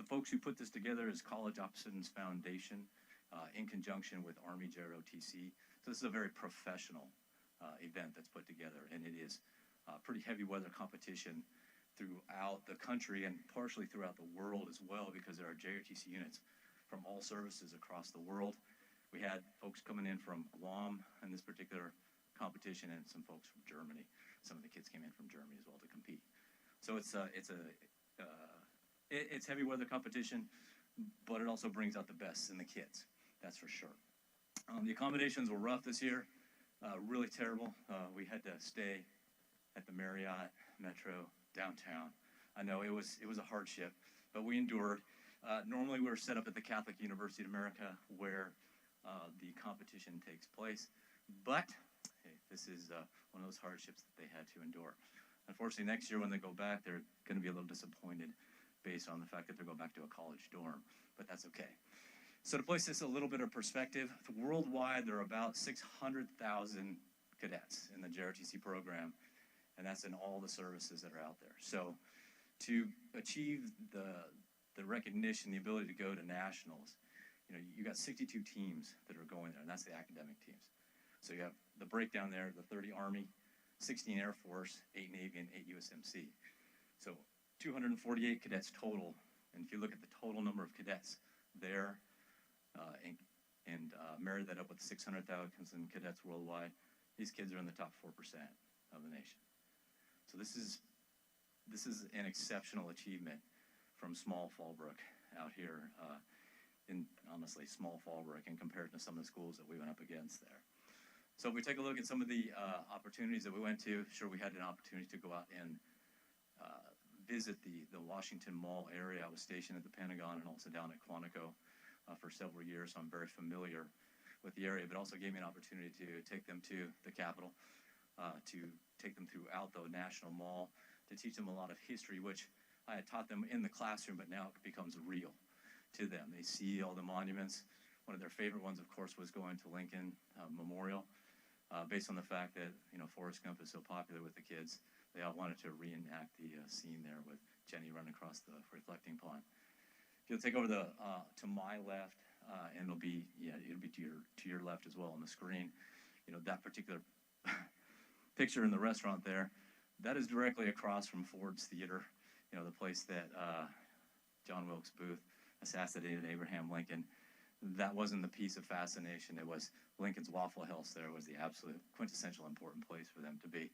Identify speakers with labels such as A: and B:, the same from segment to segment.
A: folks who put this together is College Options Foundation in conjunction with Army JROTC. So this is a very professional event that's put together, and it is pretty heavy weather competition throughout the country and partially throughout the world as well, because there are JROTC units from all services across the world. We had folks coming in from Guam in this particular competition, and some folks from Germany. Some of the kids came in from Germany as well to compete. So it's heavy weather competition, but it also brings out the best in the kids. That's for sure. The accommodations were rough this year, really terrible. We had to stay at the Marriott Metro downtown. I know it was a hardship, but we endured. Normally we're set up at the Catholic University of America where the competition takes place, but hey, this is one of those hardships that they had to endure. Unfortunately, next year when they go back, they're going to be a little disappointed based on the fact that they're going back to a college dorm, but that's okay. So to place this a little bit of perspective, worldwide there are about 600,000 cadets in the JROTC program, and that's in all the services that are out there. So to achieve the recognition, the ability to go to nationals, you got 62 teams that are going there, and that's the academic teams. So you have the breakdown there, the 30 Army, 16 Air Force, 8 Navy, and 8 USMC. So 248 cadets total, and if you look at the total number of cadets there, and marry that up with 600,000 cadets worldwide, these kids are in the top 4% of the nation. So this is an exceptional achievement from small Fallbrook out here in, honestly, small Fallbrook in comparison to some of the schools that we went up against there. So if we take a look at some of the opportunities that we went to, sure, we had an opportunity to go out and visit the Washington Mall area. I was stationed at the Pentagon and also down at Quantico for several years, so I'm very familiar with the area, but also gave me an opportunity to take them to the Capitol, to take them throughout the National Mall, to teach them a lot of history, which I had taught them in the classroom, but now it becomes real to them. They see all the monuments. One of their favorite ones, of course, was going to Lincoln Memorial, based on the fact that, Forrest Gump is so popular with the kids. They all wanted to reenact the scene there with Jenny running across the reflecting pond. If you'll take over to my left, and it'll be to your left as well on the screen. That particular picture in the restaurant there, that is directly across from Ford's Theater. The place that John Wilkes Booth assassinated Abraham Lincoln. That wasn't the piece of fascination. It was Lincoln's Waffle House. There was the absolute quintessential important place for them to be.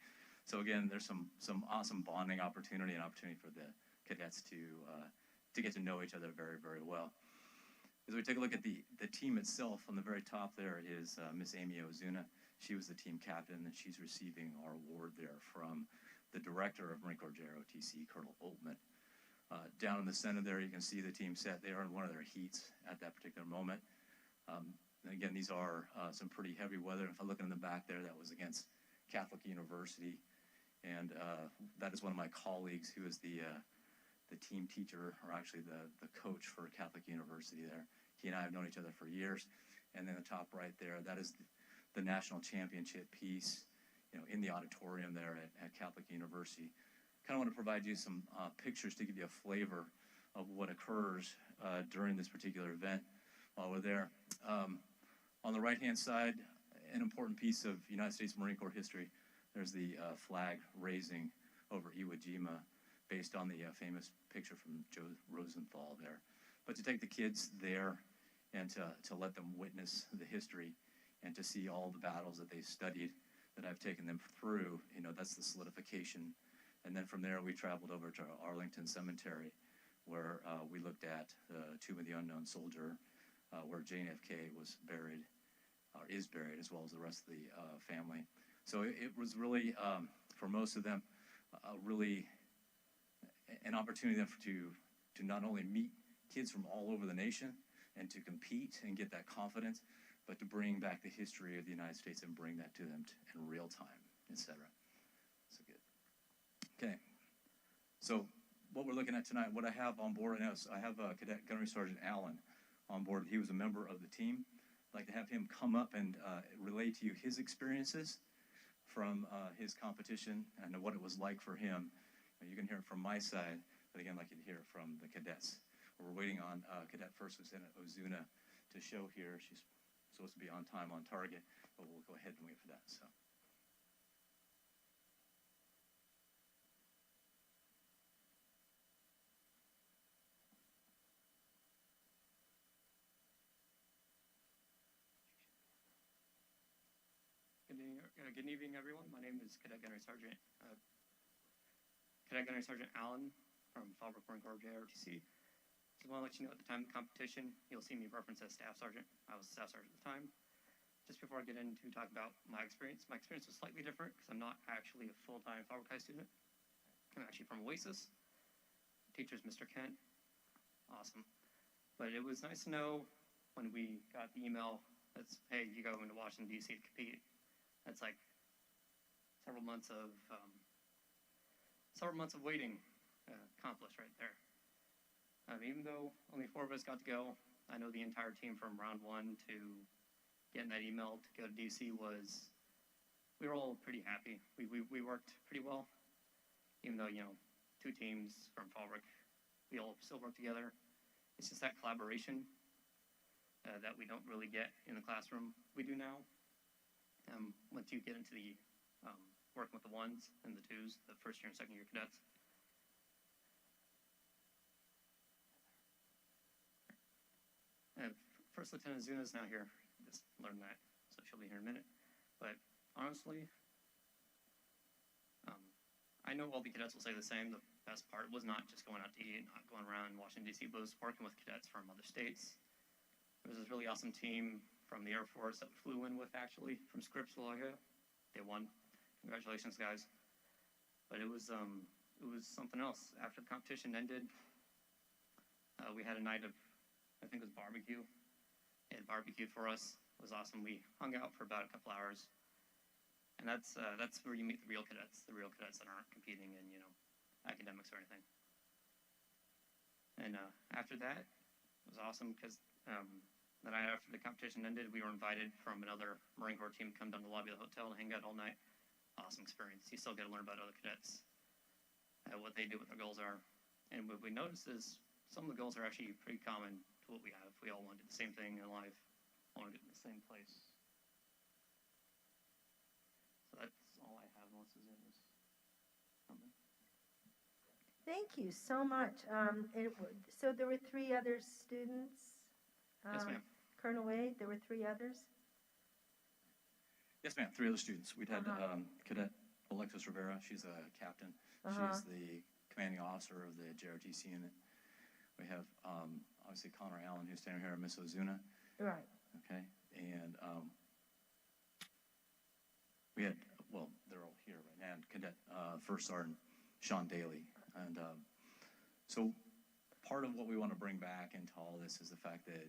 A: So again, there's some awesome bonding opportunity and opportunity for the cadets to get to know each other very, very well. As we take a look at the team itself, on the very top there is Miss Amy Ozuna. She was the team captain, and she's receiving our award there from the director of Marine Corps JROTC, Colonel Oltman. Down in the center there, you can see the team set. They are in one of their heats at that particular moment. And again, these are some pretty heavy weather. If I look in the back there, that was against Catholic University. And that is one of my colleagues who is the team teacher, or actually the coach for Catholic University there. He and I have known each other for years. And then the top right there, that is the national championship piece, in the auditorium there at Catholic University. Kind of want to provide you some pictures to give you a flavor of what occurs during this particular event while we're there. On the right-hand side, an important piece of United States Marine Corps history, there's the flag raising over Iwo Jima, based on the famous picture from Joe Rosenthal there. But to take the kids there and to let them witness the history and to see all the battles that they studied, that I've taken them through, that's the solidification. And then from there, we traveled over to Arlington Cemetery, where we looked at the Tomb of the Unknown Soldier, where Jane F. K. was buried, or is buried, as well as the rest of the family. So it was really, for most of them, really an opportunity to not only meet kids from all over the nation and to compete and get that confidence, but to bring back the history of the United States and bring that to them in real time, etc. So good. Okay. So what we're looking at tonight, what I have on board right now is I have Cadet Gunnery Sergeant Allen on board. He was a member of the team. I'd like to have him come up and relay to you his experiences from his competition and what it was like for him. You can hear it from my side, but again, I'd like you to hear it from the cadets. we're waiting on Cadet First Lieutenant Ozuna to show here. She's supposed to be on time, on target, but we'll go ahead and wait for that. So.
B: Good evening, everyone. My name is Cadet Gunnery Sergeant Allen from Fallbrook Marine Corps JROTC. Just want to let you know at the time of the competition, you'll see me reference as Staff Sergeant. I was a Staff Sergeant at the time. Just before I get into talking about my experience was slightly different because I'm not actually a full-time Fallbrook High student. I'm actually from Oasis. Teacher's Mr. Kent. Awesome. But it was nice to know when we got the email that's, hey, you go into Washington, D.C. to compete. That's like several months of waiting accomplished right there. Even though only 4 of us got to go, I know the entire team from round 1 to getting that email to go to DC we were all pretty happy. We worked pretty well, even though, 2 teams from Fallbrook, we all still work together. It's just that collaboration that we don't really get in the classroom. We do now. Once you get into the working with the 1s and the 2s, the first year and second year cadets. First Lieutenant Zuna is now here. Just learned that, so she'll be here in a minute. But honestly, I know all the cadets will say the same. The best part was not just going out to eat, not going around Washington, D.C., but was working with cadets from other states. There was this really awesome team from the Air Force that we flew in with, actually, from Scripps, Florida. They won. Congratulations, guys. But it was something else. After the competition ended, we had a night of, I think it was barbecue. They had barbecue for us. It was awesome. We hung out for about a couple hours. And that's where you meet the real cadets that aren't competing in, academics or anything. And after that, it was awesome because the night after the competition ended, we were invited from another Marine Corps team to come down to the lobby of the hotel and hang out all night. Awesome experience. You still get to learn about other cadets, what they do, what their goals are. And what we noticed is some of the goals are actually pretty common to what we have. We all want to do the same thing in life, want to get in the same place. So that's all I have, unless there's any.
C: Thank you so much. So there were 3 other students?
B: Yes, ma'am.
C: Colonel Wade, there were 3 others?
A: Yes, ma'am. 3 other students. We'd had Cadet Alexis Rivera. She's a captain. She's the commanding officer of the JRTC unit. We have, obviously, Connor Allen, who's standing here, and Miss Ozuna.
C: Right.
A: Okay. And we had, well, they're all here right now, and Cadet First Sergeant Sean Daly. And so part of what we want to bring back into all this is the fact that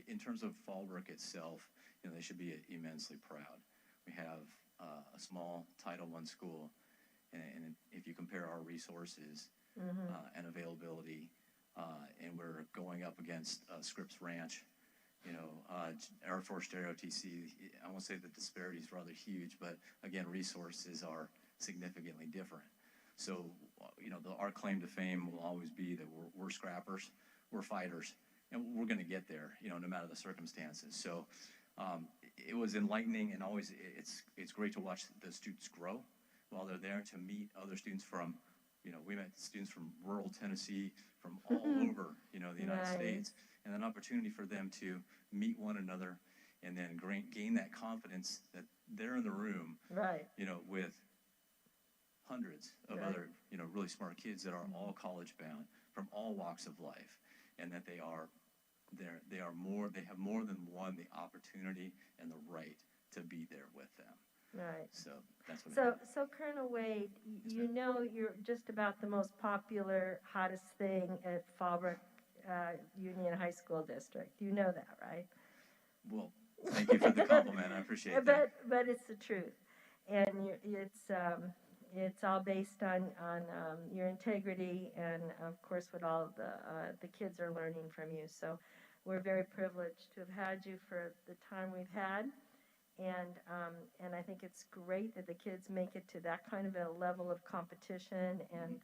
A: in terms of Fallbrook itself, they should be immensely proud. We have a small Title I school, and if you compare our resources and availability, and we're going up against Scripps Ranch, Air Force JROTC, I won't say the disparity is rather huge, but again, resources are significantly different. So, our claim to fame will always be that we're scrappers, we're fighters, and we're going to get there, no matter the circumstances. So, it was enlightening, and always it's great to watch the students grow while they're there, to meet other students from, we met students from rural Tennessee, from all over, the United States, and an opportunity for them to meet one another and then gain that confidence that they're in the room, with hundreds of other, really smart kids that are all college bound from all walks of life, and that they have more than one the opportunity and the right to be there with them.
C: Right.
A: So that's what.
C: So Colonel Wade, you're just about the most popular, hottest thing at Fallbrook Union High School District. You know that, right?
A: Well, thank you for the compliment. I appreciate that.
C: But it's the truth, and it's all based on your integrity and, of course, what all the kids are learning from you. So we're very privileged to have had you for the time we've had. And I think it's great that the kids make it to that kind of a level of competition, and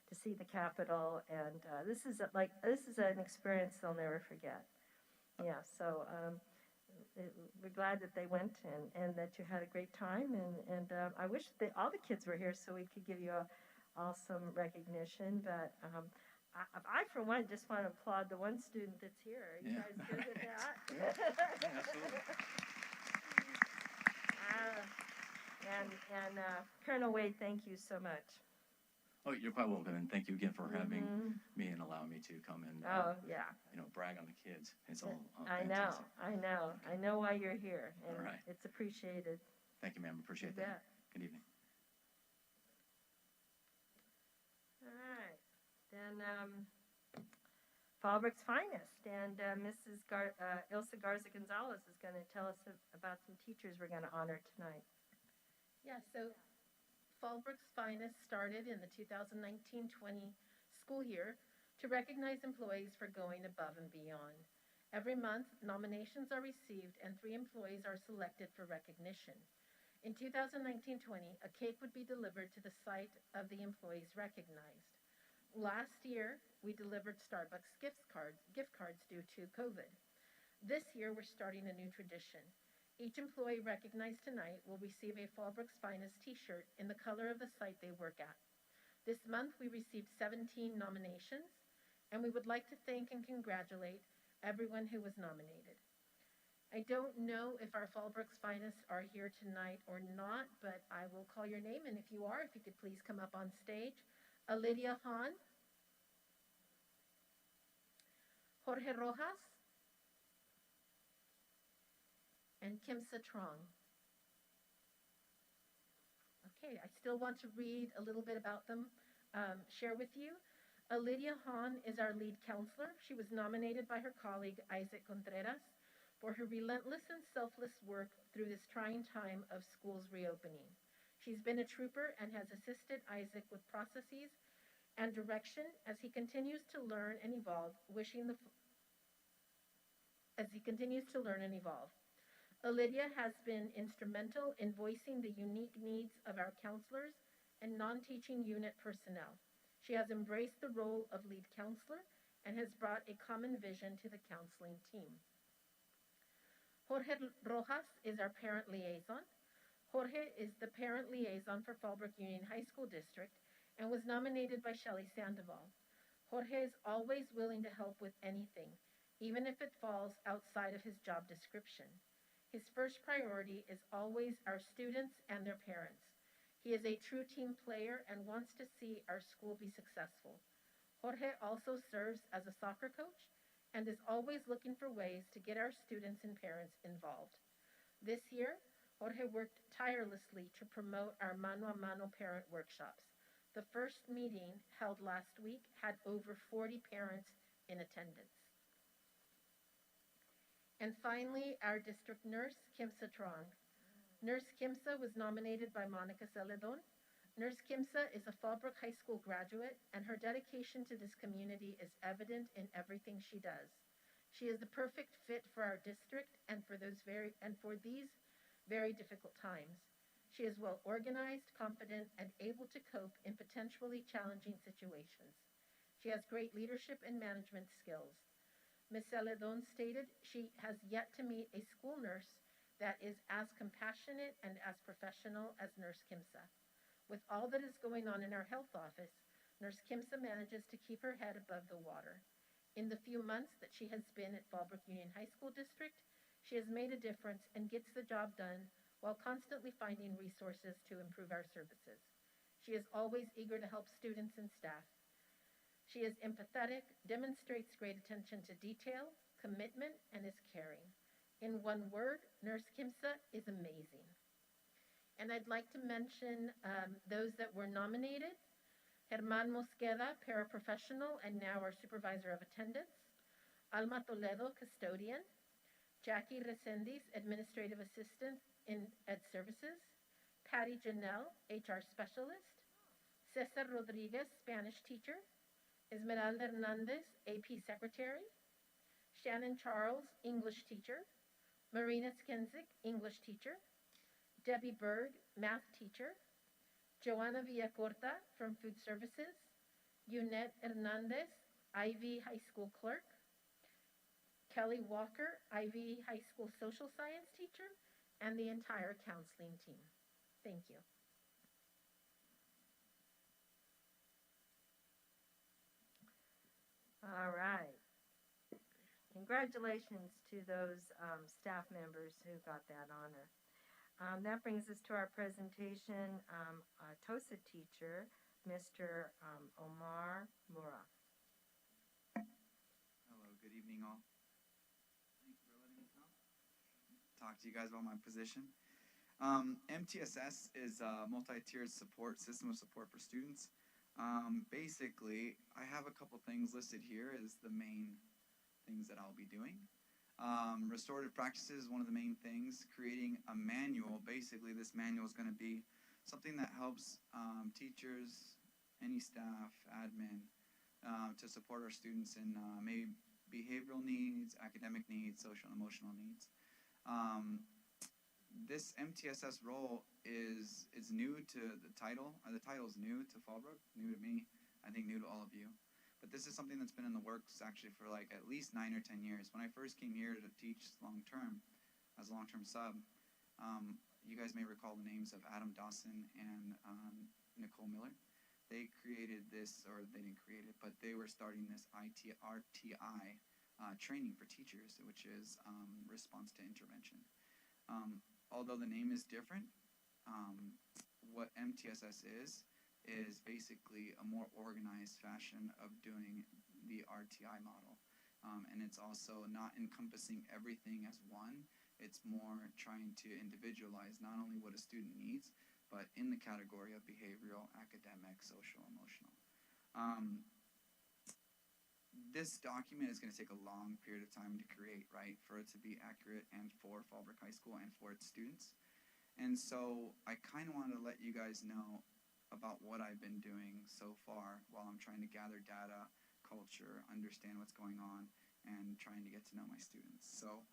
C: to to see the Capitol, and this is an experience they'll never forget. Yeah, so we're glad that they went and that you had a great time, and I wish that all the kids were here so we could give you all some recognition, but I, for one, just want to applaud the one student that's here. Are you guys good with that?
A: Yeah, absolutely.
C: And Colonel Wade, thank you so much.
A: Oh, you're quite welcome, and thank you again for having me and allowing me to come and
C: Yeah.
A: brag on the kids. It's all
C: I
A: fantastic.
C: I know why you're here, and
A: All right.
C: it's appreciated.
A: Thank you, ma'am. Appreciate
C: You
A: that.
C: bet.
A: Good evening.
C: All right, then Fallbrook's finest, and Mrs. Ilsa Garza Gonzalez is going to tell us about some teachers we're going to honor tonight.
D: Yeah, so Fallbrook's Finest started in the 2019-20 school year to recognize employees for going above and beyond. Every month, nominations are received and 3 employees are selected for recognition. In 2019-20, a cake would be delivered to the site of the employees recognized. Last year, we delivered Starbucks gift cards due to COVID. This year, we're starting a new tradition. Each employee recognized tonight will receive a Fallbrook's Finest t-shirt in the color of the site they work at. This month, we received 17 nominations, and we would like to thank and congratulate everyone who was nominated. I don't know if our Fallbrook's Finest are here tonight or not, but I will call your name, and if you are, if you could please come up on stage. Lydia Hahn, Jorge Rojas, and Kimsa Trong. Okay, I still want to read a little bit about them, share with you. Lydia Hahn is our lead counselor. She was nominated by her colleague Isaac Contreras for her relentless and selfless work through this trying time of schools reopening. She's been a trooper and has assisted Isaac with processes and direction as he continues to learn and evolve, Lydia has been instrumental in voicing the unique needs of our counselors and non-teaching unit personnel. She has embraced the role of lead counselor and has brought a common vision to the counseling team. Jorge Rojas is our parent liaison. Jorge is the parent liaison for Fallbrook Union High School District and was nominated by Shelley Sandoval. Jorge is always willing to help with anything, even if it falls outside of his job description. His first priority is always our students and their parents. He is a true team player and wants to see our school be successful. Jorge also serves as a soccer coach and is always looking for ways to get our students and parents involved. This year, Jorge worked tirelessly to promote our mano a mano parent workshops. The first meeting held last week had over 40 parents in attendance. And finally, our district nurse, Kimsa Trong. Nurse Kimsa was nominated by Monica Celedon. Nurse Kimsa is a Fallbrook High School graduate, and her dedication to this community is evident in everything she does. She is the perfect fit for our district and for these very difficult times. She is well organized, confident, and able to cope in potentially challenging situations. She has great leadership and management skills. Ms. Celedon stated she has yet to meet a school nurse that is as compassionate and as professional as Nurse Kimsa. With all that is going on in our health office, Nurse Kimsa manages to keep her head above the water. In the few months that she has been at Fallbrook Union High School District, she has made a difference and gets the job done while constantly finding resources to improve our services. She is always eager to help students and staff. She is empathetic, demonstrates great attention to detail, commitment, and is caring. In one word, Nurse Kimsa is amazing. And I'd like to mention those that were nominated. Germán Mosqueda, paraprofessional and now our supervisor of attendance. Alma Toledo, custodian. Jackie Resendiz, administrative assistant in Ed Services. Patty Janelle, HR specialist. Cesar Rodriguez, Spanish teacher. Esmeralda Hernandez, AP secretary. Shannon Charles, English teacher. Marina Skenzik, English teacher. Debbie Berg, math teacher. Joanna Villacorta from Food Services. Yunette Hernandez, Ivy High School clerk, Kelly Walker, Ivy High School social science teacher, and the entire counseling team. Thank you.
C: All right. Congratulations to those staff members who got that honor. That brings us to our presentation. TOSA teacher, Mr. Omar Mura.
E: Hello, good evening all. Thank you for letting me come. Talk to you guys about my position. MTSS is a multi-tiered support system of support for students. Basically, I have a couple things listed here as the main things that I'll be doing. Restorative practices is one of the main things. Creating a manual, basically this manual is going to be something that helps teachers, any staff, admin, to support our students in maybe behavioral needs, academic needs, social and emotional needs. This MTSS role is new to the title. The title is new to Fallbrook, new to me, I think new to all of you. But this is something that's been in the works actually for like at least 9 or 10 years. When I first came here to teach long-term, as a long-term sub, you guys may recall the names of Adam Dawson and Nicole Miller. They created this, or they didn't create it, but they were starting this RTI training for teachers, which is response to intervention. Although the name is different, what MTSS is basically a more organized fashion of doing the RTI model. And it's also not encompassing everything as one. It's more trying to individualize not only what a student needs, but in the category of behavioral, academic, social, emotional. This document is going to take a long period of time to create, right, for it to be accurate and for Fallbrook High School and for its students. And so I kind of wanted to let you guys know about what I've been doing so far while I'm trying to gather data, culture, understand what's going on, and trying to get to know my students. So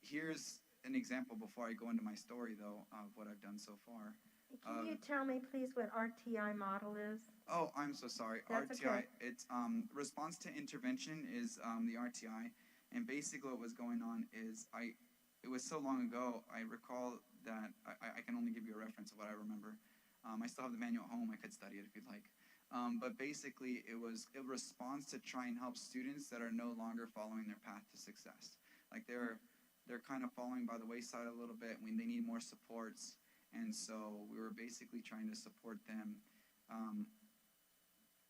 E: here's an example before I go into my story, though, of what I've done so far.
C: Can you tell me, please, what RTI model is?
E: Oh, I'm so sorry.
C: That's
E: RTI,
C: okay.
E: it's response to intervention is the RTI, and basically what was going on is it was so long ago, I recall that I can only give you a reference of what I remember. I still have the manual at home. I could study it if you'd like. But basically, it was a response to try and help students that are no longer following their path to success. Like they're kind of falling by the wayside a little bit when they need more supports. And so we were basically trying to support them.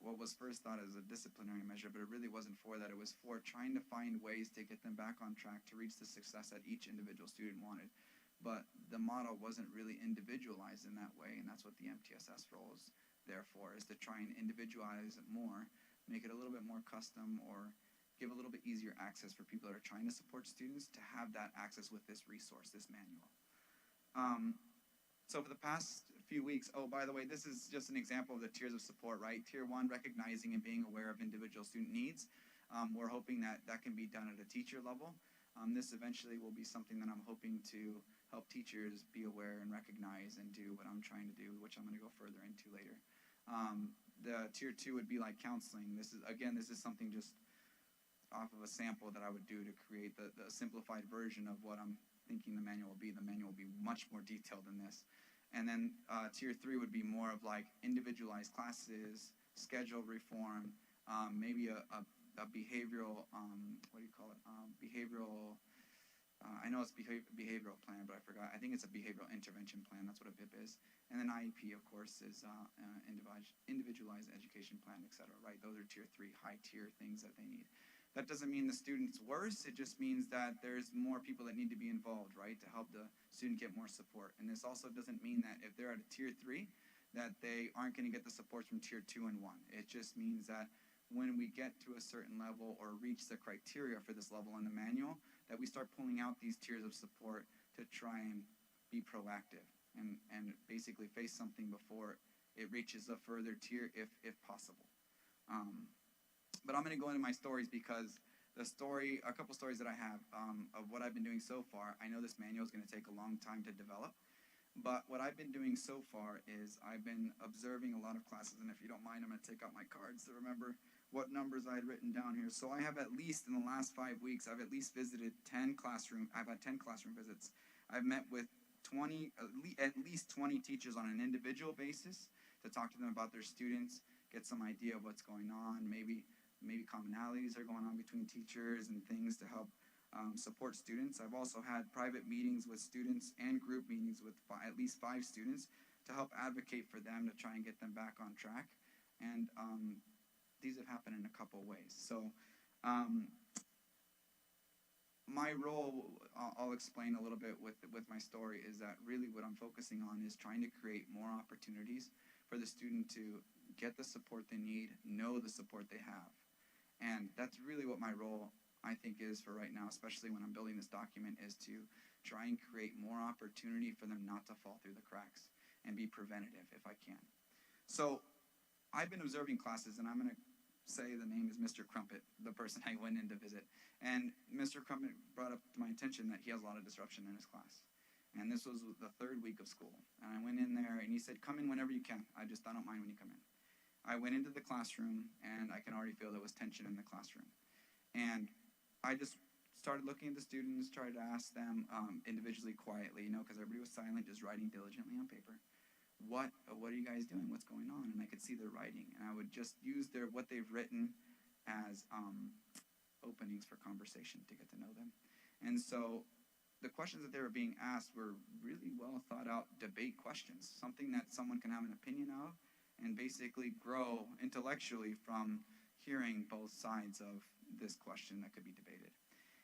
E: What was first thought as a disciplinary measure, but it really wasn't for that. It was for trying to find ways to get them back on track to reach the success that each individual student wanted. But the model wasn't really individualized in that way, and that's what the MTSS role is there for, is to try and individualize it more, make it a little bit more custom, or give a little bit easier access for people that are trying to support students to have that access with this resource, this manual. So for the past few weeks, oh, by the way, this is just an example of the tiers of support, right? Tier 1, recognizing and being aware of individual student needs. We're hoping that that can be done at a teacher level. This eventually will be something that I'm hoping to help teachers be aware and recognize and do what I'm trying to do, which I'm going to go further into later. The tier 2 would be like counseling. This is something just off of a sample that I would do to create the simplified version of what I'm thinking the manual will be. The manual will be much more detailed than this. And then tier 3 would be more of like individualized classes, schedule reform, maybe a behavioral, what do you call it? Behavioral, I know it's behavioral plan, but I forgot. I think it's a behavioral intervention plan. That's what a BIP is. And then IEP, of course, is individualized education plan, etc. Right? Those are tier 3, high tier things that they need. That doesn't mean the student's worse. It just means that there's more people that need to be involved, right, to help the student get more support. And this also doesn't mean that if they're at a tier 3, that they aren't going to get the support from tier 2 and 1. It just means that when we get to a certain level or reach the criteria for this level in the manual, that we start pulling out these tiers of support to try and be proactive and basically face something before it reaches a further tier if possible. But I'm going to go into my stories because a couple stories that I have of what I've been doing so far. I know this manual is going to take a long time to develop. But what I've been doing so far is I've been observing a lot of classes, and if you don't mind, I'm going to take out my cards to remember what numbers I had written down here. So I have at least, in the last 5 weeks, I've at least visited 10 classroom, I've had 10 classroom visits. I've met with 20, at least 20 teachers on an individual basis to talk to them about their students, get some idea of what's going on, maybe commonalities are going on between teachers and things to help support students. I've also had private meetings with students and group meetings with at least 5 students to help advocate for them to try and get them back on track. And these have happened in a couple ways. So my role, I'll explain a little bit with my story, is that really what I'm focusing on is trying to create more opportunities for the student to get the support they need, know the support they have. And that's really what my role, I think, is for right now, especially when I'm building this document, is to try and create more opportunity for them not to fall through the cracks and be preventative if I can. So I've been observing classes, and I'm going to say the name is Mr. Crumpet, the person I went in to visit. And Mr. Crumpet brought up to my attention that he has a lot of disruption in his class. And this was the 3rd week of school. And I went in there, and he said, come in whenever you can. I don't mind when you come in. I went into the classroom, and I can already feel there was tension in the classroom. And I just started looking at the students, tried to ask them individually, quietly, because everybody was silent, just writing diligently on paper. What are you guys doing? What's going on? And I could see their writing, and I would just use what they've written as openings for conversation to get to know them. And so the questions that they were being asked were really well thought out debate questions, something that someone can have an opinion of and basically grow intellectually from hearing both sides of this question that could be debated.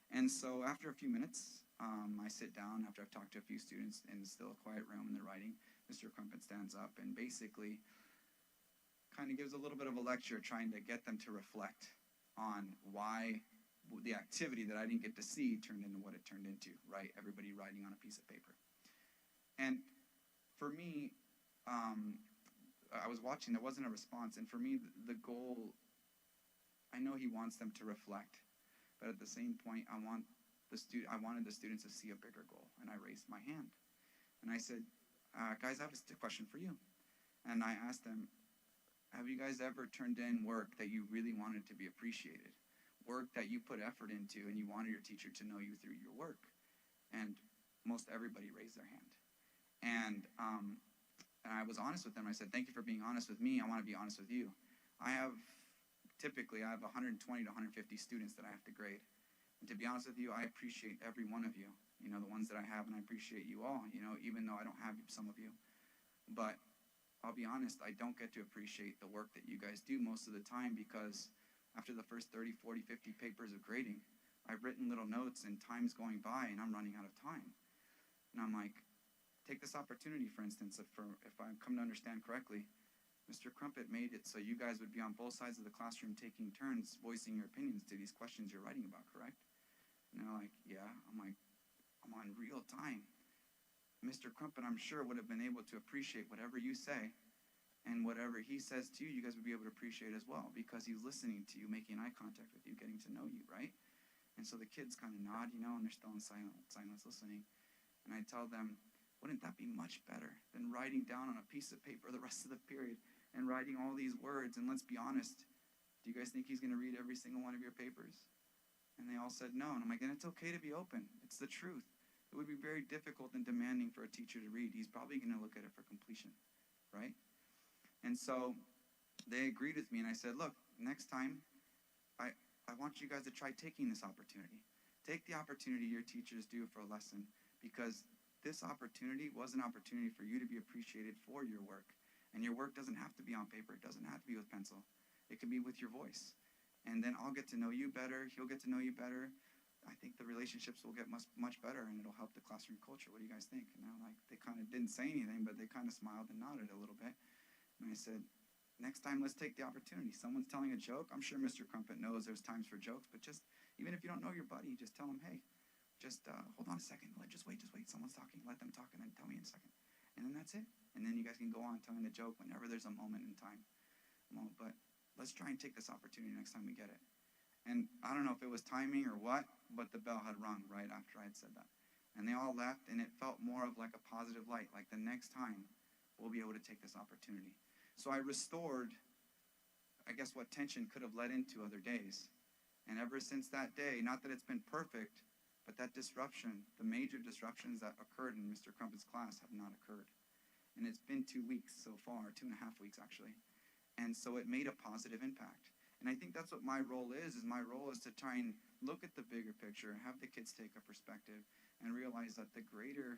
E: And so after a few minutes, I sit down after I've talked to a few students in still a quiet room and they're writing. Mr. Crumpet stands up and basically kind of gives a little bit of a lecture trying to get them to reflect on why the activity that I didn't get to see turned into what it turned into, right? Everybody writing on a piece of paper. And for me, I was watching, there wasn't a response, and for me, the goal, I know he wants them to reflect, but at the same point, I wanted the students to see a bigger goal, and I raised my hand. And I said, guys, I have a question for you. And I asked them, have you guys ever turned in work that you really wanted to be appreciated? Work that you put effort into and you wanted your teacher to know you through your work? And most everybody raised their hand. And I was honest with them. I said, thank you for being honest with me. I want to be honest with you. Typically I have 120 to 150 students that I have to grade. And to be honest with you, I appreciate every one of you, the ones that I have, and I appreciate you all, even though I don't have some of you. But I'll be honest, I don't get to appreciate the work that you guys do most of the time, because after the first 30, 40, 50 papers of grading, I've written little notes and time's going by and I'm running out of time. And I'm like, take this opportunity, for instance, if I come to understand correctly, Mr. Crumpet made it so you guys would be on both sides of the classroom taking turns voicing your opinions to these questions you're writing about, correct? And they're like, yeah. I'm like, I'm on real time. Mr. Crumpet, I'm sure, would have been able to appreciate whatever you say, and whatever he says to you, you guys would be able to appreciate as well, because he's listening to you, making eye contact with you, getting to know you, right? And so the kids kind of nod, and they're still in silence listening. And I tell them, wouldn't that be much better than writing down on a piece of paper the rest of the period and writing all these words? And let's be honest, do you guys think he's going to read every single one of your papers? And they all said no. And I'm like, and it's okay to be open. It's the truth. It would be very difficult and demanding for a teacher to read. He's probably going to look at it for completion, right? And so they agreed with me, and I said, look, next time, I want you guys to try taking this opportunity. Take the opportunity your teachers do for a lesson, because this opportunity was an opportunity for you to be appreciated for your work. And your work doesn't have to be on paper. It doesn't have to be with pencil. It can be with your voice. And then I'll get to know you better. He'll get to know you better. I think the relationships will get much better, and it'll help the classroom culture. What do you guys think? And they kind of didn't say anything, but they kind of smiled and nodded a little bit. And I said, next time, let's take the opportunity. Someone's telling a joke. I'm sure Mr. Crumpet knows there's times for jokes, but just, even if you don't know your buddy, just tell him, hey, just hold on a second. Just wait. Someone's talking. Let them talk, and then tell me in a second. And then that's it. And then you guys can go on telling the joke whenever there's a moment in time. Well, but let's try and take this opportunity next time we get it. And I don't know if it was timing or what, but the bell had rung right after I had said that. And they all left, and it felt more of like a positive light, like the next time we'll be able to take this opportunity. So I restored, I guess, what tension could have led into other days. And ever since that day, not that it's been perfect, but that disruption, the major disruptions that occurred in Mr. Crumpet's class have not occurred. And it's been 2 weeks so far, 2.5 weeks actually. And so it made a positive impact. And I think that's what my role is my role is to try and look at the bigger picture, have the kids take a perspective, and realize that the greater,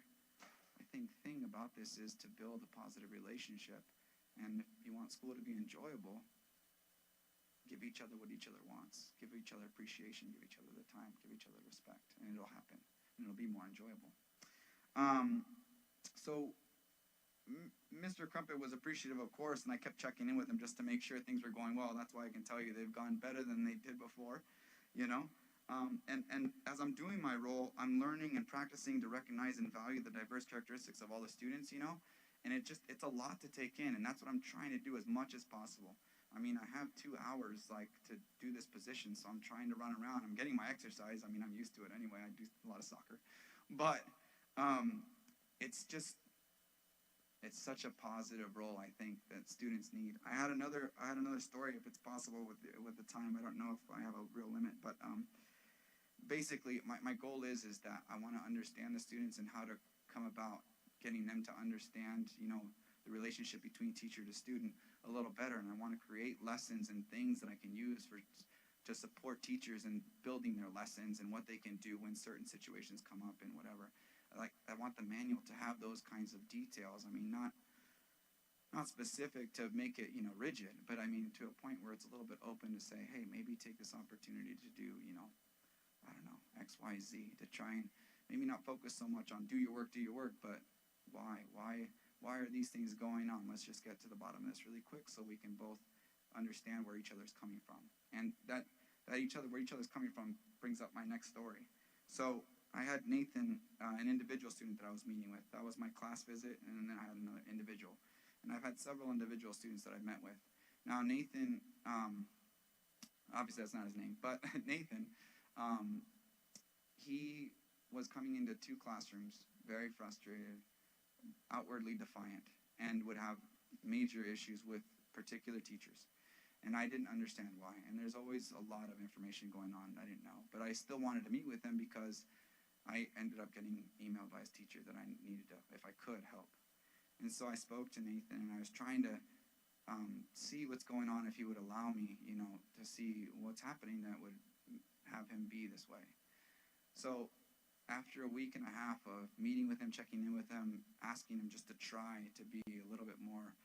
E: I think, thing about this is to build a positive relationship. And if you want school to be enjoyable, give each other what each other wants. Give each other appreciation, give each other the time, give each other respect, and it'll happen. And it'll be more enjoyable. Mr. Crumpet was appreciative, of course, and I kept checking in with him just to make sure things were going well. That's why I can tell you they've gone better than they did before, you know. And as I'm doing my role, I'm learning and practicing to recognize and value the diverse characteristics of all the students, you know. And it's a lot to take in, and that's what I'm trying to do as much as possible. I mean, I have 2 hours, like, to do this position, so I'm trying to run around. I'm getting my exercise. I mean, I'm used to it anyway. I do a lot of soccer. But it's such a positive role, I think, that students need. I had another story, if it's possible, with the time. I don't know if I have a real limit, but basically, my goal is that I want to understand the students and how to come about getting them to understand, you know, the relationship between teacher to student a little better. And I want to create lessons and things that I can use to support teachers in building their lessons and what they can do when certain situations come up and whatever. Like, I want the manual to have those kinds of details. I mean, not specific to make it, you know, rigid, but I mean to a point where it's a little bit open to say, hey, maybe take this opportunity to do, you know, I don't know, X, Y, Z, to try and maybe not focus so much on do your work, but why are these things going on? Let's just get to the bottom of this really quick so we can both understand where each other's coming from. And where each other's coming from brings up my next story. So I had Nathan, an individual student that I was meeting with. That was my class visit, and then I had another individual. And I've had several individual students that I've met with. Now Nathan, obviously that's not his name, but Nathan, he was coming into 2 classrooms, very frustrated, outwardly defiant, and would have major issues with particular teachers. And I didn't understand why. And there's always a lot of information going on I didn't know. But I still wanted to meet with him because I ended up getting emailed by his teacher that I needed to, if I could, help. And so I spoke to Nathan, and I was trying to see what's going on, if he would allow me, you know, to see what's happening that would have him be this way. So after a week and a half of meeting with him, checking in with him, asking him just to try to be a little bit more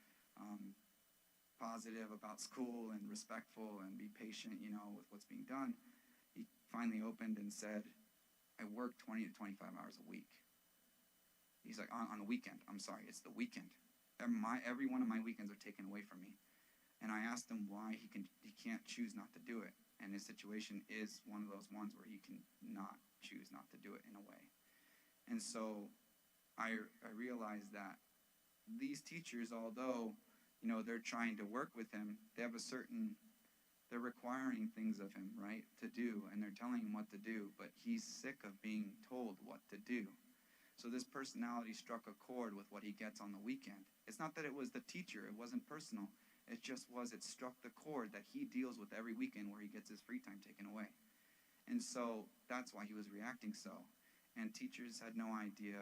E: positive about school and respectful and be patient, you know, with what's being done, he finally opened and said, I work 20 to 25 hours a week. He's like, on a weekend. I'm sorry, it's the weekend. Every one of my weekends are taken away from me. And I asked him why he can't choose not to do it. And his situation is one of those ones where he can not choose not to do it in a way. And so I realized that these teachers, although, you know, they're trying to work with him, they're requiring things of him, right, to do, and they're telling him what to do, but he's sick of being told what to do. So this personality struck a chord with what he gets on the weekend. It's not that it was the teacher, it wasn't personal. It struck the chord that he deals with every weekend where he gets his free time taken away. And so that's why he was reacting so. And teachers had no idea,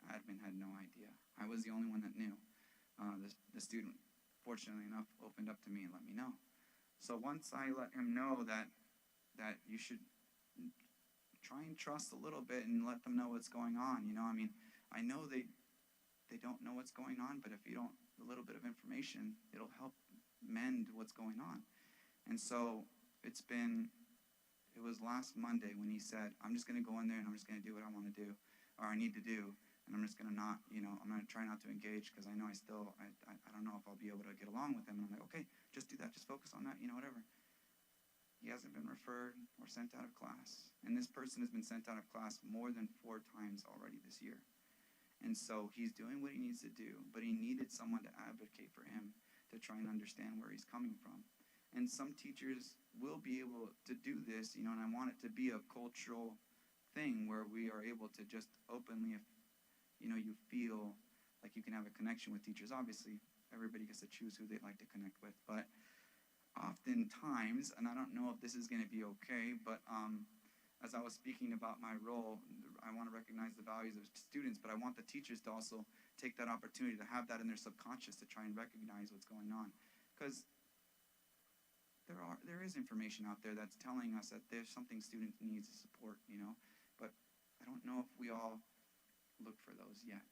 E: admin had no idea. I was the only one that knew. The student, fortunately enough, opened up to me and let me know. So once I let him know that you should try and trust a little bit and let them know what's going on, you know, I mean, I know they don't know what's going on, but if you don't, a little bit of information, it'll help mend what's going on. And so it was last Monday when he said, I'm just going to go in there and I'm just going to do what I want to do, or I need to do, and I'm just going to not, you know, I'm going to try not to engage because I know I don't know if I'll be able to get along with him. And I'm like, okay, just do that, just focus on that, you know, whatever. He hasn't been referred or sent out of class. And this person has been sent out of class more than 4 times already this year. And so he's doing what he needs to do, but he needed someone to advocate for him to try and understand where he's coming from. And some teachers will be able to do this, you know, and I want it to be a cultural thing where we are able to just openly, if you feel like you can have a connection with teachers. Obviously, everybody gets to choose who they'd like to connect with, but oftentimes, and I don't know if this is going to be okay, but as I was speaking about my role, I want to recognize the values of students, but I want the teachers to also take that opportunity to have that in their subconscious to try and recognize what's going on. Because there is information out there that's telling us that there's something student needs support, but I don't know if we all look for those yet.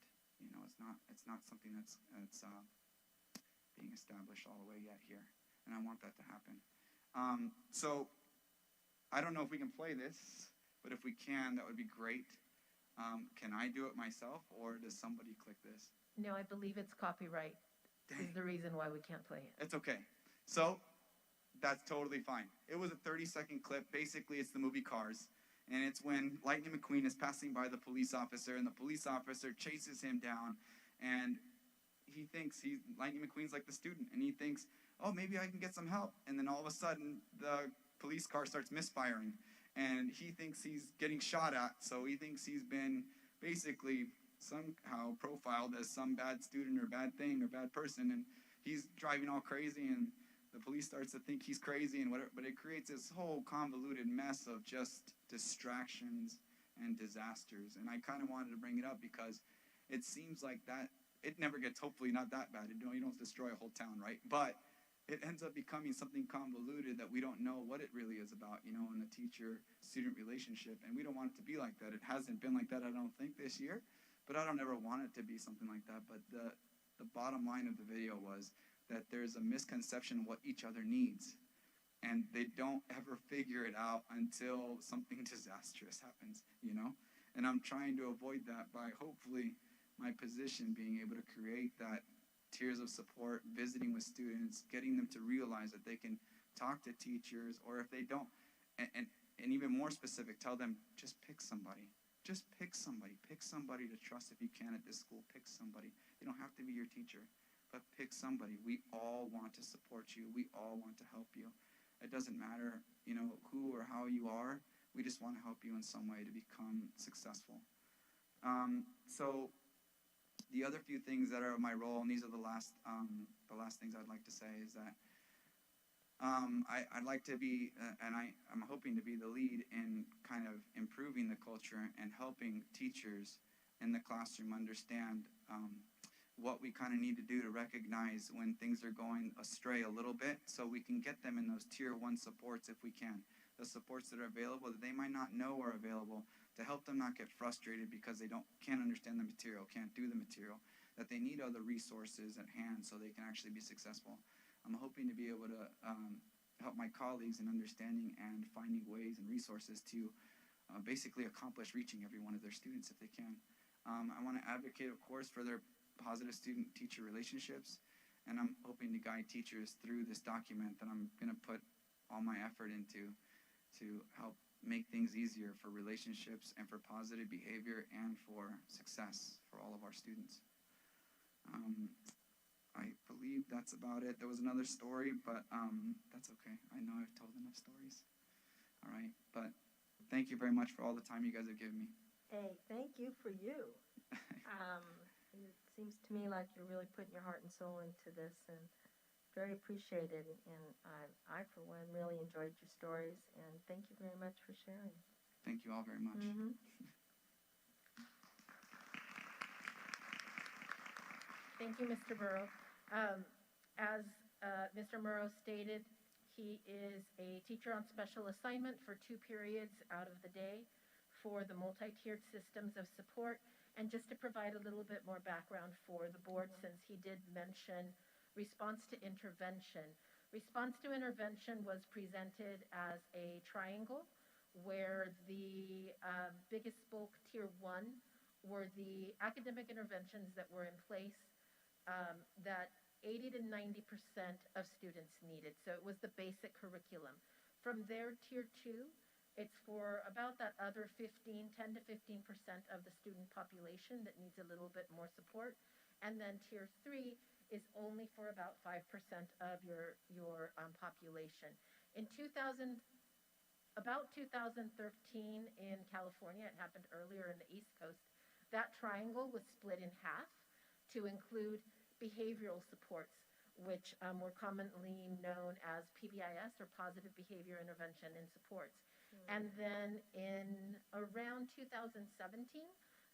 E: It's not something that's being established all the way yet here, and I want that to happen. So I don't know if we can play this, but if we can, that would be great. Can I do it myself, or does somebody click this?
D: No, I believe it's copyright. Is the reason why we can't play it.
E: It's okay. So that's totally fine. It was a 30-second clip. Basically, it's the movie Cars. And it's when Lightning McQueen is passing by the police officer, and the police officer chases him down, and he thinks Lightning McQueen's like the student, and he thinks, oh, maybe I can get some help. And then all of a sudden, the police car starts misfiring, and he thinks he's getting shot at, so he thinks he's been basically somehow profiled as some bad student or bad thing or bad person, and he's driving all crazy, and the police starts to think he's crazy and whatever, but it creates this whole convoluted mess of just distractions and disasters. And I kind of wanted to bring it up because it seems like that it never gets, hopefully not that bad. You don't destroy a whole town, right? But it ends up becoming something convoluted that we don't know what it really is about, in a teacher-student relationship. And we don't want it to be like that. It hasn't been like that, I don't think, this year. But I don't ever want it to be something like that. But the bottom line of the video was that there's a misconception of what each other needs. And they don't ever figure it out until something disastrous happens, And I'm trying to avoid that by hopefully my position being able to create that tiers of support, visiting with students, getting them to realize that they can talk to teachers, or if they don't, and even more specific, tell them, just pick somebody. Just pick somebody. Pick somebody to trust if you can at this school. Pick somebody. They don't have to be your teacher, but pick somebody. We all want to support you. We all want to help you. It doesn't matter, who or how you are. We just want to help you in some way to become successful. So the other few things that are my role, and these are the last things I'd like to say, is that I'd like to be, and I'm hoping to be the lead in kind of improving the culture and helping teachers in the classroom understand what we kind of need to do to recognize when things are going astray a little bit, so we can get them in those tier 1 supports if we can. The supports that are available that they might not know are available, to help them not get frustrated because they can't understand the material, can't do the material, that they need other resources at hand so they can actually be successful. I'm hoping to be able to help my colleagues in understanding and finding ways and resources to basically accomplish reaching every one of their students if they can. I want to advocate, of course, for their positive student-teacher relationships, and I'm hoping to guide teachers through this document that I'm going to put all my effort into to help make things easier for relationships and for positive behavior and for success for all of our students. I believe that's about it. There was another story, but that's okay. I know I've told enough stories. All right, but thank you very much for all the time you guys have given me.
C: Hey, thank you for you. It seems to me like you're really putting your heart and soul into this, and very appreciated. And I for one, really enjoyed your stories, and thank you very much for sharing.
E: Thank you all very much.
C: Mm-hmm.
D: Thank you, Mr. Burrow. As Mr. Murrow stated, he is a teacher on special assignment for 2 periods out of the day for the multi-tiered systems of support. And just to provide a little bit more background for the board, since he did mention response to intervention. Response to intervention was presented as a triangle where the biggest bulk, tier 1, were the academic interventions that were in place that 80 to 90% of students needed. So it was the basic curriculum. From there, tier 2, it's for about that other 10 to 15% of the student population that needs a little bit more support. And then tier 3 is only for about 5% of your population. In 2015, about 2013 in California, it happened earlier in the East Coast, that triangle was split in half to include behavioral supports, which were commonly known as PBIS, or Positive Behavior Intervention and Supports. And then in around 2017,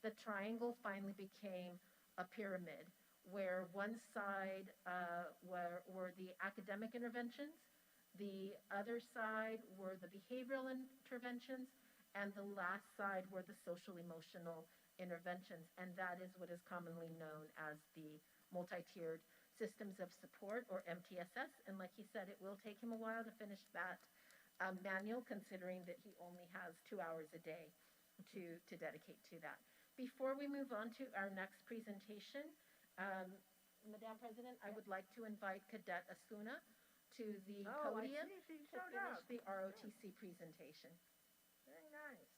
D: the triangle finally became a pyramid, where one side were the academic interventions, the other side were the behavioral interventions, and the last side were the social emotional interventions. And that is what is commonly known as the multi-tiered systems of support, or MTSS. And like he said, it will take him a while to finish that manual, considering that he only has 2 hours a day to dedicate to that. Before we move on to our next presentation, Madam President, I would like to invite Cadet Asuna to the podium
C: I see. She
D: to
C: showed
D: finish
C: up.
D: the ROTC presentation.
C: Very nice.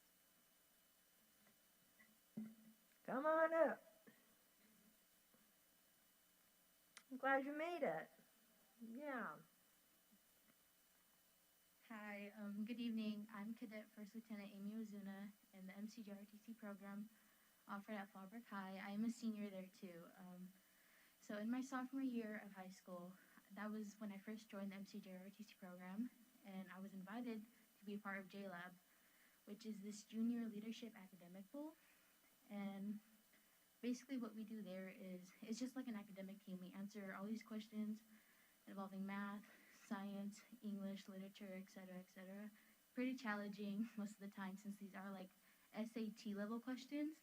C: Come on up. I'm glad you made it. Yeah.
F: Hi, good evening. I'm Cadet First Lieutenant Amy Ozuna in the MCJRTC program offered at Fallbrook High. I am a senior there too. So in my sophomore year of high school, that was when I first joined the MCJRTC program, and I was invited to be a part of JLab, which is this junior leadership academic pool. And basically what we do there is, it's just like an academic team. We answer all these questions involving math, science, English, literature, etc., etc. Pretty challenging most of the time, since these are like SAT level questions.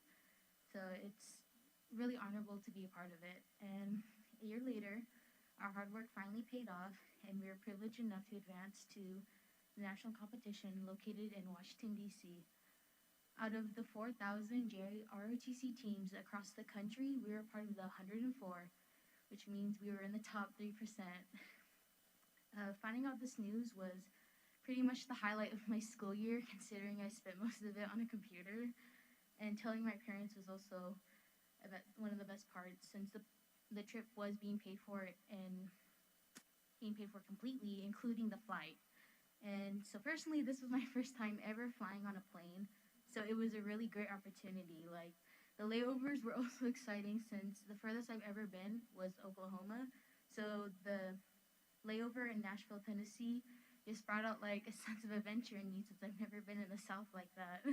F: So it's really honorable to be a part of it. And a year later, our hard work finally paid off, and we were privileged enough to advance to the national competition located in Washington, D.C. Out of the 4,000 ROTC teams across the country, we were part of the 104, which means we were in the top 3%. Finding out this news was pretty much the highlight of my school year, considering I spent most of it on a computer. And telling my parents was also one of the best parts, since the trip was being paid for completely, including the flight. And so personally, this was my first time ever flying on a plane. So it was a really great opportunity. Like, the layovers were also exciting, since the furthest I've ever been was Oklahoma. So the layover in Nashville, Tennessee just brought out like a sense of adventure in me, since I've never been in the South like that.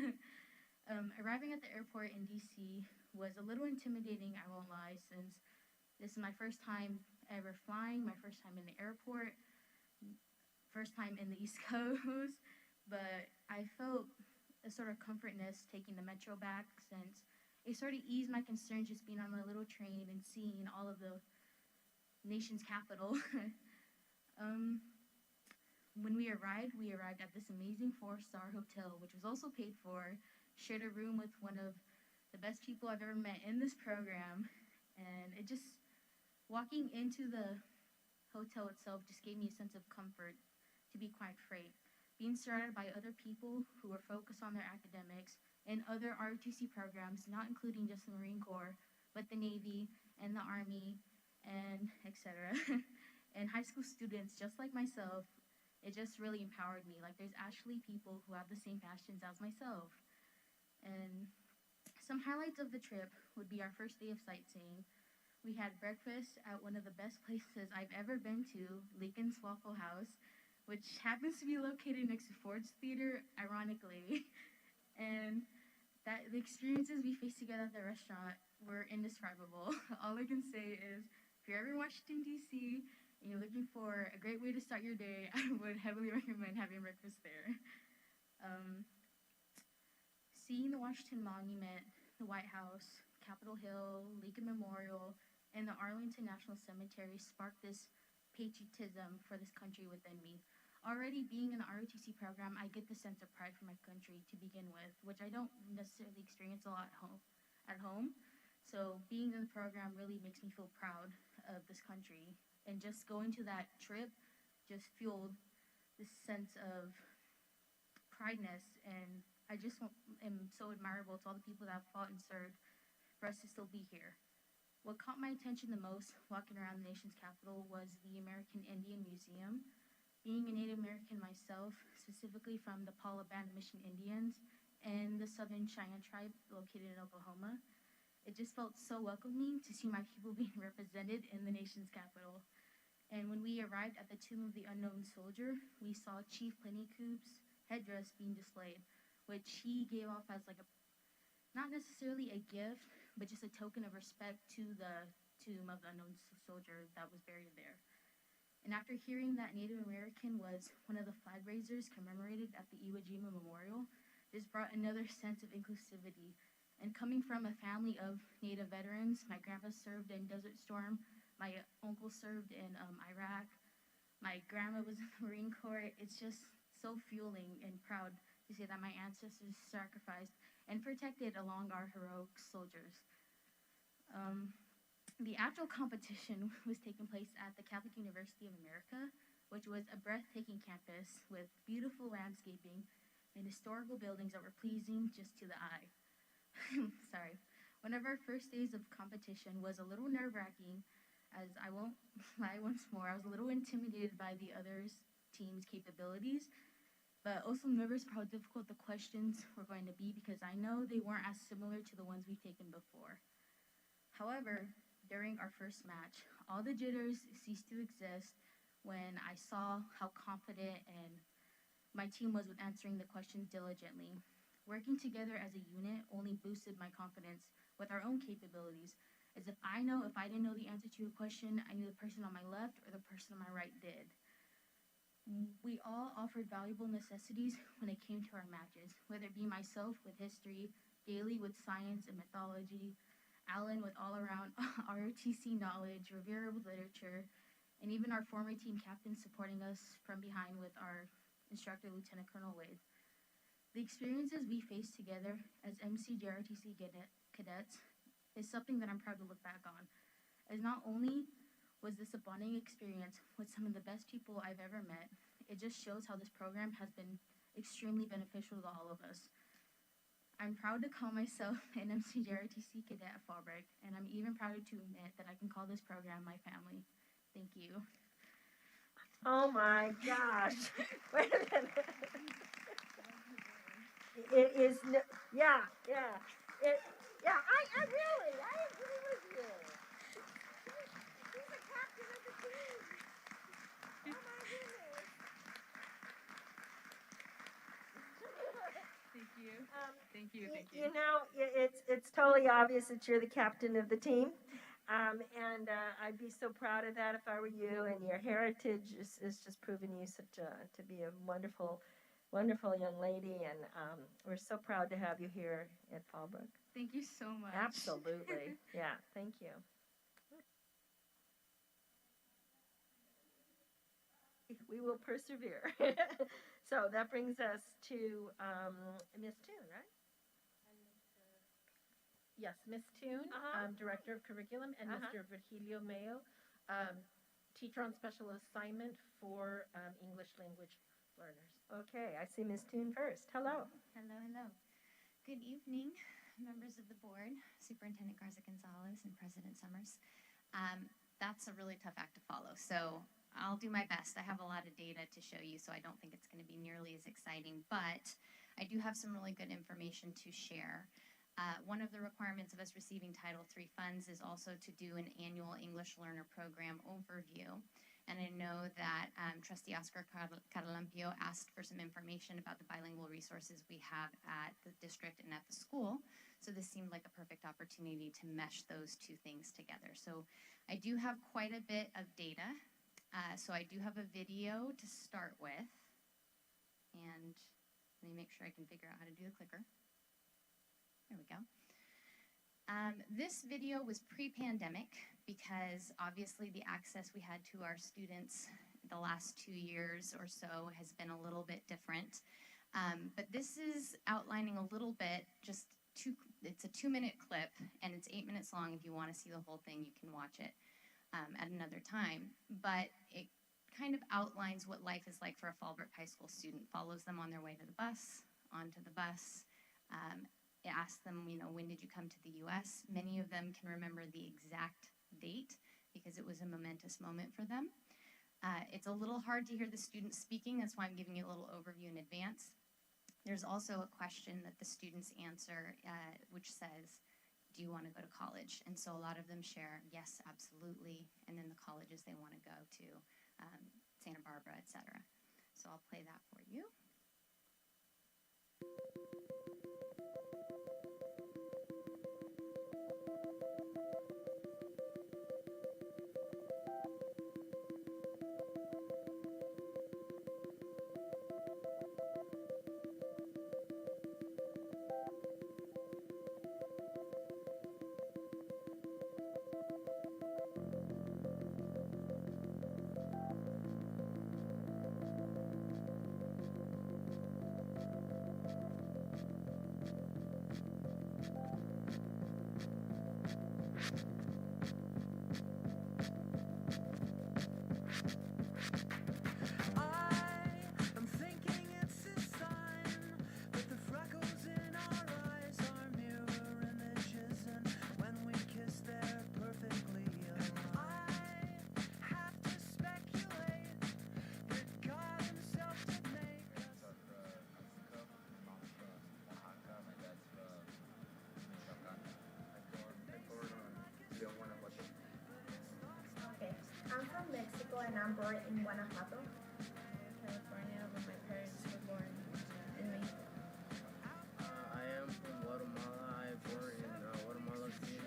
F: Arriving at the airport in DC was a little intimidating, I won't lie, since this is my first time ever flying, my first time in the airport, first time in the East Coast, but I felt a sort of comfortness taking the metro back, since it sort of eased my concerns just being on my little train and seeing all of the nation's capital. When we arrived at this amazing 4-star hotel, which was also paid for, shared a room with one of the best people I've ever met in this program, and it just, walking into the hotel itself just gave me a sense of comfort, to be quite frank. Being surrounded by other people who were focused on their academics and other ROTC programs, not including just the Marine Corps, but the Navy and the Army and etc. And high school students just like myself, it just really empowered me. Like, there's actually people who have the same passions as myself. And some highlights of the trip would be our first day of sightseeing. We had breakfast at one of the best places I've ever been to, Lincoln's Waffle House, which happens to be located next to Ford's Theater, ironically. And the experiences we faced together at the restaurant were indescribable. All I can say is, if you're ever in Washington, D.C., and you're looking for a great way to start your day, I would heavily recommend having breakfast there. Seeing the Washington Monument, the White House, Capitol Hill, Lincoln Memorial, and the Arlington National Cemetery sparked this patriotism for this country within me. Already being in the ROTC program, I get the sense of pride for my country to begin with, which I don't necessarily experience a lot at home. So being in the program really makes me feel proud of this country. And just going to that trip just fueled this sense of prideness, and I just am so admirable to all the people that have fought and served for us to still be here. What caught my attention the most walking around the nation's capital was the American Indian Museum. Being a Native American myself, specifically from the Paula Band Mission Indians and the Southern Cheyenne tribe located in Oklahoma, it just felt so welcoming to see my people being represented in the nation's capital. And when we arrived at the Tomb of the Unknown Soldier, we saw Chief Plenikoop's headdress being displayed, which he gave off as like a, not necessarily a gift, but just a token of respect to the Tomb of the Unknown Soldier that was buried there. And after hearing that Native American was one of the flag raisers commemorated at the Iwo Jima Memorial, this brought another sense of inclusivity. And coming from a family of Native veterans, my grandpa served in Desert Storm, my uncle served in Iraq, my grandma was in the Marine Corps. It's just so fueling and proud to say that my ancestors sacrificed and protected along our heroic soldiers. The actual competition was taking place at the Catholic University of America, which was a breathtaking campus with beautiful landscaping and historical buildings that were pleasing just to the eye. Sorry. One of our first days of competition was a little nerve-wracking, as I won't lie once more. I was a little intimidated by the other team's capabilities, but also nervous for how difficult the questions were going to be because I know they weren't as similar to the ones we've taken before. However, during our first match, all the jitters ceased to exist when I saw how confident and my team was with answering the questions diligently. Working together as a unit only boosted my confidence with our own capabilities, as if I didn't know the answer to a question, I knew the person on my left or the person on my right did. We all offered valuable necessities when it came to our matches, whether it be myself with history, Daly with science and mythology, Alan with all-around ROTC knowledge, Rivera with literature, and even our former team captain supporting us from behind with our instructor, Lieutenant Colonel Wade. The experiences we faced together as MCJRTC cadets is something that I'm proud to look back on, as not only was this a bonding experience with some of the best people I've ever met, it just shows how this program has been extremely beneficial to all of us. I'm proud to call myself an MCJRTC cadet at Fallbrook, and I'm even prouder to admit that I can call this program my family. Thank you.
C: Oh my gosh. Wait a minute. It is, yeah. I agree with you. He's the captain of the team. Oh my goodness.
F: Thank you.
C: You know, it's totally obvious that you're the captain of the team. And I'd be so proud of that if I were you. And your heritage is just proving you to be a wonderful young lady. And we're so proud to have you here at Fallbrook.
F: Thank you so much.
C: Absolutely. Yeah, thank you. We will persevere. So that brings us to Miss Toon, right?
D: Yes, Ms. Toon, Director of Curriculum, and Mr. Virgilio Mayo, Teacher on Special Assignment for English Language Learners.
C: Okay, I see Miss Toon first. Hello.
G: Hello. Good evening, members of the board, Superintendent Garza Gonzalez and President Summers. That's a really tough act to follow, so I'll do my best. I have a lot of data to show you, so I don't think it's going to be nearly as exciting, but I do have some really good information to share. One of the requirements of us receiving Title III funds is also to do an annual English Learner Program overview. And I know that Trustee Oscar Catalampio asked for some information about the bilingual resources we have at the district and at the school. So this seemed like a perfect opportunity to mesh those two things together. So I do have quite a bit of data. So I do have a video to start with. And let me make sure I can figure out how to do the clicker. There we go. This video was pre-pandemic because obviously the access we had to our students the last 2 years or so has been a little bit different. But this is outlining a little bit, it's a 2-minute clip and it's 8 minutes long. If you want to see the whole thing, you can watch it at another time. But it kind of outlines what life is like for a Fallbrook High School student, follows them on their way to the bus, onto the bus. It asks them, when did you come to the U.S.? Many of them can remember the exact date because it was a momentous moment for them. It's a little hard to hear the students speaking, that's why I'm giving you a little overview in advance. There's also a question that the students answer, which says, do you want to go to college? And so a lot of them share, yes, absolutely, and then the colleges they want to go to, Santa Barbara, etc. So I'll play that for you.
H: I'm from Mexico and I'm born in Guanajuato.
I: California, but my parents were born in Mexico.
J: I am from Guatemala. I was born in Guatemala City.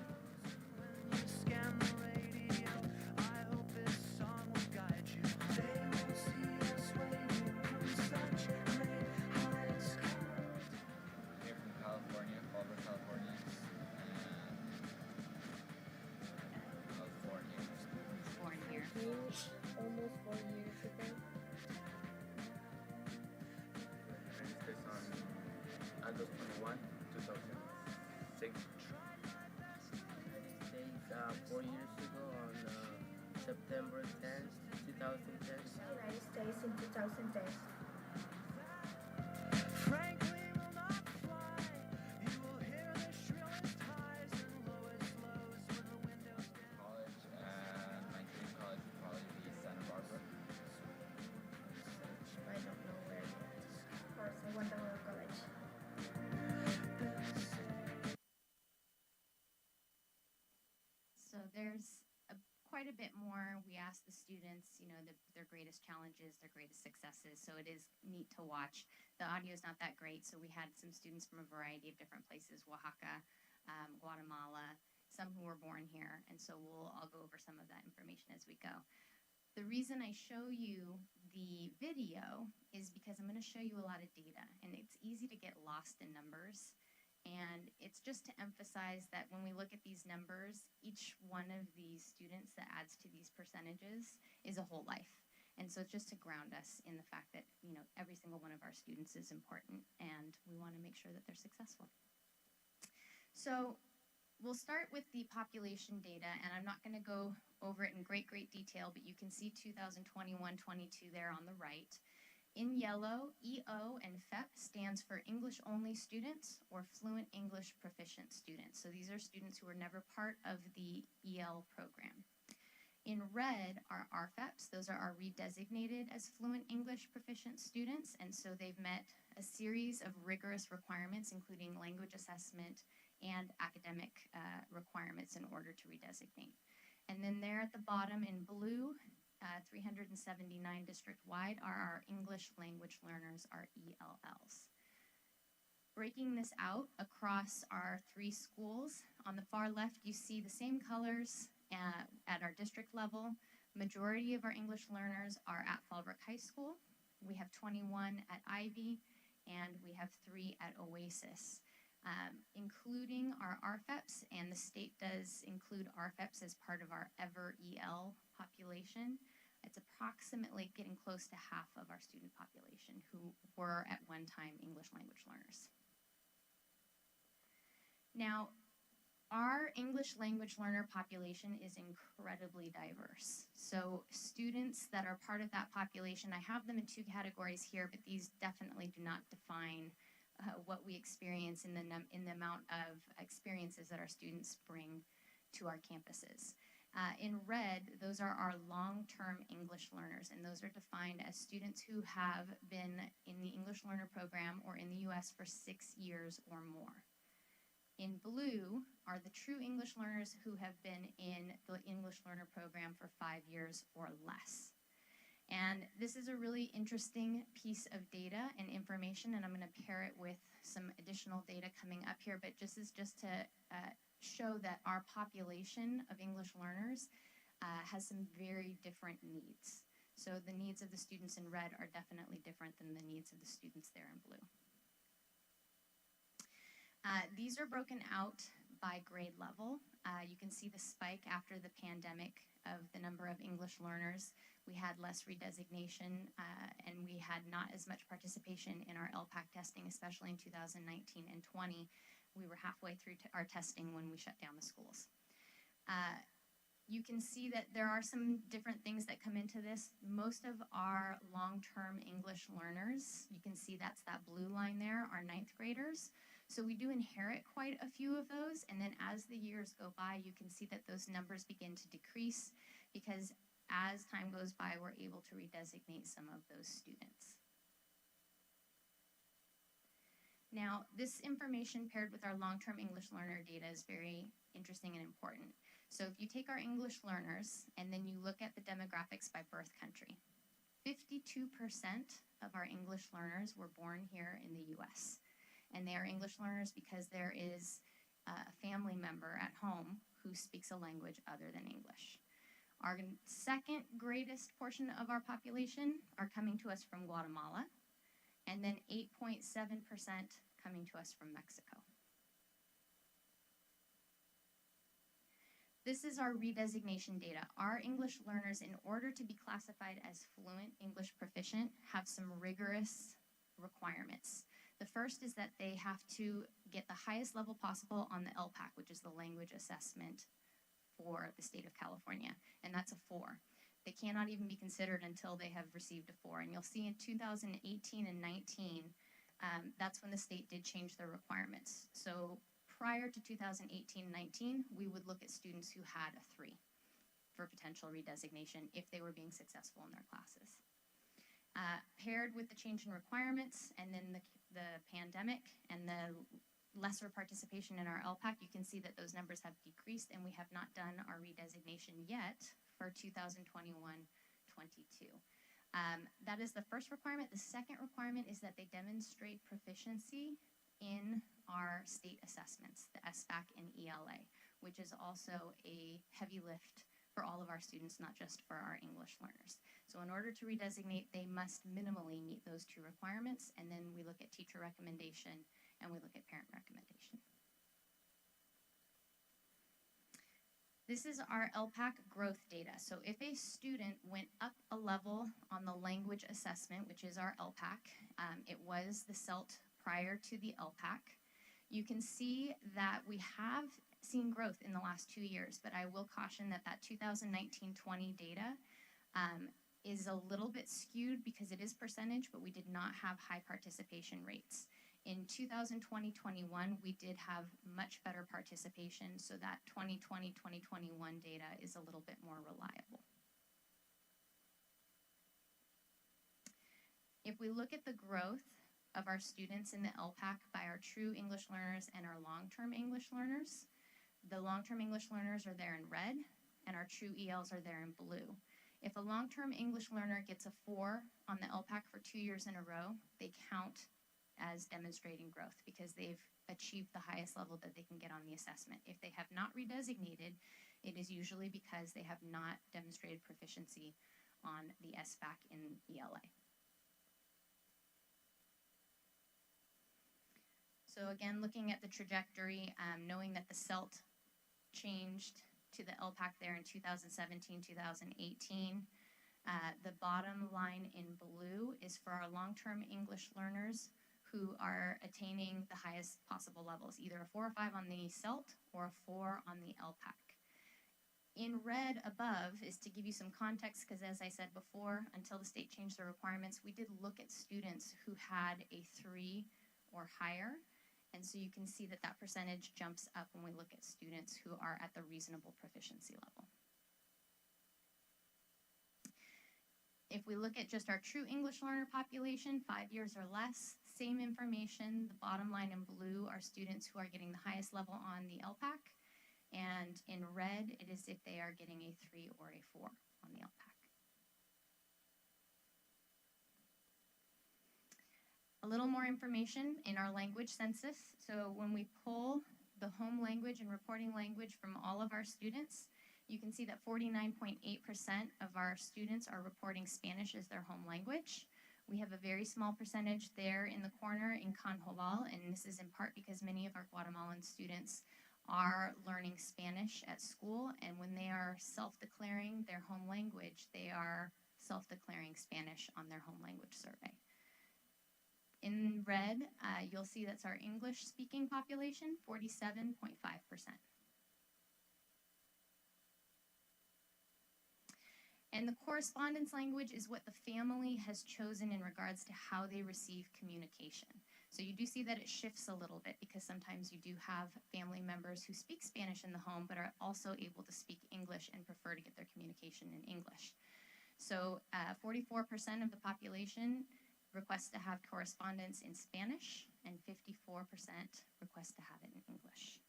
K: Scan the radio. I hope this song will guide you. They will see us waiting from such great heights.
L: Here from California, Fallbrook, California, and I was born here.
G: Born here.
I: Almost 4 years ago.
J: Registered on August 21, 2006. United States 4 years ago on September 10th, 2010.
H: United States in 2010.
K: Frankly, will not fly. You will hear the shrillest highs and lowest lows with the windows down.
L: College, and my dream college would probably be Santa Barbara.
I: I don't know where yet.
H: Of course, I want to go to college.
G: So there's quite a bit more. We ask the students, their greatest challenges, their greatest successes. So it is neat to watch. The audio is not that great, so we had some students from a variety of different places, Oaxaca, Guatemala, some who were born here. And so I'll go over some of that information as we go. The reason I show you the video is because I'm going to show you a lot of data, and it's easy to get lost in numbers. And it's just to emphasize that when we look at these numbers, each one of these students that adds to these percentages is a whole life. And so it's just to ground us in the fact that, every single one of our students is important, and we want to make sure that they're successful. So we'll start with the population data, and I'm not going to go over it in great detail, but you can see 2021-22 there on the right. In yellow, EO and FEP stands for English Only Students or Fluent English Proficient Students. So these are students who were never part of the EL program. In red are RFEPs. Those are our redesignated as Fluent English Proficient Students, and so they've met a series of rigorous requirements, including language assessment and academic requirements in order to redesignate. And then there at the bottom in blue, 379 district-wide are our English language learners, our ELLs. Breaking this out across our 3 schools, on the far left you see the same colors at our district level. Majority of our English learners are at Fallbrook High School. We have 21 at Ivy, and we have 3 at Oasis. Including our RFEPs, and the state does include RFEPs as part of our EVER EL population. It's approximately getting close to half of our student population who were at one time English language learners. Now, our English language learner population is incredibly diverse. So students that are part of that population, I have them in 2 categories here, but these definitely do not define what we experience in the amount of experiences that our students bring to our campuses. In red, those are our long-term English learners, and those are defined as students who have been in the English Learner Program or in the U.S. for 6 years or more. In blue are the true English learners who have been in the English Learner Program for 5 years or less. And this is a really interesting piece of data and information, and I'm going to pair it with some additional data coming up here, but just to show that our population of English learners has some very different needs. So the needs of the students in red are definitely different than the needs of the students there in blue. These are broken out by grade level. You can see the spike after the pandemic of the number of English learners. We had less redesignation, and we had not as much participation in our LPAC testing, especially in 2019 and 20. We were halfway through our testing when we shut down the schools. You can see that there are some different things that come into this. Most of our long-term English learners, you can see that's that blue line there, are 9th graders. So we do inherit quite a few of those, and then as the years go by, you can see that those numbers begin to decrease because as time goes by, we're able to redesignate some of those students. Now, this information paired with our long-term English learner data is very interesting and important. So if you take our English learners and then you look at the demographics by birth country, 52% of our English learners were born here in the US. And they are English learners because there is a family member at home who speaks a language other than English. Our second greatest portion of our population are coming to us from Guatemala, and then 8.7% coming to us from Mexico. This is our redesignation data. Our English learners, in order to be classified as fluent English proficient, have some rigorous requirements. The first is that they have to get the highest level possible on the LPAC, which is the language assessment for the state of California, and that's a 4. They cannot even be considered until they have received a 4. And you'll see in 2018 and 19, that's when the state did change their requirements. So prior to 2018 and 19, we would look at students who had a 3 for potential redesignation if they were being successful in their classes. Paired with the change in requirements and then the pandemic and the lesser participation in our LPAC, you can see that those numbers have decreased, and we have not done our redesignation yet for 2021-22. That is the first requirement. The second requirement is that they demonstrate proficiency in our state assessments, the SBAC and ELA, which is also a heavy lift for all of our students, not just for our English learners. So in order to redesignate, they must minimally meet those 2 requirements, and then we look at teacher recommendation and we look at parent recommendation. This is our LPAC growth data. So if a student went up a level on the language assessment, which is our LPAC, it was the CELT prior to the LPAC, you can see that we have seen growth in the last 2 years, but I will caution that 2019-20 data is a little bit skewed because it is percentage, but we did not have high participation rates. In 2020-21, we did have much better participation, so that 2020-2021 data is a little bit more reliable. If we look at the growth of our students in the LPAC by our true English learners and our long-term English learners, the long-term English learners are there in red, and our true ELs are there in blue. If a long-term English learner gets a 4 on the LPAC for 2 years in a row, they count as demonstrating growth because they've achieved the highest level that they can get on the assessment. If they have not redesignated, it is usually because they have not demonstrated proficiency on the SBAC and ELA. So again, looking at the trajectory, knowing that the CELT changed to the LPAC there in 2017, 2018. The bottom line in blue is for our long-term English learners who are attaining the highest possible levels, either a 4 or 5 on the CELT or a 4 on the LPAC. In red above is to give you some context, because as I said before, until the state changed their requirements, we did look at students who had a 3 or higher. And so you can see that that percentage jumps up when we look at students who are at the reasonable proficiency level. If we look at just our true English learner population, 5 years or less, same information. The bottom line in blue are students who are getting the highest level on the LPAC, and in red, it is if they are getting a 3 or a 4 on the LPAC. A little more information in our language census. So when we pull the home language and reporting language from all of our students, you can see that 49.8% of our students are reporting Spanish as their home language. We have a very small percentage there in the corner in Canjobal, and this is in part because many of our Guatemalan students are learning Spanish at school, and when they are self-declaring their home language, they are self-declaring Spanish on their home language survey. In red, you'll see that's our English-speaking population, 47.5%. And the correspondence language is what the family has chosen in regards to how they receive communication. So you do see that it shifts a little bit because sometimes you do have family members who speak Spanish in the home but are also able to speak English and prefer to get their communication in English. So 44% of the population requests to have correspondence in Spanish, and 54% request to have it in English.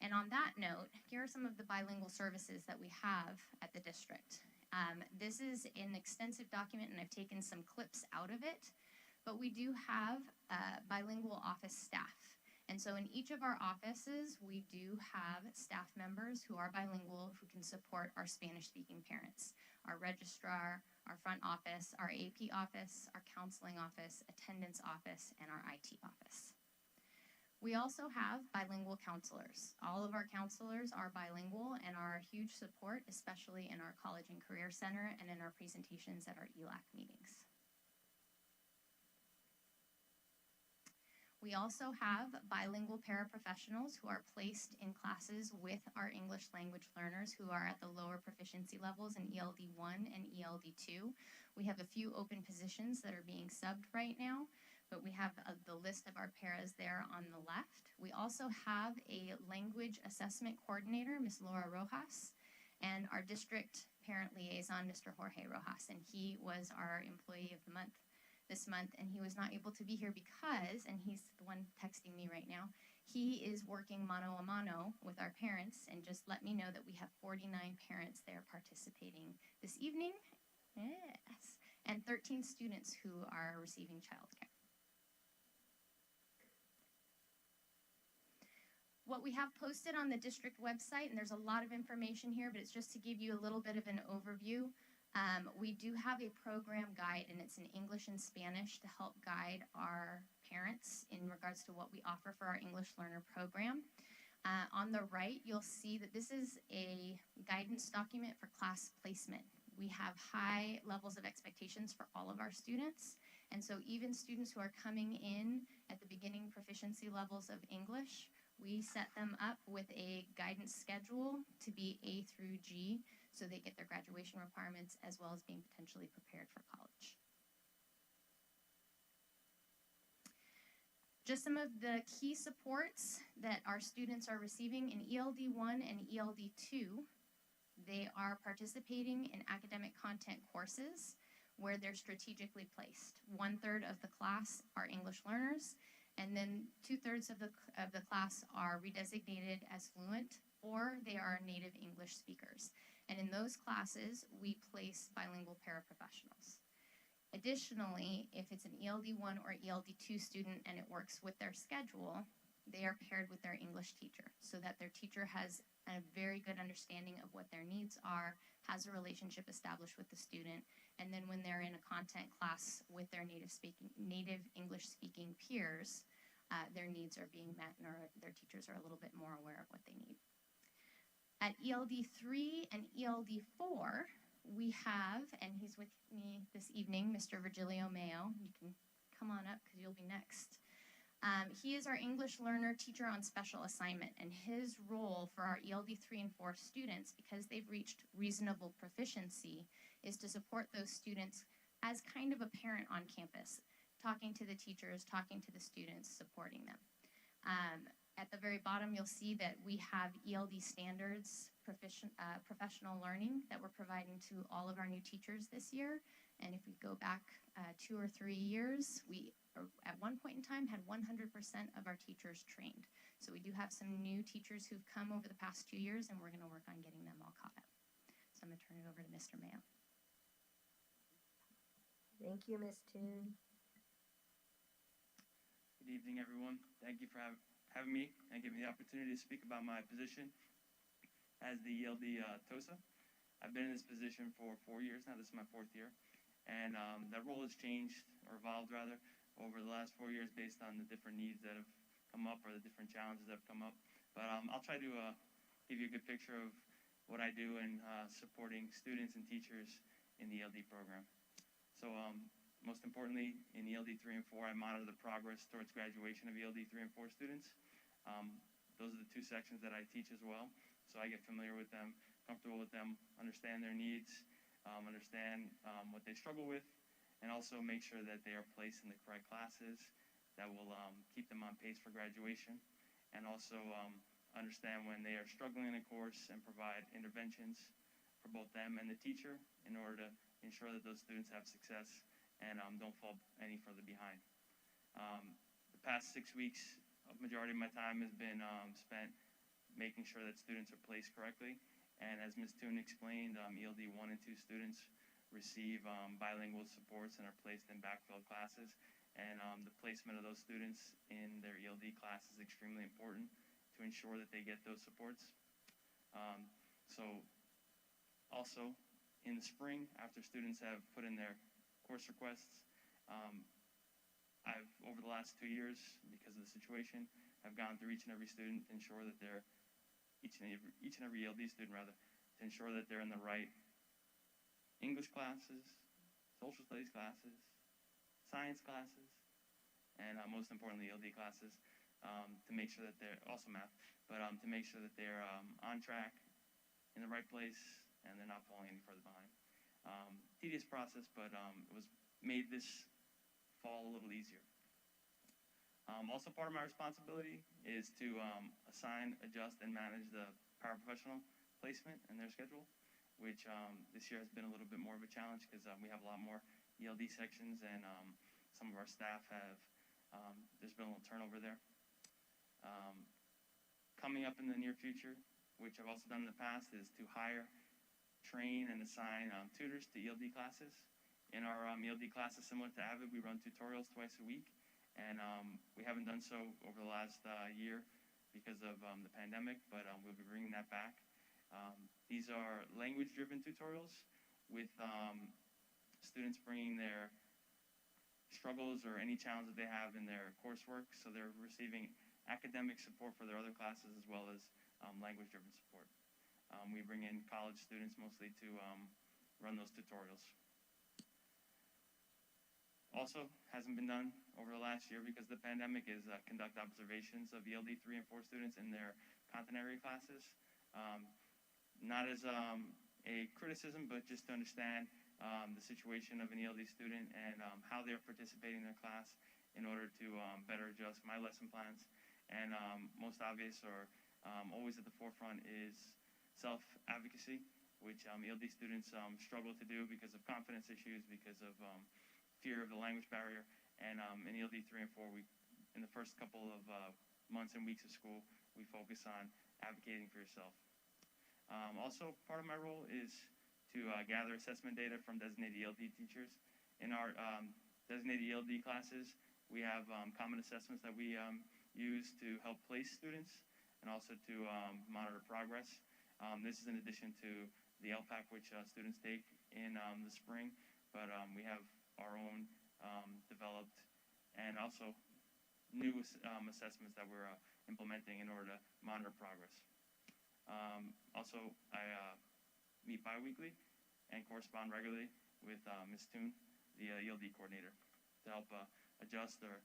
G: And on that note, here are some of the bilingual services that we have at the district. This is an extensive document, and I've taken some clips out of it, but we do have bilingual office staff. And so in each of our offices, we do have staff members who are bilingual who can support our Spanish-speaking parents. Our registrar, our front office, our AP office, our counseling office, attendance office, and our IT office. We also have bilingual counselors. All of our counselors are bilingual and are a huge support, especially in our College and Career Center and in our presentations at our ELAC meetings. We also have bilingual paraprofessionals who are placed in classes with our English language learners who are at the lower proficiency levels in ELD 1 and ELD 2. We have a few open positions that are being subbed right now, but we have the list of our paras there on the left. We also have a language assessment coordinator, Ms. Laura Rojas, and our district parent liaison, Mr. Jorge Rojas, and he was our employee of the month this month, and he was not able to be here because, and he's the one texting me right now, he is working mano a mano with our parents, and just let me know that we have 49 parents there participating this evening, yes, and 13 students who are receiving childcare. What we have posted on the district website, and there's a lot of information here, but it's just to give you a little bit of an overview. We do have a program guide, and it's in English and Spanish to help guide our parents in regards to what we offer for our English learner program. On the right, you'll see that this is a guidance document for class placement. We have high levels of expectations for all of our students, and so even students who are coming in at the beginning proficiency levels of English, we set them up with a guidance schedule to be A through G, so they get their graduation requirements as well as being potentially prepared for college. Just some of the key supports that our students are receiving in ELD 1 and ELD 2. They are participating in academic content courses where they're strategically placed. 1/3 of the class are English learners, and then 2/3 of the class are redesignated as fluent, or they are native English speakers. And in those classes, we place bilingual paraprofessionals. Additionally, if it's an ELD 1 or ELD 2 student and it works with their schedule, they are paired with their English teacher so that their teacher has a very good understanding of what their needs are, has a relationship established with the student, and then when they're in a content class with their native English speaking peers, their needs are being met and their teachers are a little bit more aware of what they need. At ELD 3 and ELD 4, we have, and he's with me this evening, Mr. Virgilio Mayo. You can come on up because you'll be next. He is our English learner teacher on special assignment, and his role for our ELD 3 and 4 students, because they've reached reasonable proficiency, is to support those students as kind of a parent on campus, talking to the teachers, talking to the students, supporting them. At the very bottom, you'll see that we have ELD standards, professional learning that we're providing to all of our new teachers this year. And if we go back 2 or 3 years, we at one point in time had 100% of our teachers trained. So we do have some new teachers who've come over the past 2 years, and we're going to work on getting them all caught up. So I'm going to turn it over to Mr. Mayo.
C: Thank you, Ms. Toon.
M: Good evening, everyone. Thank you for having me and giving me the opportunity to speak about my position as the ELD TOSA. I've been in this position for 4 years now. This is my 4th year. And that role has changed, or evolved rather, over the last 4 years based on the different needs that have come up or the different challenges that have come up. But I'll try to give you a good picture of what I do in supporting students and teachers in the ELD program. So most importantly, in ELD 3 and 4, I monitor the progress towards graduation of ELD 3 and 4 students. Those are the 2 sections that I teach as well. So I get familiar with them, comfortable with them, understand their needs, understand what they struggle with, and also make sure that they are placed in the correct classes that will keep them on pace for graduation, and also understand when they are struggling in a course and provide interventions for both them and the teacher in order to ensure that those students have success and don't fall any further behind. The past 6 weeks, a majority of my time has been spent making sure that students are placed correctly. And as Ms. Toon explained, ELD 1 and 2 students receive bilingual supports and are placed in backfilled classes. And the placement of those students in their ELD class is extremely important to ensure that they get those supports. So also in the spring, after students have put in their course requests, I've, over the last 2 years, because of the situation, I've gone through each and every student to ensure that they're, each and every ELD student rather, to ensure that they're in the right English classes, social studies classes, science classes, and most importantly, ELD classes, to make sure that they're, also math, but to make sure that they're on track, in the right place, and they're not falling any further behind. Tedious process, but it was made this fall a little easier. Also part of my responsibility is to assign, adjust, and manage the paraprofessional placement and their schedule, which this year has been a little bit more of a challenge because we have a lot more ELD sections, and some of our staff have, there's been a little turnover there. Coming up in the near future, which I've also done in the past, is to hire, train, and assign tutors to ELD classes. In our ELD classes, similar to AVID, we run tutorials twice a week, and we haven't done so over the last year because of the pandemic, but we'll be bringing that back. These are language-driven tutorials with students bringing their struggles or any challenges they have in their coursework, so they're receiving academic support for their other classes as well as language-driven support. We bring in college students mostly to run those tutorials. Also, hasn't been done over the last year because of the pandemic is conduct observations of ELD 3 and 4 students in their content area classes. Not as a criticism, but just to understand the situation of an ELD student and how they're participating in their class in order to better adjust my lesson plans. And most obvious, or always at the forefront, is self-advocacy, which ELD students struggle to do because of confidence issues, because of fear of the language barrier. And in ELD 3 and 4, in the first couple of months and weeks of school, we focus on advocating for yourself. Also, part of my role is to gather assessment data from designated ELD teachers. In our designated ELD classes, we have common assessments that we use to help place students and also to monitor progress. This is in addition to the LPAC, which students take in the spring, but we have our own developed and also new assessments that we're implementing in order to monitor progress. Also, I meet bi-weekly and correspond regularly with Ms. Toon, the ELD coordinator, to help adjust or,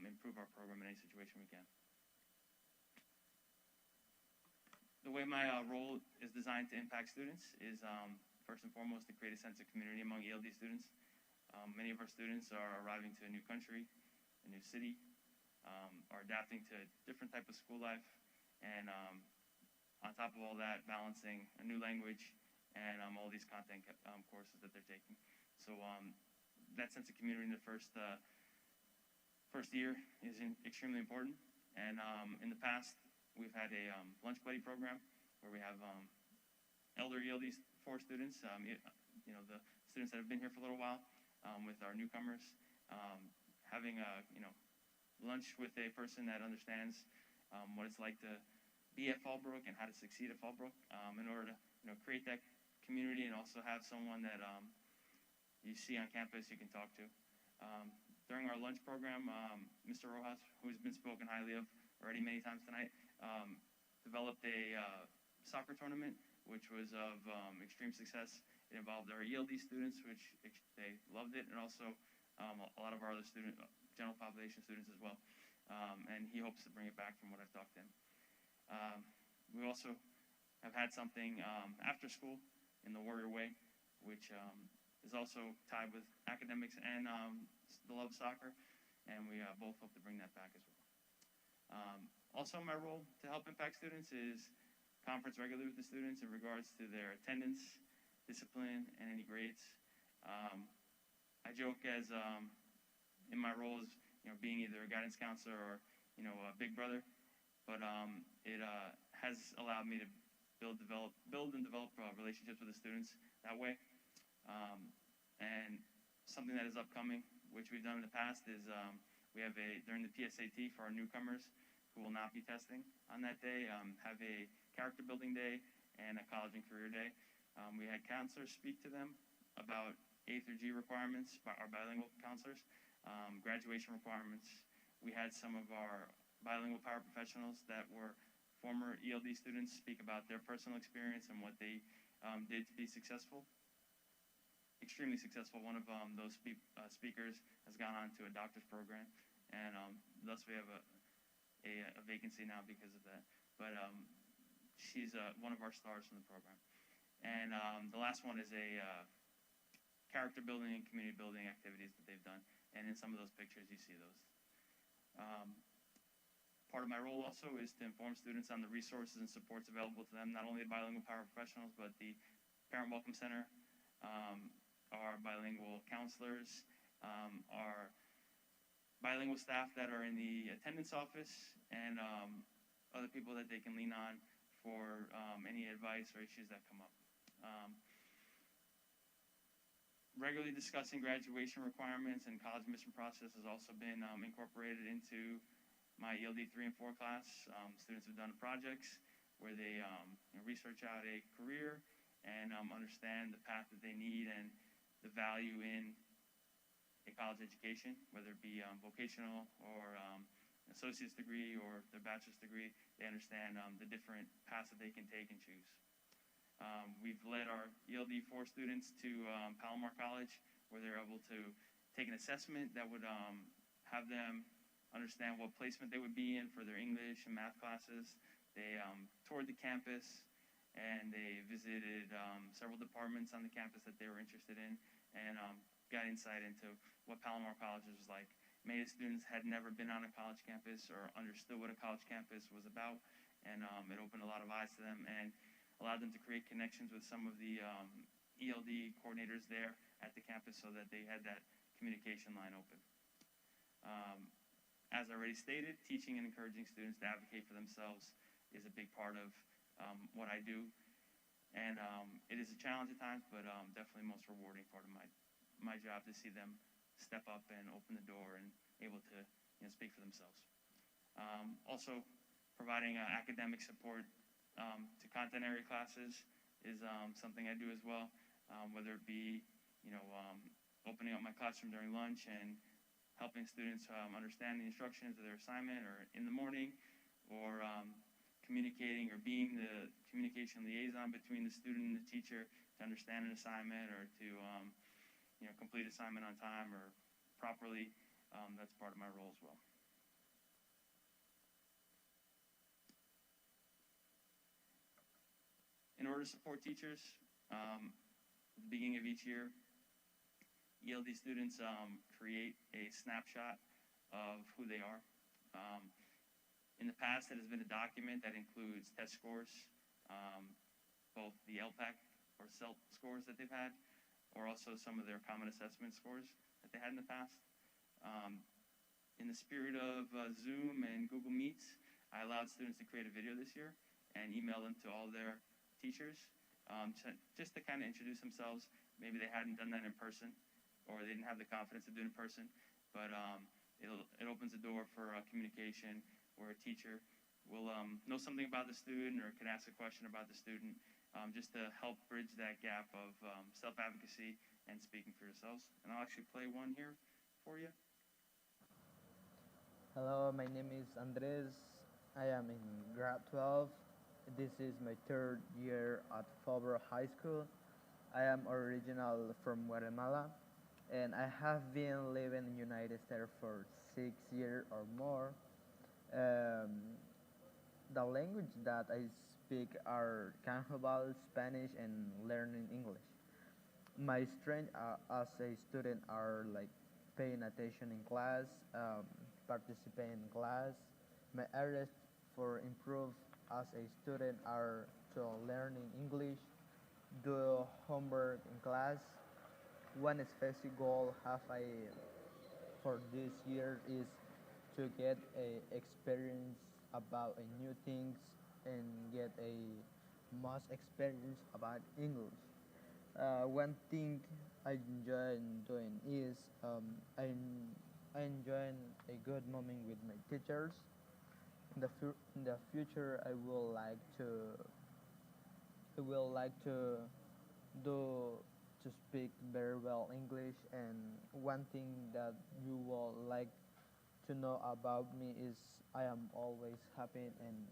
M: improve our program in any situation we can. The way my role is designed to impact students is first and foremost to create a sense of community among ELD students. Many of our students are arriving to a new country, a new city, are adapting to different type of school life, and on top of all that, balancing a new language and all these content courses that they're taking. So that sense of community in the first year is extremely important. And in the past, we've had a lunch buddy program where we have elder ELD 4 students, you know, the students that have been here for a little while, with our newcomers, having a, you know, lunch with a person that understands what it's like to be at Fallbrook and how to succeed at Fallbrook, in order to, you know, create that community and also have someone that you see on campus you can talk to. During our lunch program, Mr. Rojas, who's been spoken highly of already many times tonight, developed a soccer tournament, which was of extreme success. It involved our ELD students, which they loved it, and also a lot of our other general population students as well. And he hopes to bring it back from what I've talked to him. We also have had something after school in the Warrior Way, which is also tied with academics and the love of soccer, and we both hope to bring that back as well. Also, my role to help impact students is conference regularly with the students in regards to their attendance, discipline, and any grades. I joke as in my role as, you know, being either a guidance counselor or, you know, a big brother, but it has allowed me to build and develop relationships with the students that way. And something that is upcoming, which we've done in the past, is we have during the PSAT for our newcomers who will not be testing on that day, have a character building day and a college and career day. We had counselors speak to them about A through G requirements, our bilingual counselors, graduation requirements. We had some of our bilingual paraprofessionals that were former ELD students speak about their personal experience and what they did to be successful. Extremely successful. One of those speakers has gone on to a doctor's program, and thus we have a vacancy now because of that. But she's one of our stars from the program. And the last one is a character building and community building activities that they've done. And in some of those pictures, you see those. Part of my role also is to inform students on the resources and supports available to them, not only the bilingual paraprofessionals, but the Parent Welcome Center, our bilingual counselors, our bilingual staff that are in the attendance office, and other people that they can lean on for any advice or issues that come up. Regularly discussing graduation requirements and college admission process has also been incorporated into my ELD 3 and 4 class. Students have done projects where they research out a career and understand the path that they need and the value in a college education, whether it be vocational or associate's degree or their bachelor's degree. They understand the different paths that they can take and choose. We've led our ELD 4 students to Palomar College, where they're able to take an assessment that would have them understand what placement they would be in for their English and math classes. They toured the campus, and they visited several departments on the campus that they were interested in, and got insight into what Palomar College was like. Many students had never been on a college campus or understood what a college campus was about, and it opened a lot of eyes to them and allowed them to create connections with some of the ELD coordinators there at the campus so that they had that communication line open. As I already stated, teaching and encouraging students to advocate for themselves is a big part of what I do. And it is a challenge at times, but definitely most rewarding part of my job to see them step up and open the door and able to, you know, speak for themselves. Also, providing academic support to content area classes is something I do as well, whether it be, you know, opening up my classroom during lunch and helping students understand the instructions of their assignment or in the morning, or communicating or being the communication liaison between the student and the teacher to understand an assignment or to you know, complete assignment on time or properly. That's part of my role as well. In order to support teachers, at the beginning of each year, ELD students create a snapshot of who they are. In the past, it has been a document that includes test scores, both the LPAC or CELT scores that they've had, or also some of their common assessment scores that they had in the past. In the spirit of Zoom and Google Meets, I allowed students to create a video this year and email them to all their teachers, just to kind of introduce themselves. Maybe they hadn't done that in person, or they didn't have the confidence to do it in person, but it opens the door for communication where a teacher will know something about the student or can ask a question about the student, just to help bridge that gap of self-advocacy and speaking for yourselves. And I'll actually play one here for you.
N: Hello, my name is Andres. I am in grade 12. This is my third year at Fallbrook High School. I am original from Guatemala, and I have been living in the United States for 6 years or more. The language that I speak are Canjobal, Spanish, and learning English. My strength as a student are like paying attention in class, participating in class. My areas for improve as a student are to learning English, do homework in class. One specific goal have I for this year is to get a experience about a new things and get a most experience about English. One thing I enjoy doing is I enjoy a good moment with my teachers. In the future, I will like to do to speak very well English. And one thing that you will like to know about me is I am always happy, and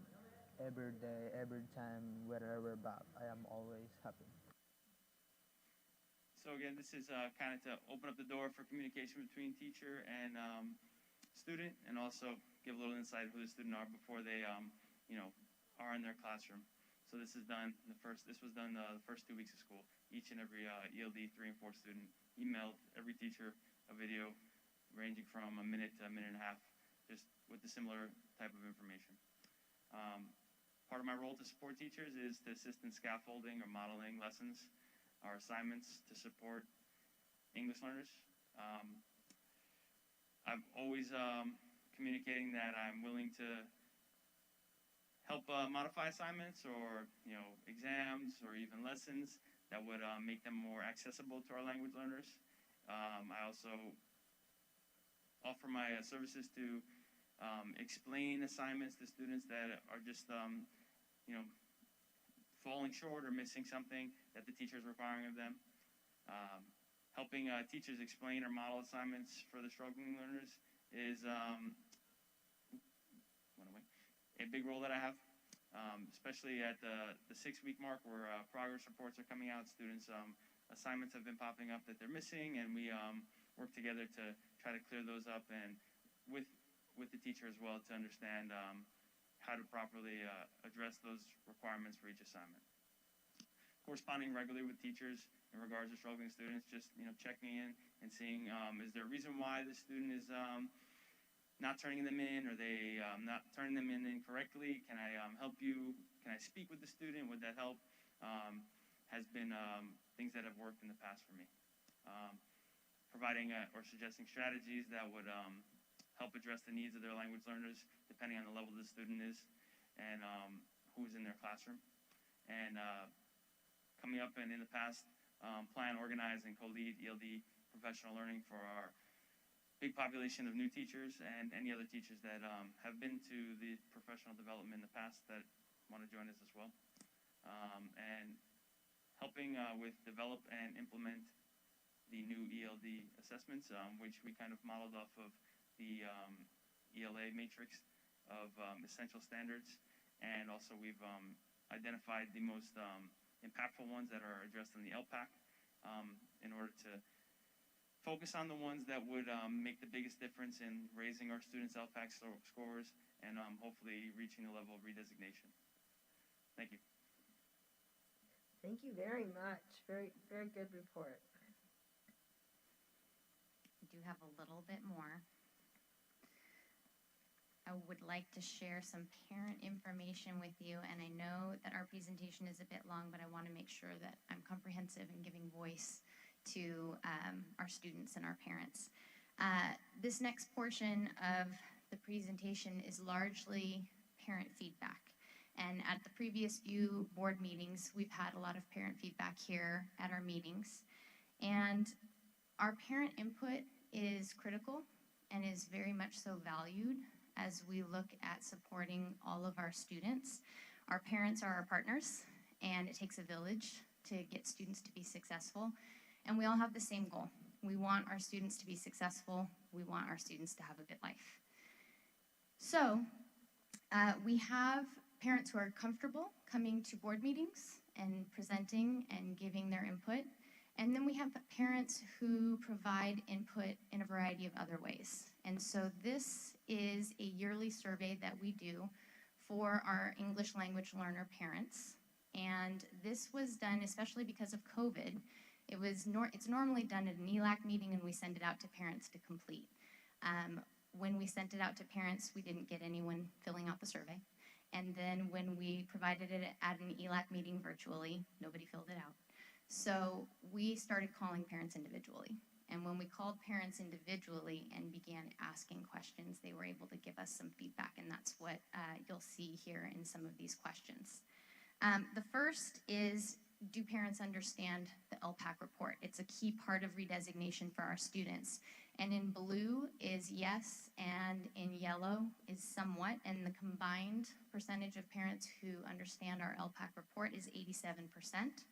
N: every day, every time, wherever, but I am always happy.
M: So again, this is kind of to open up the door for communication between teacher and student, and also give a little insight of who the student are before they, are in their classroom. So this is done This was done the first 2 weeks of school. Each and every ELD 3 and 4 student emailed every teacher a video ranging from a minute to a minute and a half, just with the similar type of information. Part of my role to support teachers is to assist in scaffolding or modeling lessons or assignments to support English learners. I'm always communicating that I'm willing to help modify assignments or exams or even lessons that would make them more accessible to our language learners. I also offer my services to explain assignments to students that are just falling short or missing something that the teacher is requiring of them. Helping teachers explain or model assignments for the struggling learners is a big role that I have, especially at the 6-week mark where progress reports are coming out. Students' assignments have been popping up that they're missing, and we work together to try to clear those up, and with the teacher as well, to understand how to properly address those requirements for each assignment. Corresponding regularly with teachers in regards to struggling students, just checking in and seeing is there a reason why the student is not turning them in, or they not turning them in incorrectly? Can I help you? Can I speak with the student? Would that help? Has been things that have worked in the past for me. Providing or suggesting strategies that would help address the needs of their language learners, depending on the level the student is and who's in their classroom. And coming up and in the past, plan, organize, and co-lead ELD professional learning for our big population of new teachers and any other teachers that have been to the professional development in the past that want to join us as well. And helping with develop and implement the new ELD assessments, which we kind of modeled off of the ELA matrix of essential standards. And also we've identified the most impactful ones that are addressed in the LPAC in order to focus on the ones that would make the biggest difference in raising our students' LPAC scores and hopefully reaching a level of redesignation. Thank you.
C: Thank you very much. Very, very good report.
G: I do have a little bit more. A would like to share some parent information with you. And I know that our presentation is a bit long, but I want to make sure that I'm comprehensive in giving voice to our students and our parents. This next portion of the presentation is largely parent feedback. And at the previous few board meetings, we've had a lot of parent feedback here at our meetings. And our parent input is critical and is very much so valued as we look at supporting all of our students. Our parents are our partners, and it takes a village to get students to be successful. And we all have the same goal. We want our students to be successful. We want our students to have a good life. So we have parents who are comfortable coming to board meetings and presenting and giving their input. And then we have parents who provide input in a variety of other ways. And so this is a yearly survey that we do for our English language learner parents. And this was done especially because of COVID. It's normally done at an ELAC meeting, and we send it out to parents to complete. When we sent it out to parents, we didn't get anyone filling out the survey. And then when we provided it at an ELAC meeting virtually, nobody filled it out. So we started calling parents individually. And when we called parents individually and began asking questions, they were able to give us some feedback, and that's what you'll see here in some of these questions. The first is, do parents understand the LPAC report? It's a key part of redesignation for our students. And in blue is yes, and in yellow is somewhat, and the combined percentage of parents who understand our LPAC report is 87%.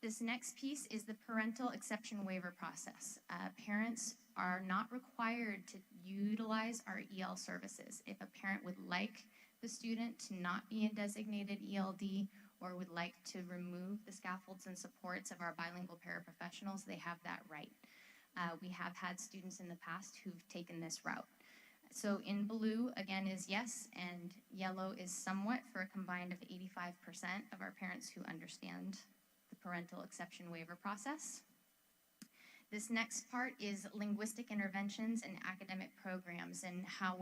G: This next piece is the parental exception waiver process. Parents are not required to utilize our EL services. If a parent would like the student to not be in designated ELD or would like to remove the scaffolds and supports of our bilingual paraprofessionals, they have that right. We have had students in the past who've taken this route. So in blue, again, is yes, and yellow is somewhat, for a combined of 85% of our parents who understand the parental exception waiver process. This next part is linguistic interventions and academic programs, and how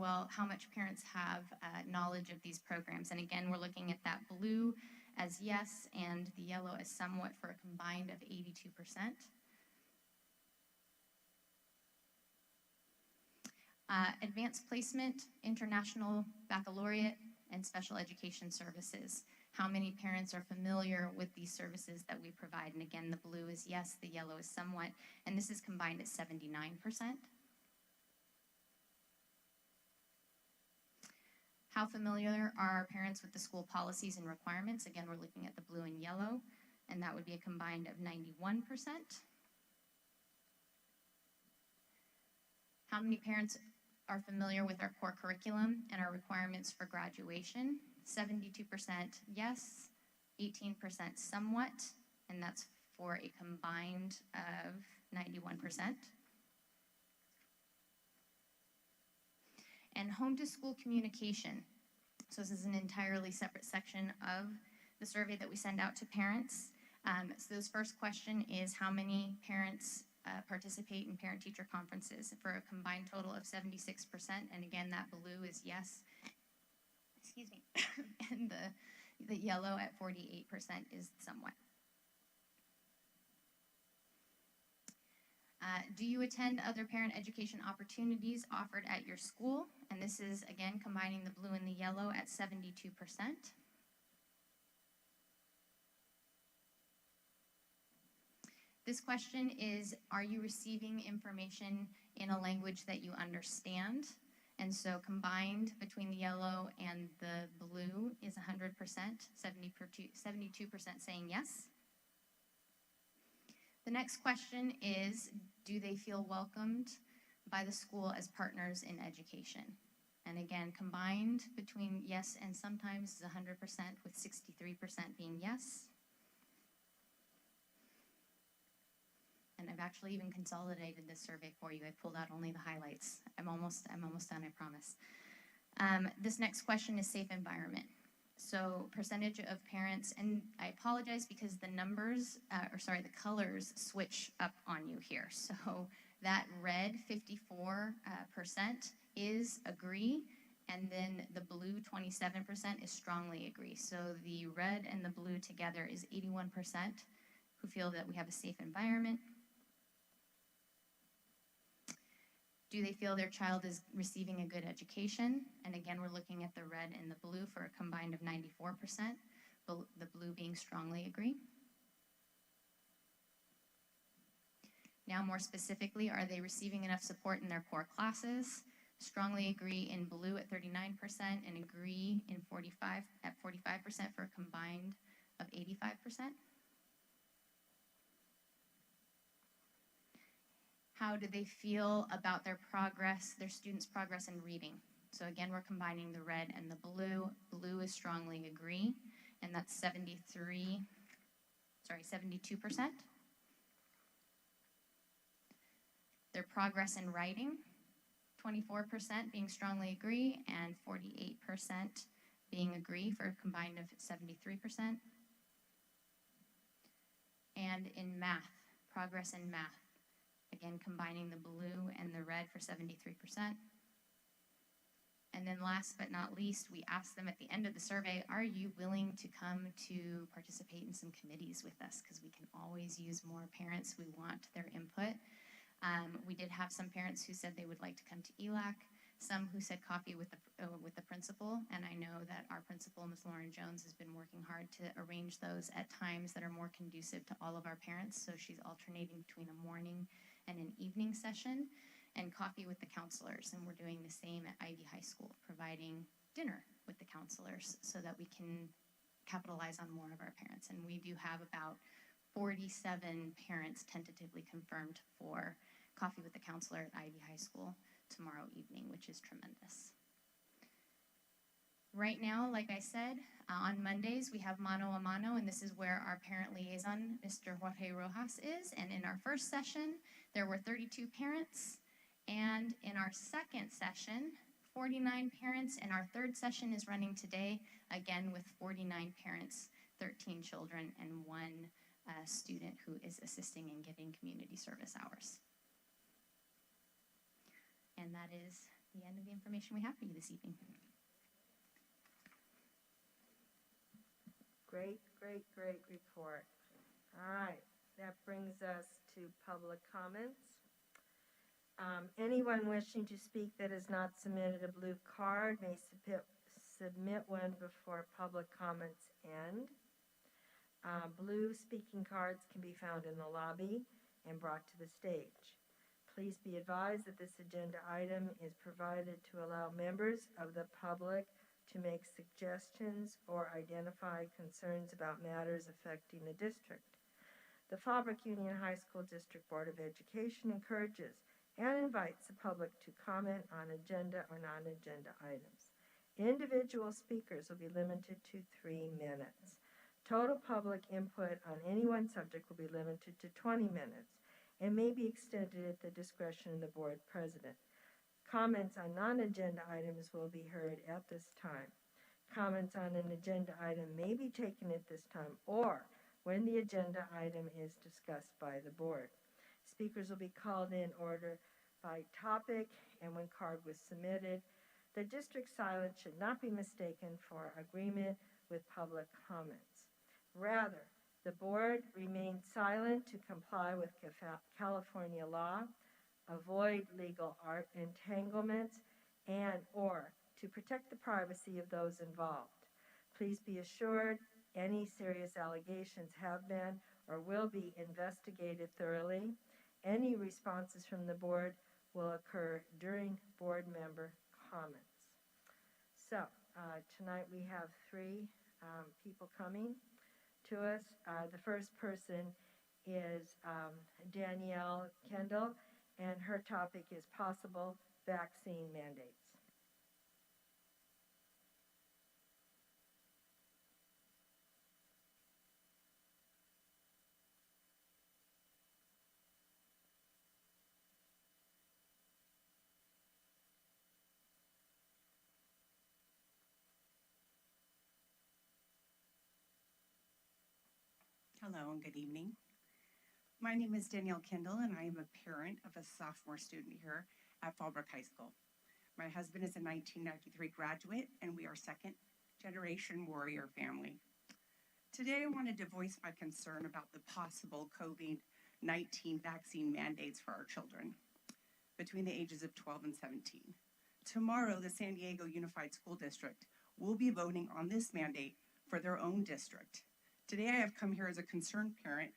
G: much parents have knowledge of these programs. And again, we're looking at that blue as yes and the yellow as somewhat, for a combined of 82%. Advanced placement, international baccalaureate, and special education services. How many parents are familiar with these services that we provide? And again, the blue is yes, the yellow is somewhat, and this is combined at 79%. How familiar are our parents with the school policies and requirements? Again, we're looking at the blue and yellow, and that would be a combined of 91%. How many parents are familiar with our core curriculum and our requirements for graduation? 72% yes, 18% somewhat, and that's for a combined of 91%. And home to school communication. So this is an entirely separate section of the survey that we send out to parents. So this first question is, how many parents participate in parent-teacher conferences, for a combined total of 76%. And again, that blue is yes, excuse me, and the yellow at 48% is somewhat. Do you attend other parent education opportunities offered at your school? And this is, again, combining the blue and the yellow at 72%. This question is, are you receiving information in a language that you understand? And so combined between the yellow and the blue is 100%, 72% saying yes. The next question is, do they feel welcomed by the school as partners in education? And again, combined between yes and sometimes is 100%, with 63% being yes. And I've actually even consolidated this survey for you. I pulled out only the highlights. I'm almost done, I promise. This next question is safe environment. So percentage of parents, and I apologize because the numbers, the colors switch up on you here. So That red 54% is agree, and then the blue 27% is strongly agree. So the red and the blue together is 81% who feel that we have a safe environment. Do they feel their child is receiving a good education? And again, we're looking at the red and the blue for a combined of 94%, the blue being strongly agree. Now, more specifically, are they receiving enough support in their core classes? Strongly agree in blue at 39% and agree in 45% for a combined of 85%. How do they feel about their progress, their students' progress in reading? So again, we're combining the red and the blue. Blue is strongly agree, and that's 72%. Their progress in writing, 24% being strongly agree, and 48% being agree for a combined of 73%. And in math, progress in math, again, combining the blue and the red for 73%. And then last but not least, we asked them at the end of the survey, are you willing to come to participate in some committees with us? Because we can always use more parents. We want their input. We did have some parents who said they would like to come to ELAC, some who said coffee with the principal, and I know that our principal, Ms. Lauren Jones, has been working hard to arrange those at times that are more conducive to all of our parents, so she's alternating between a morning and an evening session, and coffee with the counselors, and we're doing the same at Ivy High School, providing dinner with the counselors so that we can capitalize on more of our parents, and we do have about 47 parents tentatively confirmed for coffee with the counselor at Ivy High School tomorrow evening, which is tremendous. Right now, like I said, on Mondays we have mano a mano, and this is where our parent liaison, Mr. Jorge Rojas, is. And in our first session, there were 32 parents, and in our second session, 49 parents, and our third session is running today, again with 49 parents, 13 children, and one student who is assisting in giving community service hours. And that is the end of the information we have for you this evening.
C: Great report. All right, that brings us to public comments. Anyone wishing to speak that has not submitted a blue card may submit one before public comments end. Blue speaking cards can be found in the lobby and brought to the stage. Please be advised that this agenda item is provided to allow members of the public to make suggestions or identify concerns about matters affecting the district. The Fallbrook Union High School District Board of Education encourages and invites the public to comment on agenda or non-agenda items. Individual speakers will be limited to 3 minutes. Total public input on any one subject will be limited to 20 minutes and may be extended at the discretion of the board president. Comments on non-agenda items will be heard at this time. Comments on an agenda item may be taken at this time or when the agenda item is discussed by the board. Speakers will be called in order by topic and when card was submitted. The district silence should not be mistaken for agreement with public comments. Rather, the board remains silent to comply with California law, avoid legal entanglements, and or to protect the privacy of those involved. Please be assured any serious allegations have been or will be investigated thoroughly. Any responses from the board will occur during board member comments. So tonight we have 3 people coming to us. The first person is Danielle Kendall, and her topic is possible vaccine mandates.
O: Hello and good evening. My name is Danielle Kendall, and I am a parent of a sophomore student here at Fallbrook High School. My husband is a 1993 graduate, and we are second generation warrior family. Today, I wanted to voice my concern about the possible COVID-19 vaccine mandates for our children between the ages of 12 and 17. Tomorrow, the San Diego Unified School District will be voting on this mandate for their own district. Today, I have come here as a concerned parent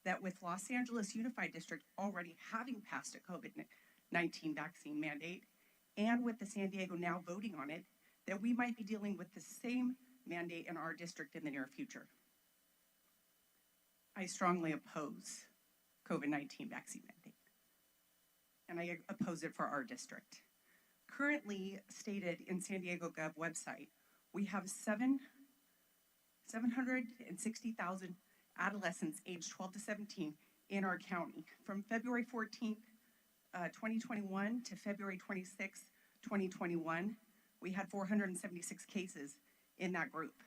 O: that with Los Angeles Unified District already having passed a COVID-19 vaccine mandate, and with the San Diego now voting on it, that we might be dealing with the same mandate in our district in the near future. I strongly oppose COVID-19 vaccine mandate, and I oppose it for our district. Currently stated in San Diego Gov website, we have 760,000 adolescents aged 12 to 17 in our county. From February 14th, 2021 to February 26th, 2021, we had 476 cases in that group.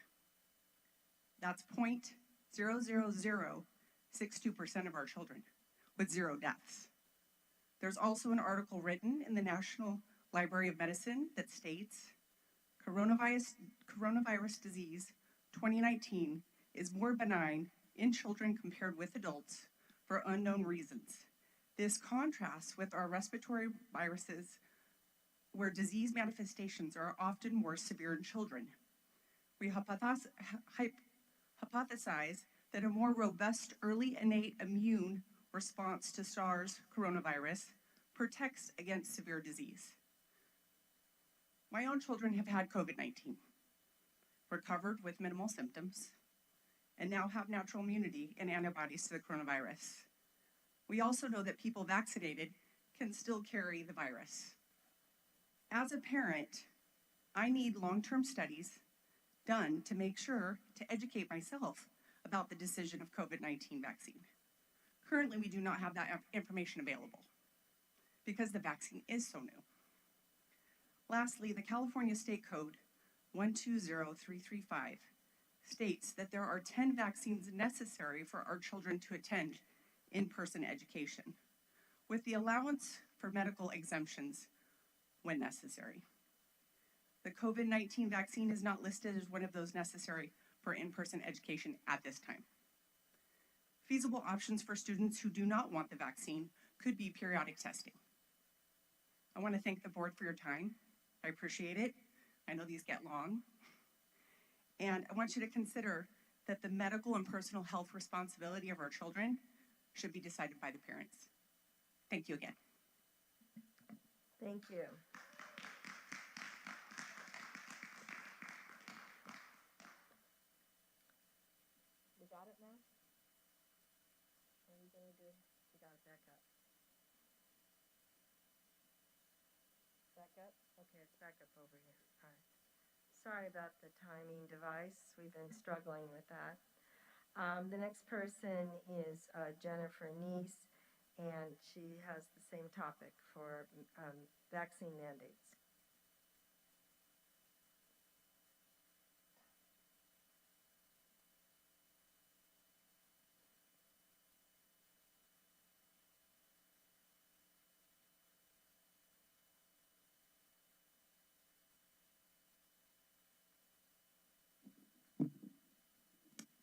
O: That's 0.00062% of our children with 0 deaths. There's also an article written in the National Library of Medicine that states, coronavirus disease 2019 is more benign in children compared with adults for unknown reasons. This contrasts with our respiratory viruses, where disease manifestations are often more severe in children. We hypothesize that a more robust early innate immune response to SARS coronavirus protects against severe disease. My own children have had COVID-19, recovered with minimal symptoms, and now have natural immunity and antibodies to the coronavirus. We also know that people vaccinated can still carry the virus. As a parent, I need long-term studies done to make sure to educate myself about the decision of COVID-19 vaccine. Currently, we do not have that information available because the vaccine is so new. Lastly, the California State Code 120335 states that there are 10 vaccines necessary for our children to attend in-person education, with the allowance for medical exemptions when necessary. The COVID-19 vaccine is not listed as one of those necessary for in-person education at this time. Feasible options for students who do not want the vaccine could be periodic testing. I want to thank the board for your time. I appreciate it. I know these get long. And I want you to consider that the medical and personal health responsibility of our children should be decided by the parents. Thank you again.
C: Thank you. You got it now? What are you going to do? You got it back up. Back up? Okay, it's back up over here. All right. Sorry about the timing device. We've been struggling with that. The next person is Jennifer Neese, and she has the same topic for vaccine mandates.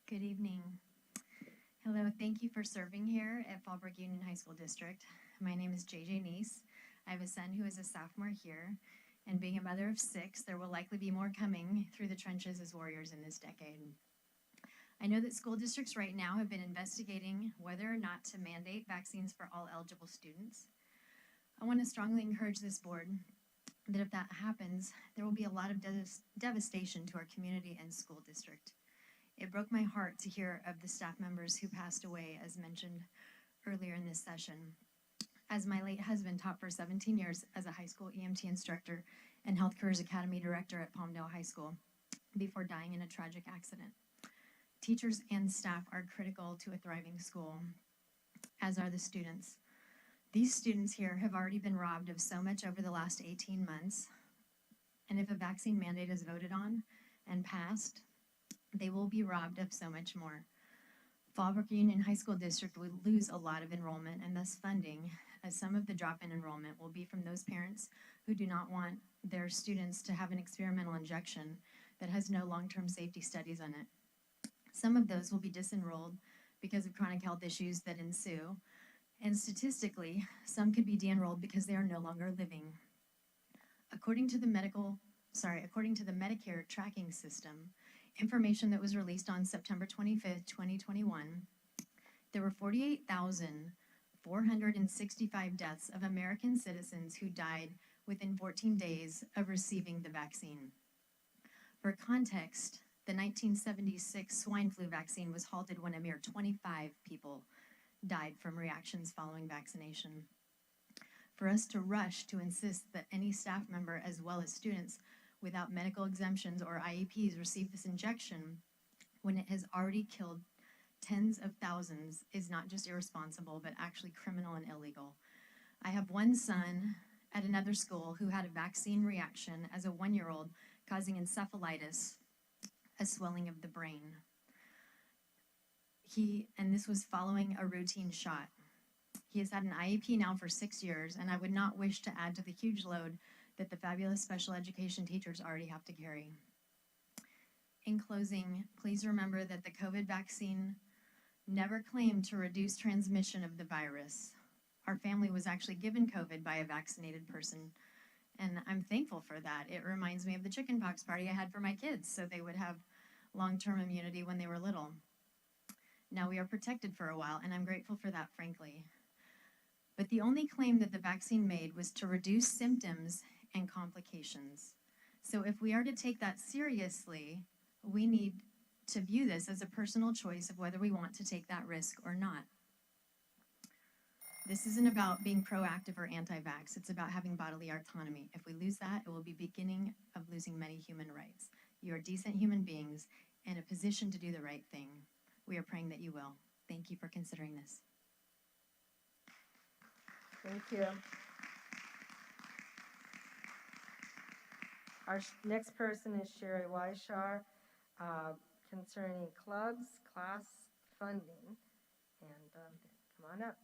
P: Good evening. Hello, thank you for serving here at Fallbrook Union High School District. My name is JJ Neese. I have a son who is a sophomore here, and being a mother of 6, there will likely be more coming through the trenches as warriors in this decade. I know that school districts right now have been investigating whether or not to mandate vaccines for all eligible students. I want to strongly encourage this board that if that happens, there will be a lot of devastation to our community and school district. It broke my heart to hear of the staff members who passed away, as mentioned earlier in this session. As my late husband taught for 17 years as a high school EMT instructor and Health Careers Academy director at Palmdale High School before dying in a tragic accident. Teachers and staff are critical to a thriving school, as are the students. These students here have already been robbed of so much over the last 18 months, and if a vaccine mandate is voted on and passed, they will be robbed of so much more. Fallbrook Union High School District will lose a lot of enrollment and thus funding, as some of the drop-in enrollment will be from those parents who do not want their students to have an experimental injection that has no long-term safety studies on it. Some of those will be disenrolled because of chronic health issues that ensue, and statistically, some could be de-enrolled because they are no longer living. According to the Medicare tracking system, information that was released on September 25th, 2021, there were 48,465 deaths of American citizens who died within 14 days of receiving the vaccine. For context, the 1976 swine flu vaccine was halted when a mere 25 people died from reactions following vaccination. For us to rush to insist that any staff member as well as students without medical exemptions or IEPs receive this injection when it has already killed tens of thousands is not just irresponsible, but actually criminal and illegal. I have one son at another school who had a vaccine reaction as a 1-year-old causing encephalitis, a swelling of the brain. And this was following a routine shot. He has had an IEP now for 6 years, and I would not wish to add to the huge load that the fabulous special education teachers already have to carry. In closing, please remember that the COVID vaccine never claimed to reduce transmission of the virus. Our family was actually given COVID by a vaccinated person, and I'm thankful for that. It reminds me of the chickenpox party I had for my kids, so they would have long-term immunity when they were little. Now we are protected for a while, and I'm grateful for that, frankly. But the only claim that the vaccine made was to reduce symptoms and complications. So if we are to take that seriously, we need to view this as a personal choice of whether we want to take that risk or not. This isn't about being proactive or anti-vax. It's about having bodily autonomy. If we lose that, it will be beginning of losing many human rights. You are decent human beings in a position to do the right thing. We are praying that you will. Thank you for considering this.
C: Thank you. Our next person is Sherry Weishar, concerning clubs, class funding. And come on up.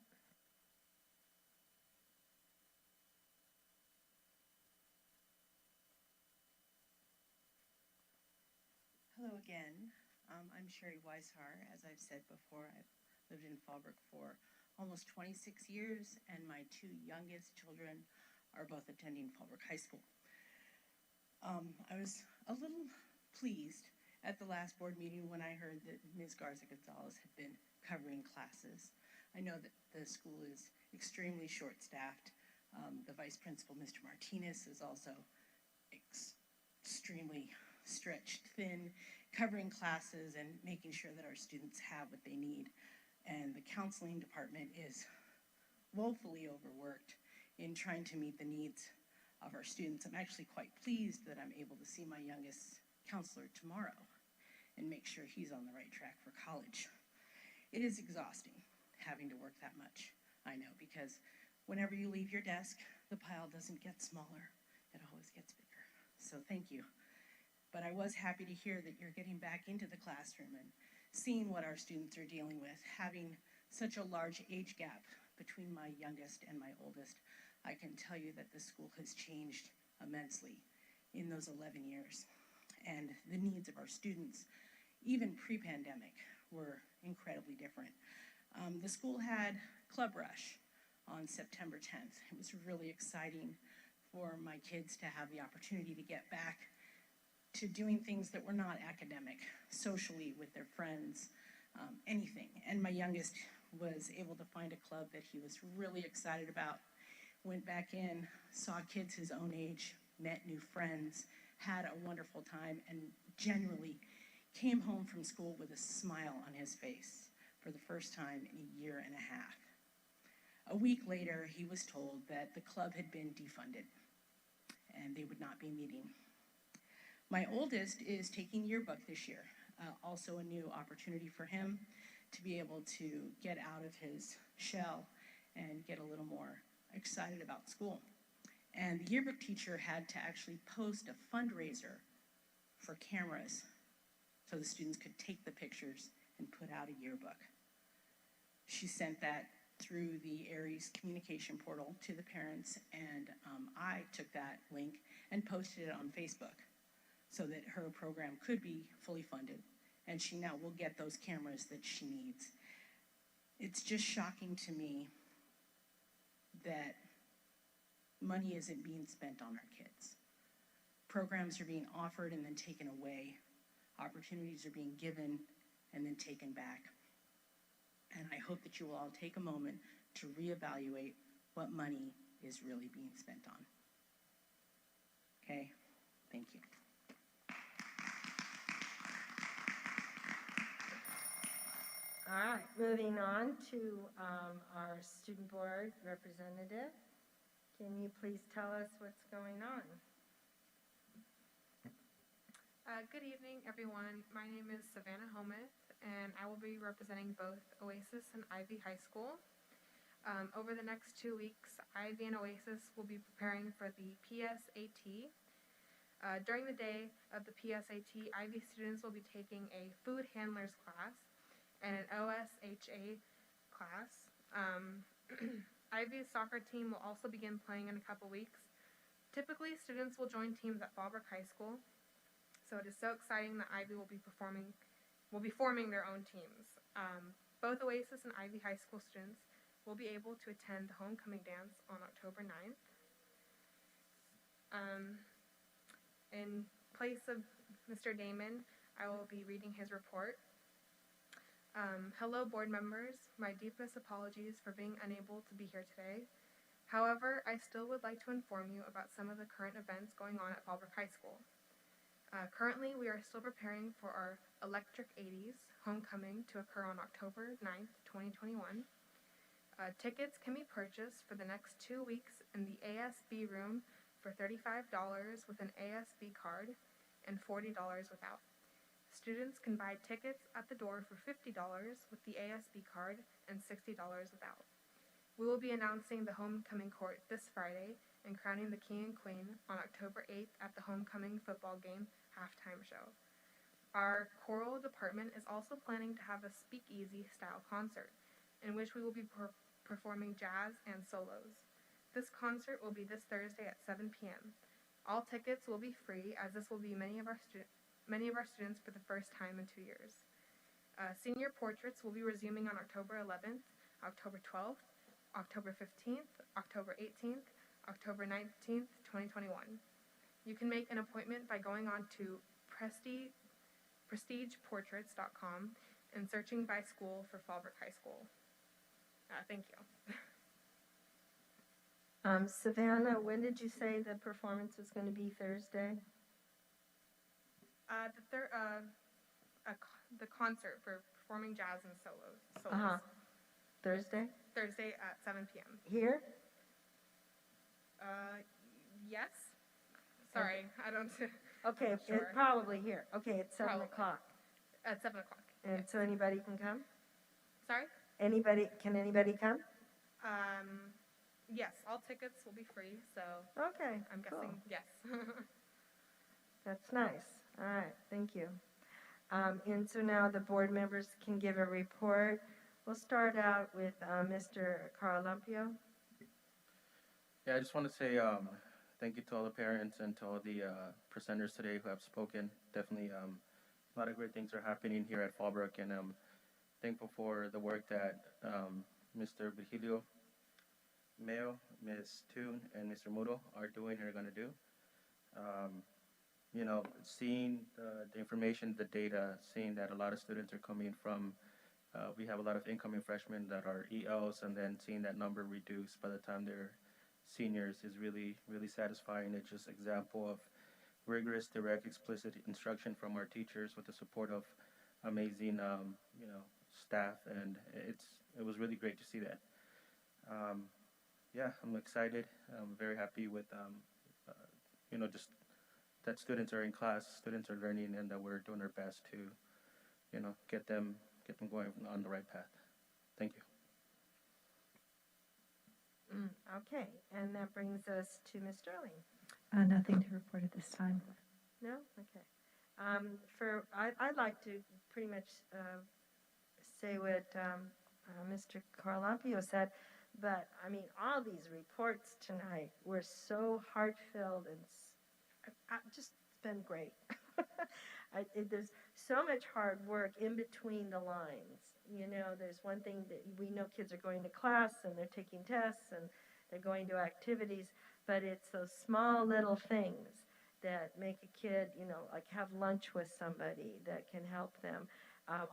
Q: Hello again. I'm Sherry Weishar. As I've said before, I've lived in Fallbrook for almost 26 years, and my 2 youngest children are both attending Fallbrook High School. I was a little pleased at the last board meeting when I heard that Ms. Garza-Gonzalez had been covering classes. I know that the school is extremely short-staffed. The vice principal, Mr. Martinez, is also extremely stretched thin, covering classes and making sure that our students have what they need. And the counseling department is woefully overworked in trying to meet the needs of our students. I'm actually quite pleased that I'm able to see my youngest counselor tomorrow and make sure he's on the right track for college. It is exhausting having to work that much, I know, because whenever you leave your desk, the pile doesn't get smaller, it always gets bigger. So thank you. But I was happy to hear that you're getting back into the classroom and seeing what our students are dealing with. Having such a large age gap between my youngest and my oldest, I can tell you that the school has changed immensely in those 11 years. And the needs of our students, even pre-pandemic, were incredibly different. The school had Club Rush on September 10th. It was really exciting for my kids to have the opportunity to get back to doing things that were not academic, socially with their friends, anything. And my youngest was able to find a club that he was really excited about, went back in, saw kids his own age, met new friends, had a wonderful time, and generally came home from school with a smile on his face for the first time in a year and a half. A week later, he was told that the club had been defunded and they would not be meeting. My oldest is taking yearbook this year, also a new opportunity for him to be able to get out of his shell and get a little more excited about school. And the yearbook teacher had to actually post a fundraiser for cameras so the students could take the pictures and put out a yearbook. she sent that through the Aries communication portal to the parents, and I took that link and posted it on Facebook so that her program could be fully funded, and she now will get those cameras that she needs. It's just shocking to me that money isn't being spent on our kids. Programs are being offered and then taken away. Opportunities are being given and then taken back. And I hope that you will all take a moment to reevaluate what money is really being spent on. Okay? Thank you.
C: All right, moving on to our student board representative. Can you please tell us what's going on?
R: Good evening, everyone. My name is Savannah Hometh, and I will be representing both Oasis and Ivy High School. Over the next 2 weeks, Ivy and Oasis will be preparing for the PSAT. During the day of the PSAT, Ivy students will be taking a food handlers class and an OSHA class. Ivy's soccer team will also begin playing in a couple weeks. Typically, students will join teams at Fallbrook High School, so it is so exciting that Ivy will be forming their own teams. Both Oasis and Ivy High School students will be able to attend the homecoming dance on October 9th. In place of Mr. Damon, I will be reading his report. Hello, board members. My deepest apologies for being unable to be here today. However, I still would like to inform you about some of the current events going on at Fallbrook High School. Currently, we are still preparing for our Electric 80s homecoming to occur on October 9th, 2021. Tickets can be purchased for the next 2 weeks in the ASB room for $35 with an ASB card and $40 without. Students can buy tickets at the door for $50 with the ASB card and $60 without. We will be announcing the homecoming court this Friday and crowning the king and queen on October 8th at the homecoming football game halftime show. Our choral department is also planning to have a speakeasy style concert in which we will be performing jazz and solos. This concert will be this Thursday at 7 p.m. All tickets will be free, as this will be many of our students for the first time in 2 years. Senior portraits will be resuming on October 11th, October 12th, October 15th, October 18th, October 19th, 2021. You can make an appointment by going on to prestigeportraits.com and searching by school for Fallbrook High School. Thank you.
C: Savannah, when did you say the performance was going to be Thursday?
R: The concert for performing jazz and solos.
C: Thursday?
R: Thursday at 7 p.m.
C: Here?
R: Yes. Sorry, I don't.
C: Okay,
R: sure.
C: it's probably here. Okay, it's 7 o'clock.
R: At 7 o'clock.
C: And so anybody can come?
R: Sorry?
C: Can anybody come?
R: Yes, all tickets will be free, so.
C: Okay,
R: I'm guessing
C: cool.
R: yes.
C: That's nice. All right, thank you. And so now the board members can give a report. We'll start out with Mr. Carlampio.
S: Yeah, I just want to say thank you to all the parents and to all the presenters today who have spoken. Definitely a lot of great things are happening here at Fallbrook, and I'm thankful for the work that Mr. Virgilio Mayo, Ms. Toon, and Mr. Mudo are doing and are going to do. You know, seeing the information, the data, seeing that a lot of students are coming from, we have a lot of incoming freshmen that are ELs, and then seeing that number reduced by the time they're seniors is really, really satisfying. It's just an example of rigorous, direct, explicit instruction from our teachers with the support of amazing, you know, staff, and it was really great to see that. Yeah, I'm excited. I'm very happy with, you know, just that students are in class, students are learning, and that we're doing our best to, you know, get them going on the right path. Thank you.
C: Okay, and that brings us to Ms. Sterling.
T: Nothing to report at this time.
C: No? Okay. I'd like to pretty much say what Mr. Carlampio said, but I mean, all these reports tonight were so heart-filled and just been great. There's so much hard work in between the lines. You know, there's one thing that we know kids are going to class and they're taking tests and they're going to activities, but it's those small little things that make a kid, you know, like have lunch with somebody that can help them.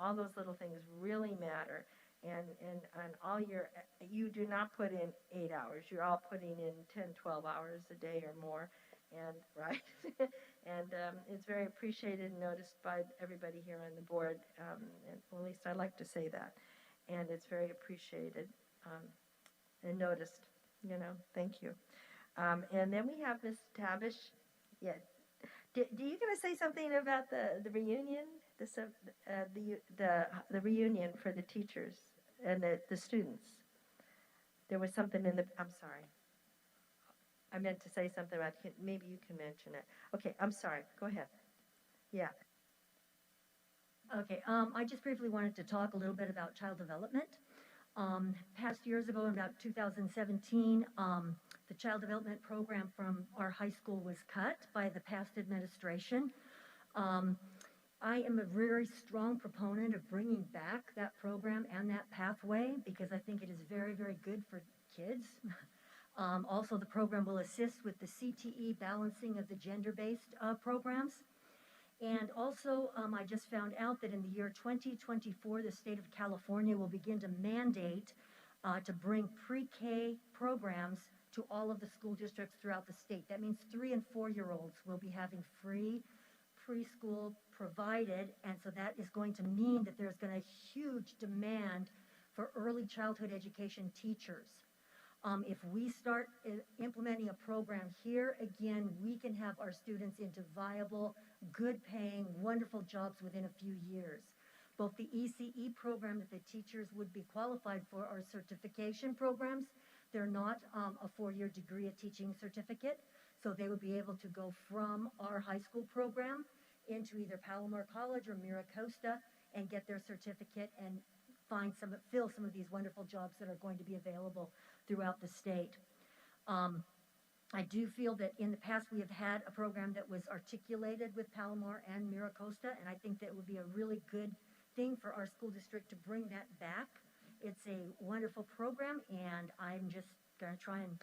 C: All those little things really matter. And all you do not put in 8 hours. You're all putting in 10, 12 hours a day or more. And right. And it's very appreciated and noticed by everybody here on the board. And well, at least I like to say that. And it's very appreciated and noticed. You know, thank you. And then we have Ms. Tabish. Yeah. Do you going to say something about the reunion, the reunion for the teachers and the students? There was something in the. I'm sorry. I meant to say something about. Maybe you can mention it. Okay. I'm sorry. Go ahead. Yeah.
U: Okay. I just briefly wanted to talk a little bit about child development. Past years ago, in about 2017, the child development program from our high school was cut by the past administration. I am a very strong proponent of bringing back that program and that pathway because I think it is very, very good for kids. Also, the program will assist with the CTE balancing of the gender-based programs. And also, I just found out that in the year 2024, the state of California will begin to mandate to bring pre-K programs to all of the school districts throughout the state. That means 3 and 4-year-olds will be having free preschool provided, and so that is going to mean that there's going to be huge demand for early childhood education teachers. If we start implementing a program here, again, we can have our students into viable, good-paying, wonderful jobs within a few years. Both the ECE program that the teachers would be qualified for are certification programs. They're not a 4-year degree of teaching certificate, so they would be able to go from our high school program into either Palomar College or Mira Costa and get their certificate and fill some of these wonderful jobs that are going to be available throughout the state. I do feel that in the past we have had a program that was articulated with Palomar and Mira Costa, and I think that would be a really good thing for our school district to bring that back. It's a wonderful program, and I'm just going to try and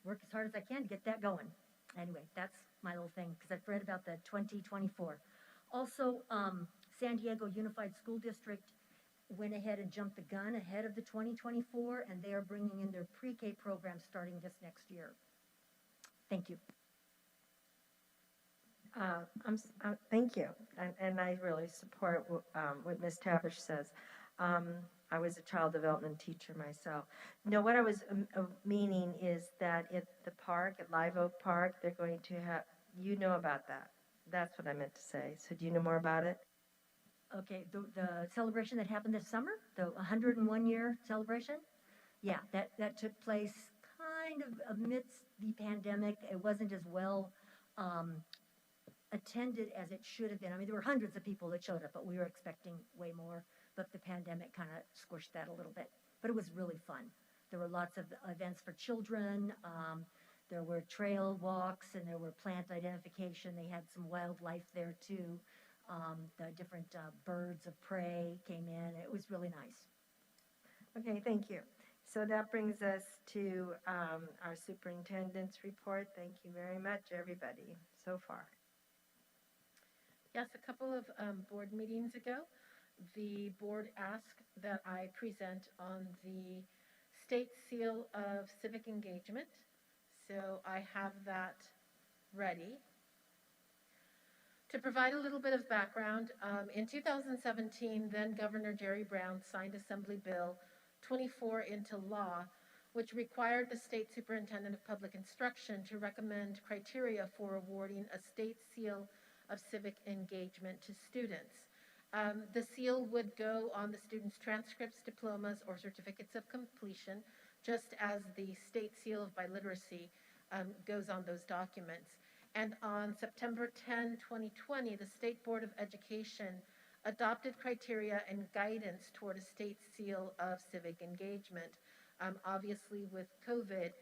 U: work as hard as I can to get that going. Anyway, that's my little thing, because I've read about the 2024. Also, San Diego Unified School District went ahead and jumped the gun ahead of the 2024, and they are bringing in their pre-K program starting this next year. Thank you.
C: Thank you, and I really support what Ms. Tabish says. I was a child development teacher myself. No, what I was meaning is that at the park, at Live Oak Park, they're going to have, you know about that. That's what I meant to say. So do you know more about it?
U: Okay, the celebration that happened this summer, the 101-year celebration, yeah, that took place kind of amidst the pandemic. It wasn't as well attended as it should have been. I mean, there were hundreds of people that showed up, but we were expecting way more. But the pandemic kind of squished that a little bit. But it was really fun. There were lots of events for children. There were trail walks, and there were plant identification. They had some wildlife there, too. The different birds of prey came in. It was really nice.
C: Okay, thank you. So that brings us to our superintendent's report. Thank you very much, everybody, so far.
D: Yes, a couple of board meetings ago, the board asked that I present on the state seal of civic engagement. So I have that ready. To provide a little bit of background, in 2017, then Governor Jerry Brown signed Assembly Bill 24 into law, which required the state superintendent of public instruction to recommend criteria for awarding a state seal of civic engagement to students. The seal would go on the students' transcripts, diplomas, or certificates of completion, just as the state seal of biliteracy goes on those documents. And on September 10, 2020, the State Board of Education adopted criteria and guidance toward a state seal of civic engagement. Obviously, with COVID,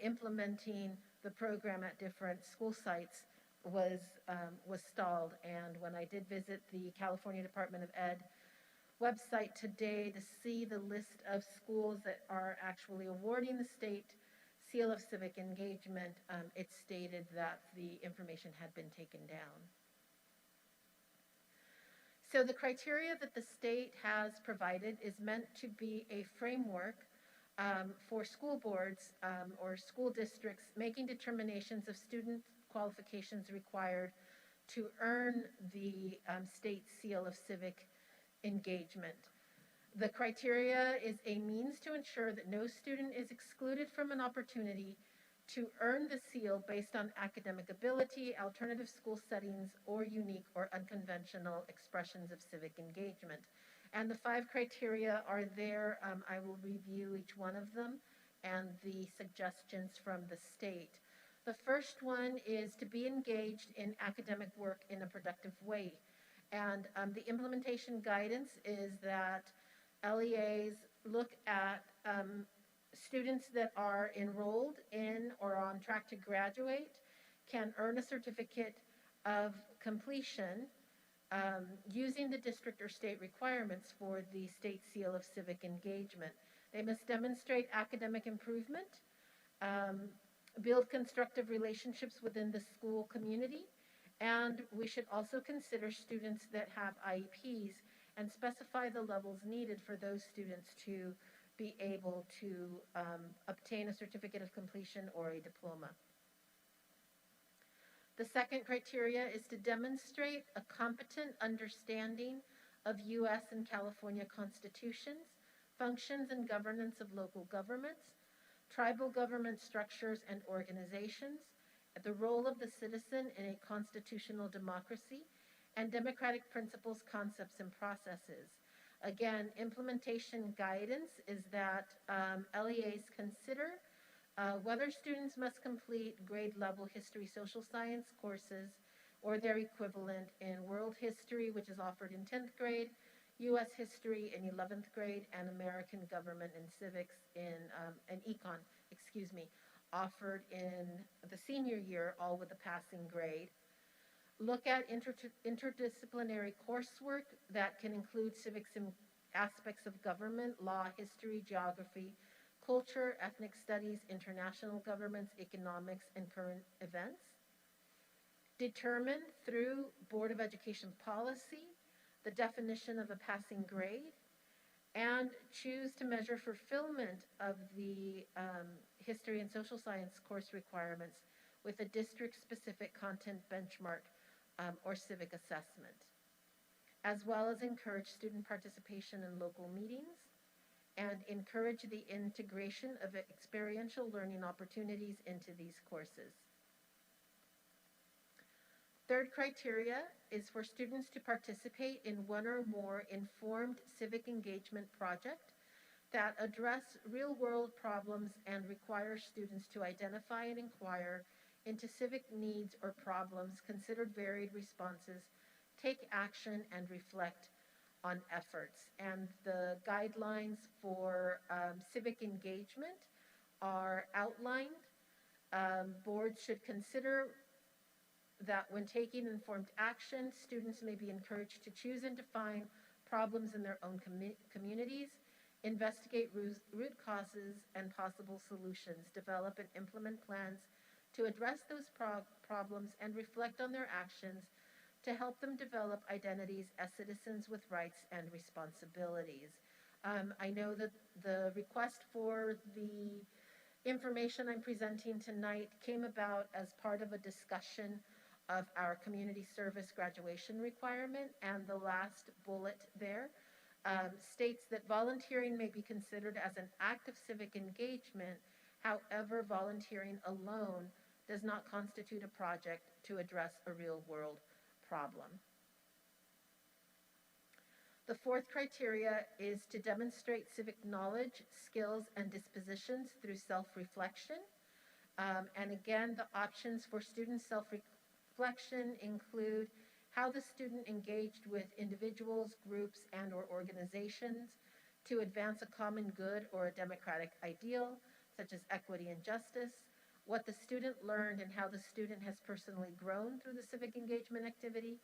D: implementing the program at different school sites was stalled. And when I did visit the California Department of Ed website today to see the list of schools that are actually awarding the state seal of civic engagement, it stated that the information had been taken down. So the criteria that the state has provided is meant to be a framework for school boards or school districts making determinations of student qualifications required to earn the state seal of civic engagement. The criteria is a means to ensure that no student is excluded from an opportunity to earn the seal based on academic ability, alternative school settings, or unique or unconventional expressions of civic engagement. And the 5 criteria are there. I will review each one of them and the suggestions from the state. The first one is to be engaged in academic work in a productive way. And the implementation guidance is that LEAs look at students that are enrolled in or on track to graduate can earn a certificate of completion using the district or state requirements for the state seal of civic engagement. They must demonstrate academic improvement, build constructive relationships within the school community, and we should also consider students that have IEPs and specify the levels needed for those students to be able to obtain a certificate of completion or a diploma. The second criteria is to demonstrate a competent understanding of U.S. and California constitutions, functions and governance of local governments, tribal government structures and organizations, the role of the citizen in a constitutional democracy, and democratic principles, concepts, and processes. Again, implementation guidance is that LEAs consider whether students must complete grade level history, social science courses, or their equivalent in world history, which is offered in 10th grade, U.S. history in 11th grade, and American government and civics and econ, offered in the senior year, all with a passing grade. Look at interdisciplinary coursework that can include civics and aspects of government, law, history, geography, culture, ethnic studies, international governments, economics, and current events. Determine through Board of Education policy the definition of a passing grade, and choose to measure fulfillment of the history and social science course requirements with a district-specific content benchmark or civic assessment, as well as encourage student participation in local meetings and encourage the integration of experiential learning opportunities into these courses. Third criteria is for students to participate in one or more informed civic engagement projects that address real-world problems and require students to identify and inquire into civic needs or problems, consider varied responses, take action, and reflect on efforts. And the guidelines for civic engagement are outlined. Boards should consider that when taking informed action, students may be encouraged to choose and define problems in their own communities, investigate root causes and possible solutions, develop and implement plans to address those problems, and reflect on their actions to help them develop identities as citizens with rights and responsibilities. I know that the request for the information I'm presenting tonight came about as part of a discussion of our community service graduation requirement, and the last bullet there states that volunteering may be considered as an act of civic engagement. However, volunteering alone does not constitute a project to address a real-world problem. The fourth criteria is to demonstrate civic knowledge, skills, and dispositions through self-reflection. And again, the options for student self-reflection include how the student engaged with individuals, groups, and/or organizations to advance a common good or a democratic ideal, such as equity and justice, what the student learned and how the student has personally grown through the civic engagement activity,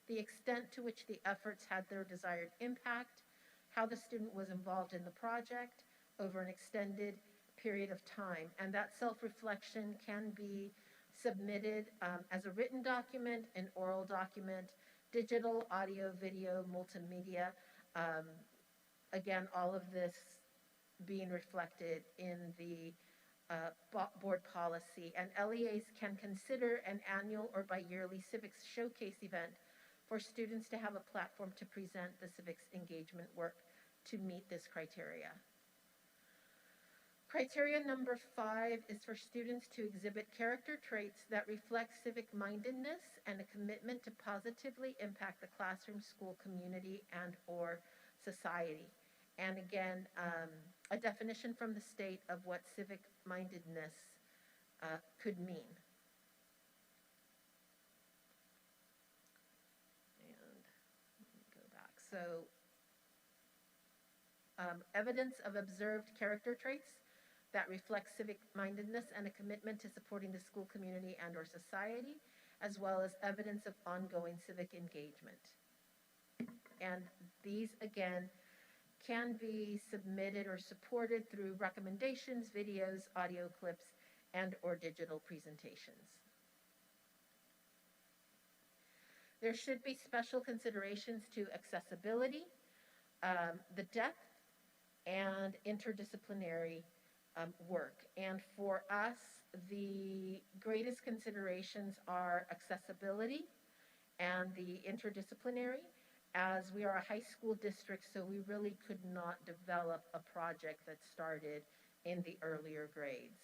D: the extent to which the efforts had their desired impact, how the student was involved in the project over an extended period of time. And that self-reflection can be submitted as a written document, an oral document, digital, audio, video, multimedia. Um, Again, all of this being reflected in the board policy. And LEAs can consider an annual or bi-yearly civics showcase event for students to have a platform to present the civics engagement work to meet this criteria. Criteria number 5 is for students to exhibit character traits that reflect civic mindedness and a commitment to positively impact the classroom, school, community, and/or society. And again, a definition from the state of what civic mindedness could mean. And let me go back. So, evidence of observed character traits that reflects civic mindedness and a commitment to supporting the school community and/or society, as well as evidence of ongoing civic engagement. And these, again, can be submitted or supported through recommendations, videos, audio clips, and/or digital presentations. There should be special considerations to accessibility, the depth, and interdisciplinary work. And for us, the greatest considerations are accessibility and the interdisciplinary, as we are a high school district, so we really could not develop a project that started in the earlier grades.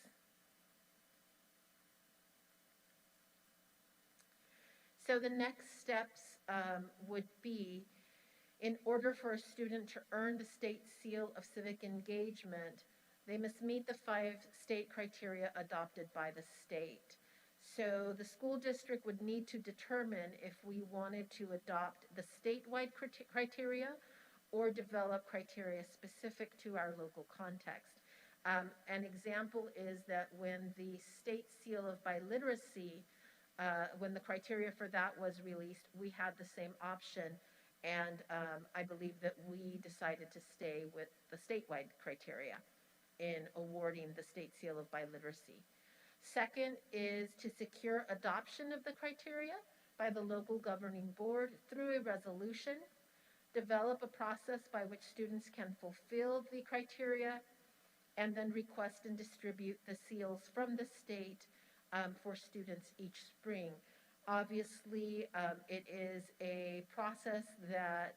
D: So the next steps would be, in order for a student to earn the state seal of civic engagement, they must meet the 5 state criteria adopted by the state. So the school district would need to determine if we wanted to adopt the statewide criteria or develop criteria specific to our local context. An example is that when the state seal of biliteracy, when the criteria for that was released, we had the same option. And I believe that we decided to stay with the statewide criteria in awarding the state seal of biliteracy. Second is to secure adoption of the criteria by the local governing board through a resolution, develop a process by which students can fulfill the criteria, and then request and distribute the seals from the state for students each spring. Obviously, it is a process that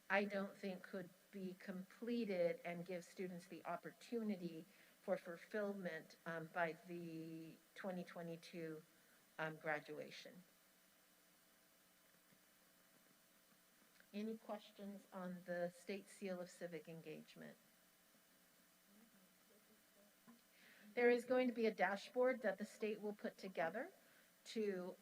D: I don't think could be completed and give students the opportunity for fulfillment by the 2022 graduation. Any questions on the state seal of civic engagement? There is going to be a dashboard that the state will put together to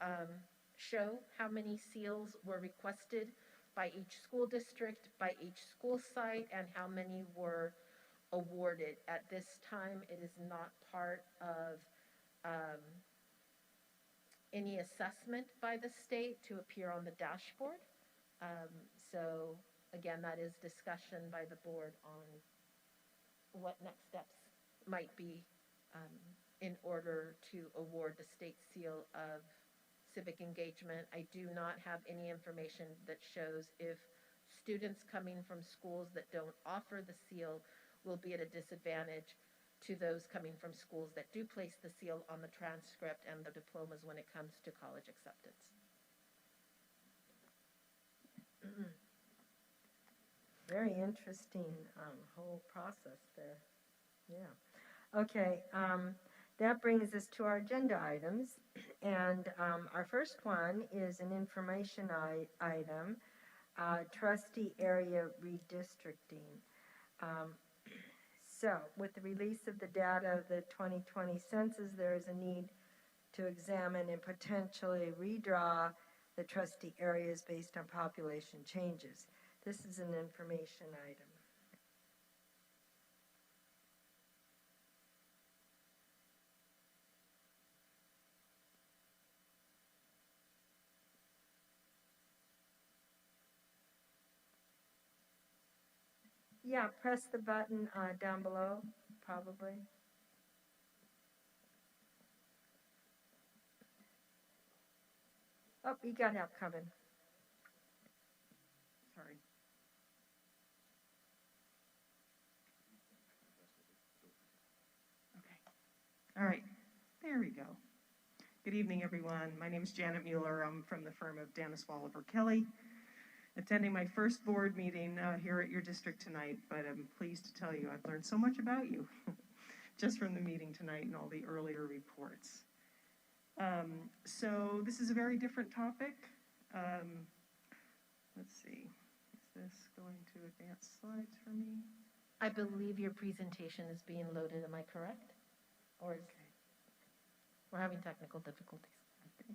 D: show how many seals were requested by each school district, by each school site, and how many were awarded. At this time, it is not part of any assessment by the state to appear on the dashboard. So again, that is discussion by the board on what next steps might be in order to award the state seal of civic engagement. I do not have any information that shows if students coming from schools that don't offer the seal will be at a disadvantage to those coming from schools that do place the seal on the transcript and the diplomas when it comes to college acceptance.
C: Very interesting whole process there. Yeah. Okay. That brings us to our agenda items. And our first one is an information item, trustee area redistricting. So with the release of the data of the 2020 census, there is a need to examine and potentially redraw the trustee areas based on population changes. This is an information item. Yeah, press the button down below, probably. Oh, you got help coming.
B: Sorry. Okay. All right. There we go. Good evening, everyone. My name is Janet Mueller. I'm from the firm of Dennis Walliver Kelly. Attending my first board meeting here at your district tonight, but I'm pleased to tell you I've learned so much about you just from the meeting tonight and all the earlier reports. So this is a very different topic. Let's see, is this going to advance slides for me?
D: I believe your presentation is being loaded, am I correct? Or is, we're having technical difficulties.
B: Okay.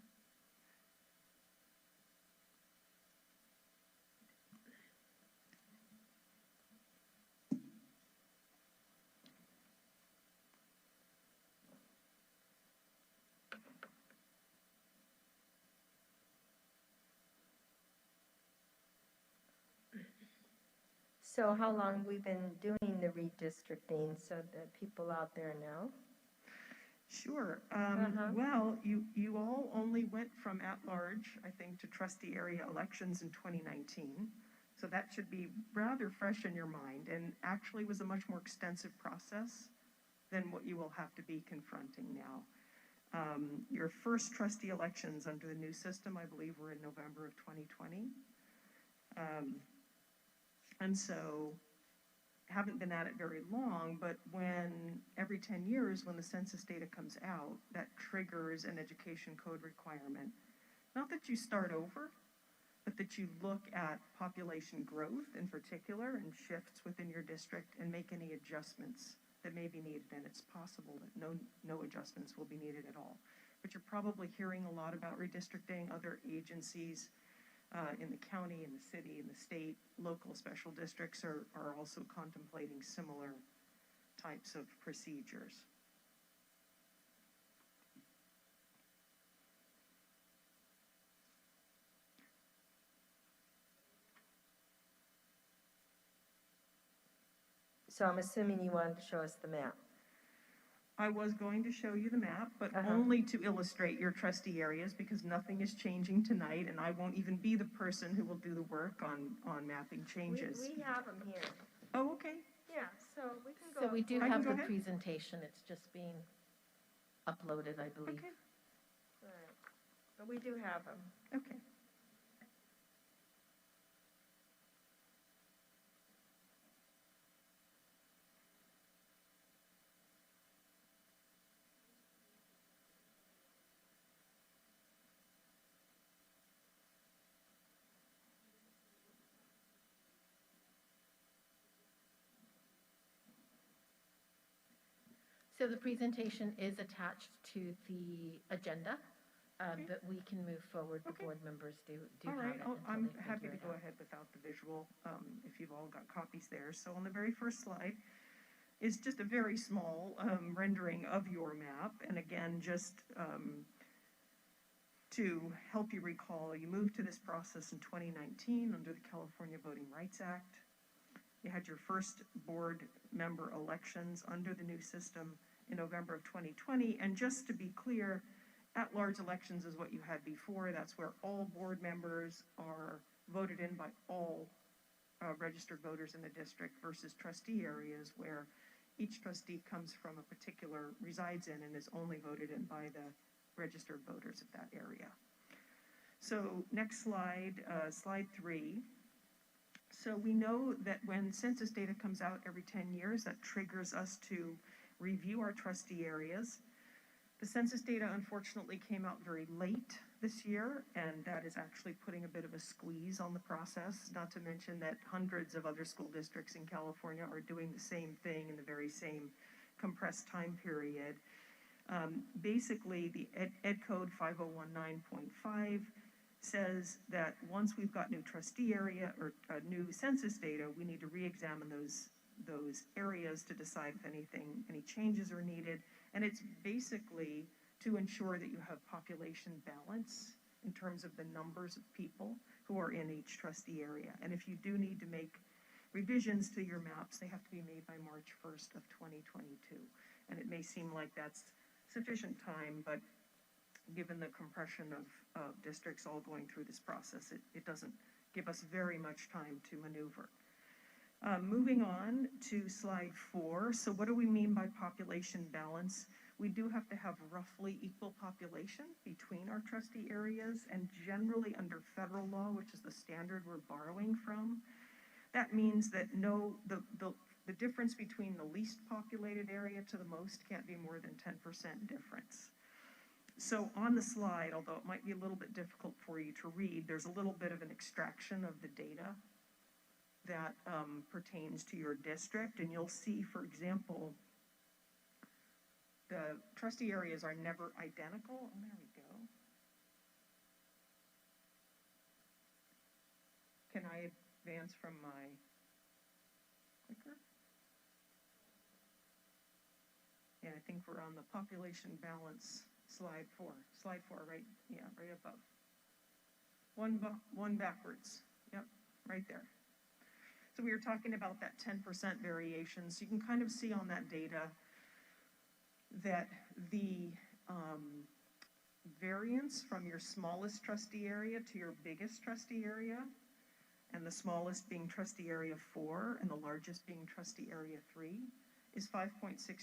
C: So how long have we been doing the redistricting so that people out there know?
B: Sure. Well, you all only went from at-large, I think, to trustee area elections in 2019. So that should be rather fresh in your mind, and actually was a much more extensive process than what you will have to be confronting now. Your first trustee elections under the new system, I believe, were in November of 2020. And so haven't been at it very long, but when every 10 years, when the census data comes out, that triggers an education code requirement. Not that you start over, but that you look at population growth in particular and shifts within your district and make any adjustments that may be needed. And it's possible that no adjustments will be needed at all. But you're probably hearing a lot about redistricting. Other agencies in the county, in the city, in the state, local special districts are also contemplating similar types of procedures.
C: So I'm assuming you wanted to show us the map.
B: I was going to show you the map, but only to illustrate your trustee areas because nothing is changing tonight, and I won't even be the person who will do the work on mapping changes.
C: We have them here.
B: Oh, okay.
C: Yeah, so we can go.
D: So we do
B: I
D: have
B: can go
D: the
B: ahead?
D: presentation, it's just being uploaded, I believe.
B: Okay.
C: All right. But we do have them.
B: Okay.
D: So the presentation is attached to the agenda, but we can move forward. The board members do
B: All
D: have
B: right,
D: it
B: I'm
D: until they
B: happy
D: figure
B: to
D: it
B: go
D: out.
B: ahead without the visual, if you've all got copies there. So on the very first slide is just a very small rendering of your map. And again, just to help you recall, you moved to this process in 2019 under the California Voting Rights Act. You had your first board member elections under the new system in November of 2020. And just to be clear, at-large elections is what you had before. That's where all board members are voted in by all registered voters in the district versus trustee areas where each trustee comes from a particular, resides in and is only voted in by the registered voters of that area. So next slide, slide 3. So we know that when census data comes out every 10 years, that triggers us to review our trustee areas. The census data unfortunately came out very late this year, and that is actually putting a bit of a squeeze on the process, not to mention that hundreds of other school districts in California are doing the same thing in the very same compressed time period. Basically, the Ed Code 5019.5 says that once we've got new trustee area or new census data, we need to re-examine those areas to decide if any changes are needed. And it's basically to ensure that you have population balance in terms of the numbers of people who are in each trustee area. And if you do need to make revisions to your maps, they have to be made by March 1st of 2022. And it may seem like that's sufficient time, but given the compression of districts all going through this process, it doesn't give us very much time to maneuver. Moving on to slide 4. So what do we mean by population balance? We do have to have roughly equal population between our trustee areas, and generally under federal law, which is the standard we're borrowing from, that means that the difference between the least populated area to the most can't be more than 10% difference. So on the slide, although it might be a little bit difficult for you to read, there's a little bit of an extraction of the data that pertains to your district. And you'll see, for example, the trustee areas are never identical. Oh, there we go. Can I advance from my clicker? And I think we're on the population balance slide 4. Slide 4, right? Yeah, right above. One backwards. Yep, right there. So we were talking about that 10% variation. So you can kind of see on that data that the variance from your smallest trustee area to your biggest trustee area, and the smallest being trustee area 4 and the largest being trustee area 3, is 5.62%.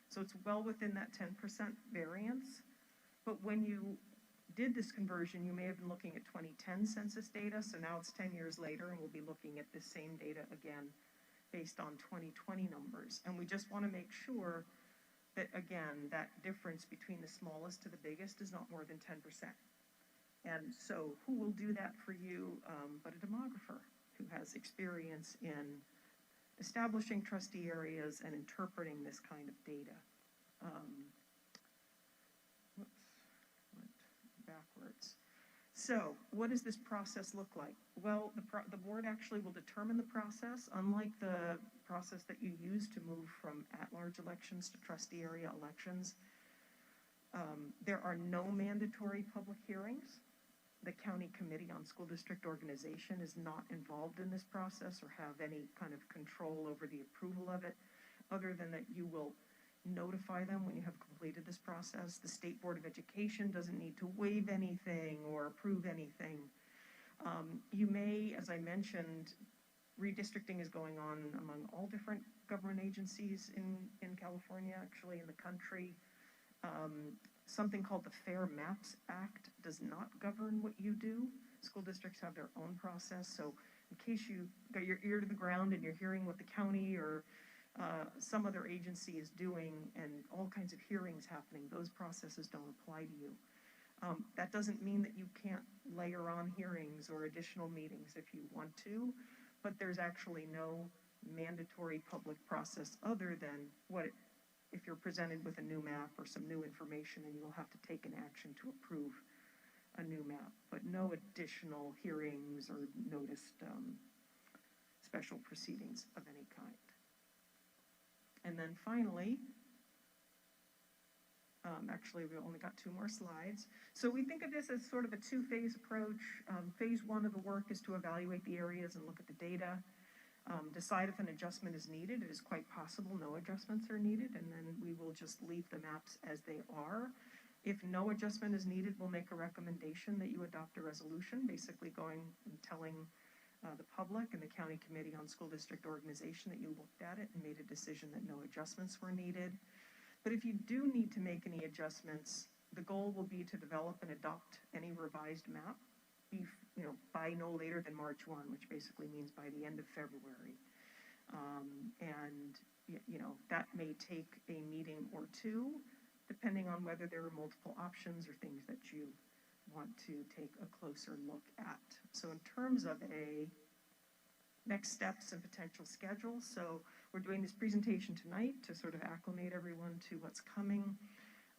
B: So it's well within that 10% variance. But when you did this conversion, you may have been looking at 2010 census data, so now it's 10 years later, and we'll be looking at the same data again based on 2020 numbers. And we just want to make sure that, again, that difference between the smallest to the biggest is not more than 10%. And so who will do that for you but a demographer who has experience in establishing trustee areas and interpreting this kind of data. Went backwards. So what does this process look like? Well, the board actually will determine the process, unlike the process that you use to move from at-large elections to trustee area elections. There are no mandatory public hearings. The County Committee on School District Organization is not involved in this process or have any kind of control over the approval of it, other than that you will notify them when you have completed this process. The State Board of Education doesn't need to waive anything or approve anything. You may, as I mentioned, redistricting is going on among all different government agencies in California, actually in the country. Something called the Fair Maps Act does not govern what you do. School districts have their own process, so in case you got your ear to the ground and you're hearing what the county or some other agency is doing and all kinds of hearings happening, those processes don't apply to you. That doesn't mean that you can't layer on hearings or additional meetings if you want to, but there's actually no mandatory public process other than if you're presented with a new map or some new information, and you'll have to take an action to approve a new map, but no additional hearings or noticed special proceedings of any kind. And then finally, actually we've only got 2 more slides. So we think of this as sort of a 2-phase approach. Phase 1 of the work is to evaluate the areas and look at the data. Decide if an adjustment is needed. It is quite possible no adjustments are needed, and then we will just leave the maps as they are. If no adjustment is needed, we'll make a recommendation that you adopt a resolution, basically going and telling the public and the County Committee on School District Organization that you looked at it and made a decision that no adjustments were needed. But if you do need to make any adjustments, the goal will be to develop and adopt any revised map by no later than March 1, which basically means by the end of February. And that may take a meeting or 2, depending on whether there are multiple options or things that you want to take a closer look at. So in terms of next steps and potential schedule, so we're doing this presentation tonight to sort of acclimate everyone to what's coming.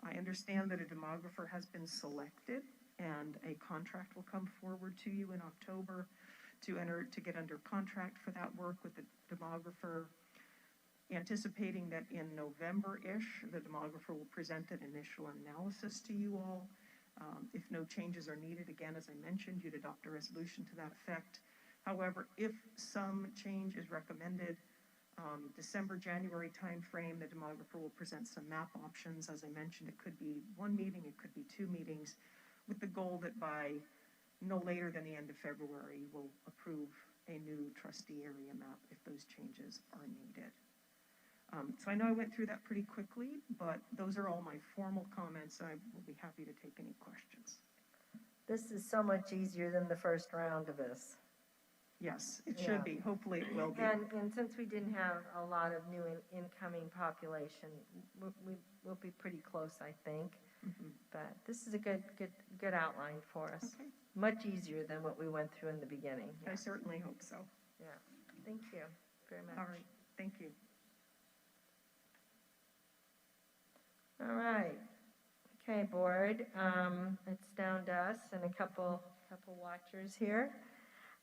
B: I understand that a demographer has been selected and a contract will come forward to you in October to get under contract for that work with the demographer, anticipating that in November-ish, the demographer will present an initial analysis to you all. If no changes are needed, again, as I mentioned, you'd adopt a resolution to that effect. However, if some change is recommended, December, January timeframe, the demographer will present some map options. As I mentioned, it could be one meeting, it could be two meetings, with the goal that by no later than the end of February, we'll approve a new trustee area map if those changes are needed. So I know I went through that pretty quickly, but those are all my formal comments. I will be happy to take any questions.
C: This is so much easier than the first round of this.
B: Yes, it
C: Yeah.
B: should be. Hopefully it will be.
C: And since we didn't have a lot of new incoming population, we'll be pretty close, I think.
B: Mhm.
C: But this is a good outline for us.
B: Okay.
C: Much easier than what we went through in the beginning.
B: I certainly hope so.
C: Yeah. Thank you very much.
B: All right, thank you.
C: All right. Okay, board. It's down to us and a couple watchers here.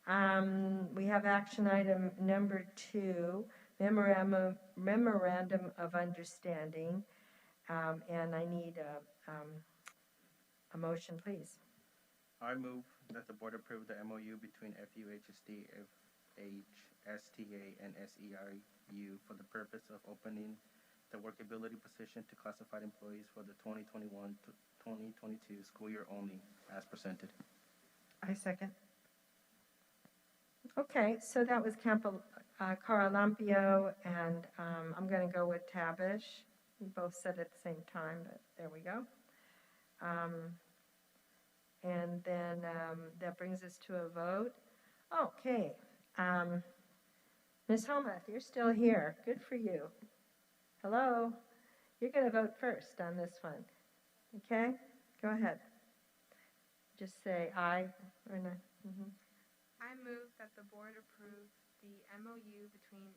C: We have action item number 2, memorandum of understanding, and I need a motion, please.
S: I move that the board approve the MOU between FUHSD, FHSTA, and SEIU for the purpose of opening the workability position to classified employees for the 2021-2022 school year only, as presented.
T: I second.
C: Okay, so that was Caralampio, and I'm going to go with Tabish. We both said at the same time, but there we go. And then that brings us to a vote. Okay. Ms. Homuth, you're still here. Good for you. Hello. You're going to vote first on this one. Okay? Go ahead. Just say aye or no. Mm-hmm.
R: I move that the board approve the MOU between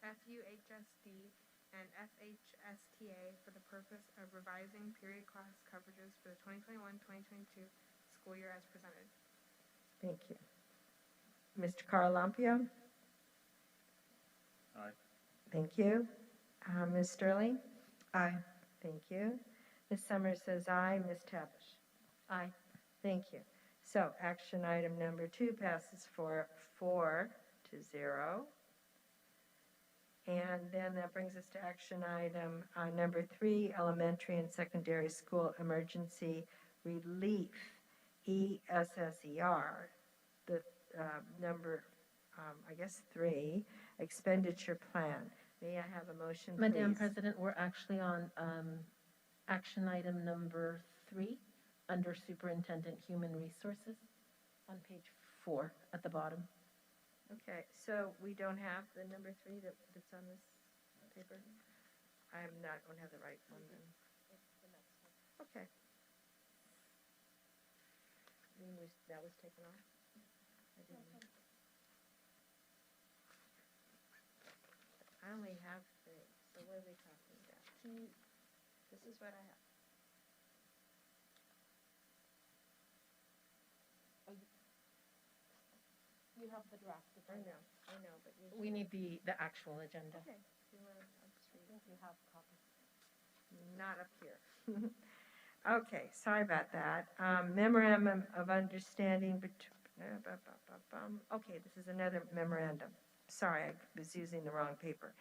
R: FUHSD and FHSTA for the purpose of revising period class coverages for the 2021-2022 school year as presented.
C: Thank you. Mr. Caralampio?
S: Aye.
C: Thank you. Ms. Sterling?
T: Aye.
C: Thank you. Ms. Summers says aye. Ms. Tabish? Aye. Thank you. So action item number 2 passes 4-0. And then that brings us to action item number 3, elementary and secondary school emergency relief, ESSER. The number, 3, expenditure plan. May I have a motion, please?
D: Madam President, we're actually on action item number 3 under Superintendent Human Resources on page 4 at the bottom.
C: Okay, so we don't have the number 3 that's on this paper? I'm not going to have the right one then. Okay. That was taken off? I didn't. I only have 3, so what are we talking about? This is what I have.
D: You have the draft.
C: I know, but
D: We need the actual agenda.
C: Okay. Do you want to, I'll just read it.
D: You have a copy.
C: Not up here. Okay, sorry about that. Memorandum of understanding between, okay, this is another memorandum. Sorry, I was using the wrong paper.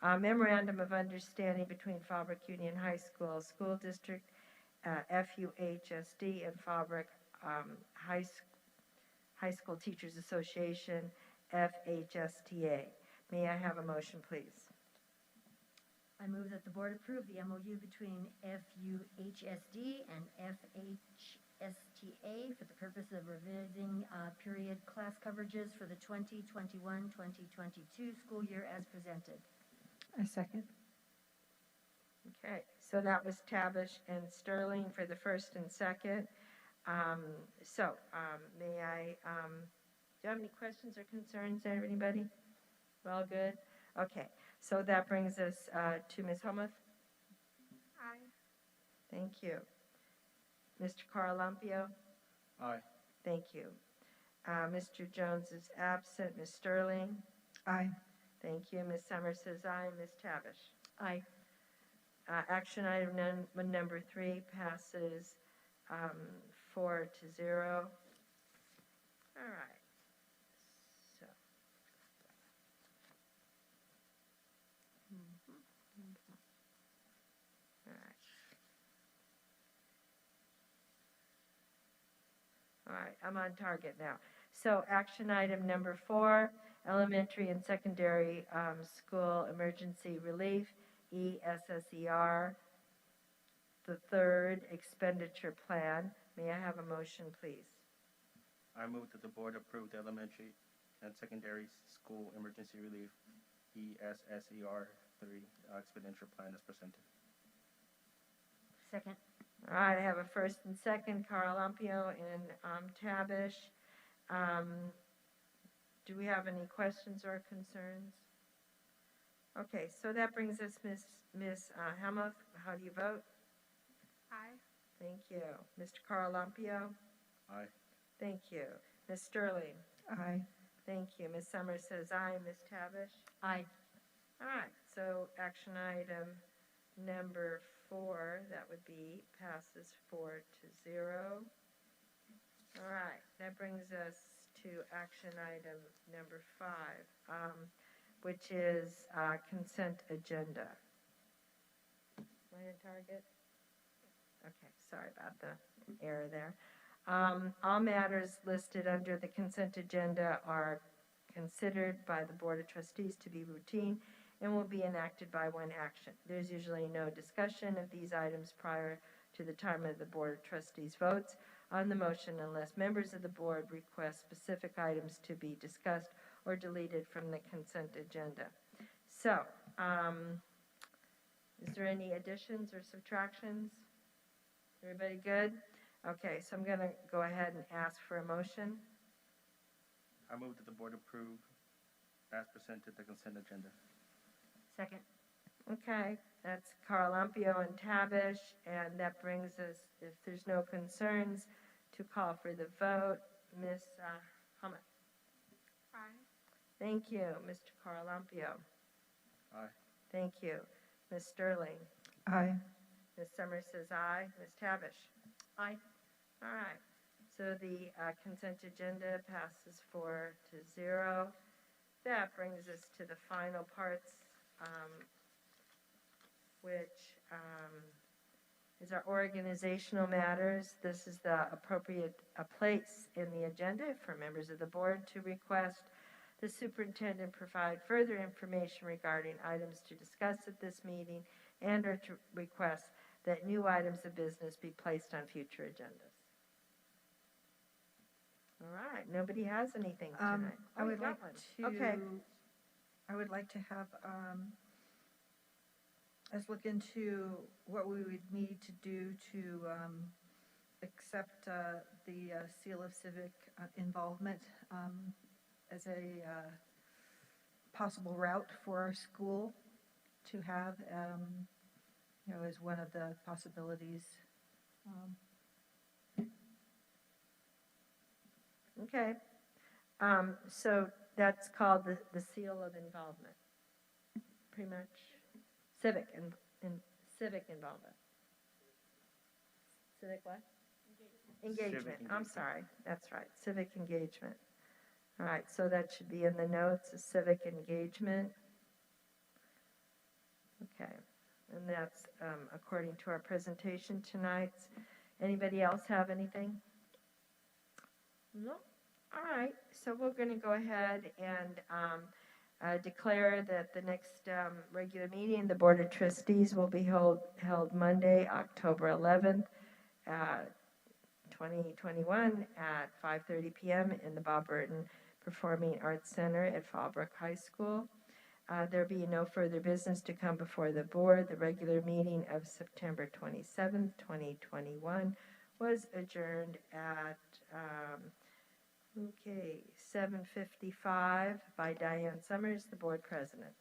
C: Memorandum of understanding between Fallbrook Union High School, School District, FUHSD, and Fallbrook High School Teachers Association, FHSTA. May I have a motion, please?
U: I move that the board approve the MOU between FUHSD and FHSTA for the purpose of revising period class coverages for the 2021-2022 school year as presented.
T: I second.
C: Okay, so that was Tabish and Sterling for the first and second. May I, do you have any questions or concerns, anybody? We're all good? Okay, so that brings us to Ms. Homuth.
R: Aye.
C: Thank you. Mr. Carlampio?
S: Aye.
C: Thank you. Mr. Jones is absent. Ms. Sterling?
T: Aye.
C: Thank you. Ms. Summers says aye. Ms. Tavish?
U: Aye.
C: Action item number 3 passes 4-0. All right. So. All right. All right, I'm on target now. So action item number 4, elementary and secondary school emergency relief, ESSER, the third expenditure plan. May I have a motion, please?
S: I move that the board approve the elementary and secondary school emergency relief ESSER 3 expenditure plan as presented.
U: Second.
C: All right, I have a first and second, Carlampio and Tavish. Do we have any questions or concerns? Okay, so that brings us, Ms. Helmuth. How do you vote?
R: Aye.
C: Thank you. Mr. Carlampio?
S: Aye.
C: Thank you. Ms. Sterling?
T: Aye.
C: Thank you. Ms. Summers says aye. Ms. Tavish?
U: Aye.
C: All right, so action item number 4, that would be, passes 4-0. All right, that brings us to action item number 5, which is consent agenda. Am I in target? Okay, sorry about the error there. All matters listed under the consent agenda are considered by the Board of Trustees to be routine and will be enacted by one action. There's usually no discussion of these items prior to the time of the Board of Trustees votes on the motion unless members of the board request specific items to be discussed or deleted from the consent agenda. So, is there any additions or subtractions? Everybody good? Okay, so I'm going to go ahead and ask for a motion.
S: I move that the board approve as presented the consent agenda.
U: Second.
C: Okay, that's Carlampio and Tavish, and that brings us, if there's no concerns, to call for the vote. Ms. Hummett?
R: Aye.
C: Thank you. Mr. Carlampio?
S: Aye.
C: Thank you. Ms. Sterling?
T: Aye.
C: Ms. Summers says aye. Ms. Tavish?
U: Aye.
C: All right. So the consent agenda passes 4-0. That brings us to the final parts, which is our organizational matters. This is the appropriate place in the agenda for members of the board to request the superintendent provide further information regarding items to discuss at this meeting and or to request that new items of business be placed on future agendas. All right, nobody has anything tonight.
T: I would
C: you got
T: like
C: one.
T: to.
C: Okay.
T: I would like to have us look into what we would need to do to accept the seal of civic involvement as a possible route for our school to have, as one of the possibilities.
C: Okay. So that's called the seal of involvement. Pretty much civic civic involvement. Civic what? Engagement.
S: Civic
C: I'm
S: engagement.
C: sorry. That's right. Civic engagement. All right. So that should be in the notes, a civic engagement. Okay. And that's according to our presentation tonight. Anybody else have anything? No? All right. So we're going to go ahead and declare that the next regular meeting, the Board of Trustees, will be held Monday, October 11th, 2021 at 5:30 p.m. in the Bob Burton Performing Arts Center at Fallbrook High School. There be no further business to come before the board. The regular meeting of September 27th, 2021 was adjourned at 7:55 by Diane Summers, the board president.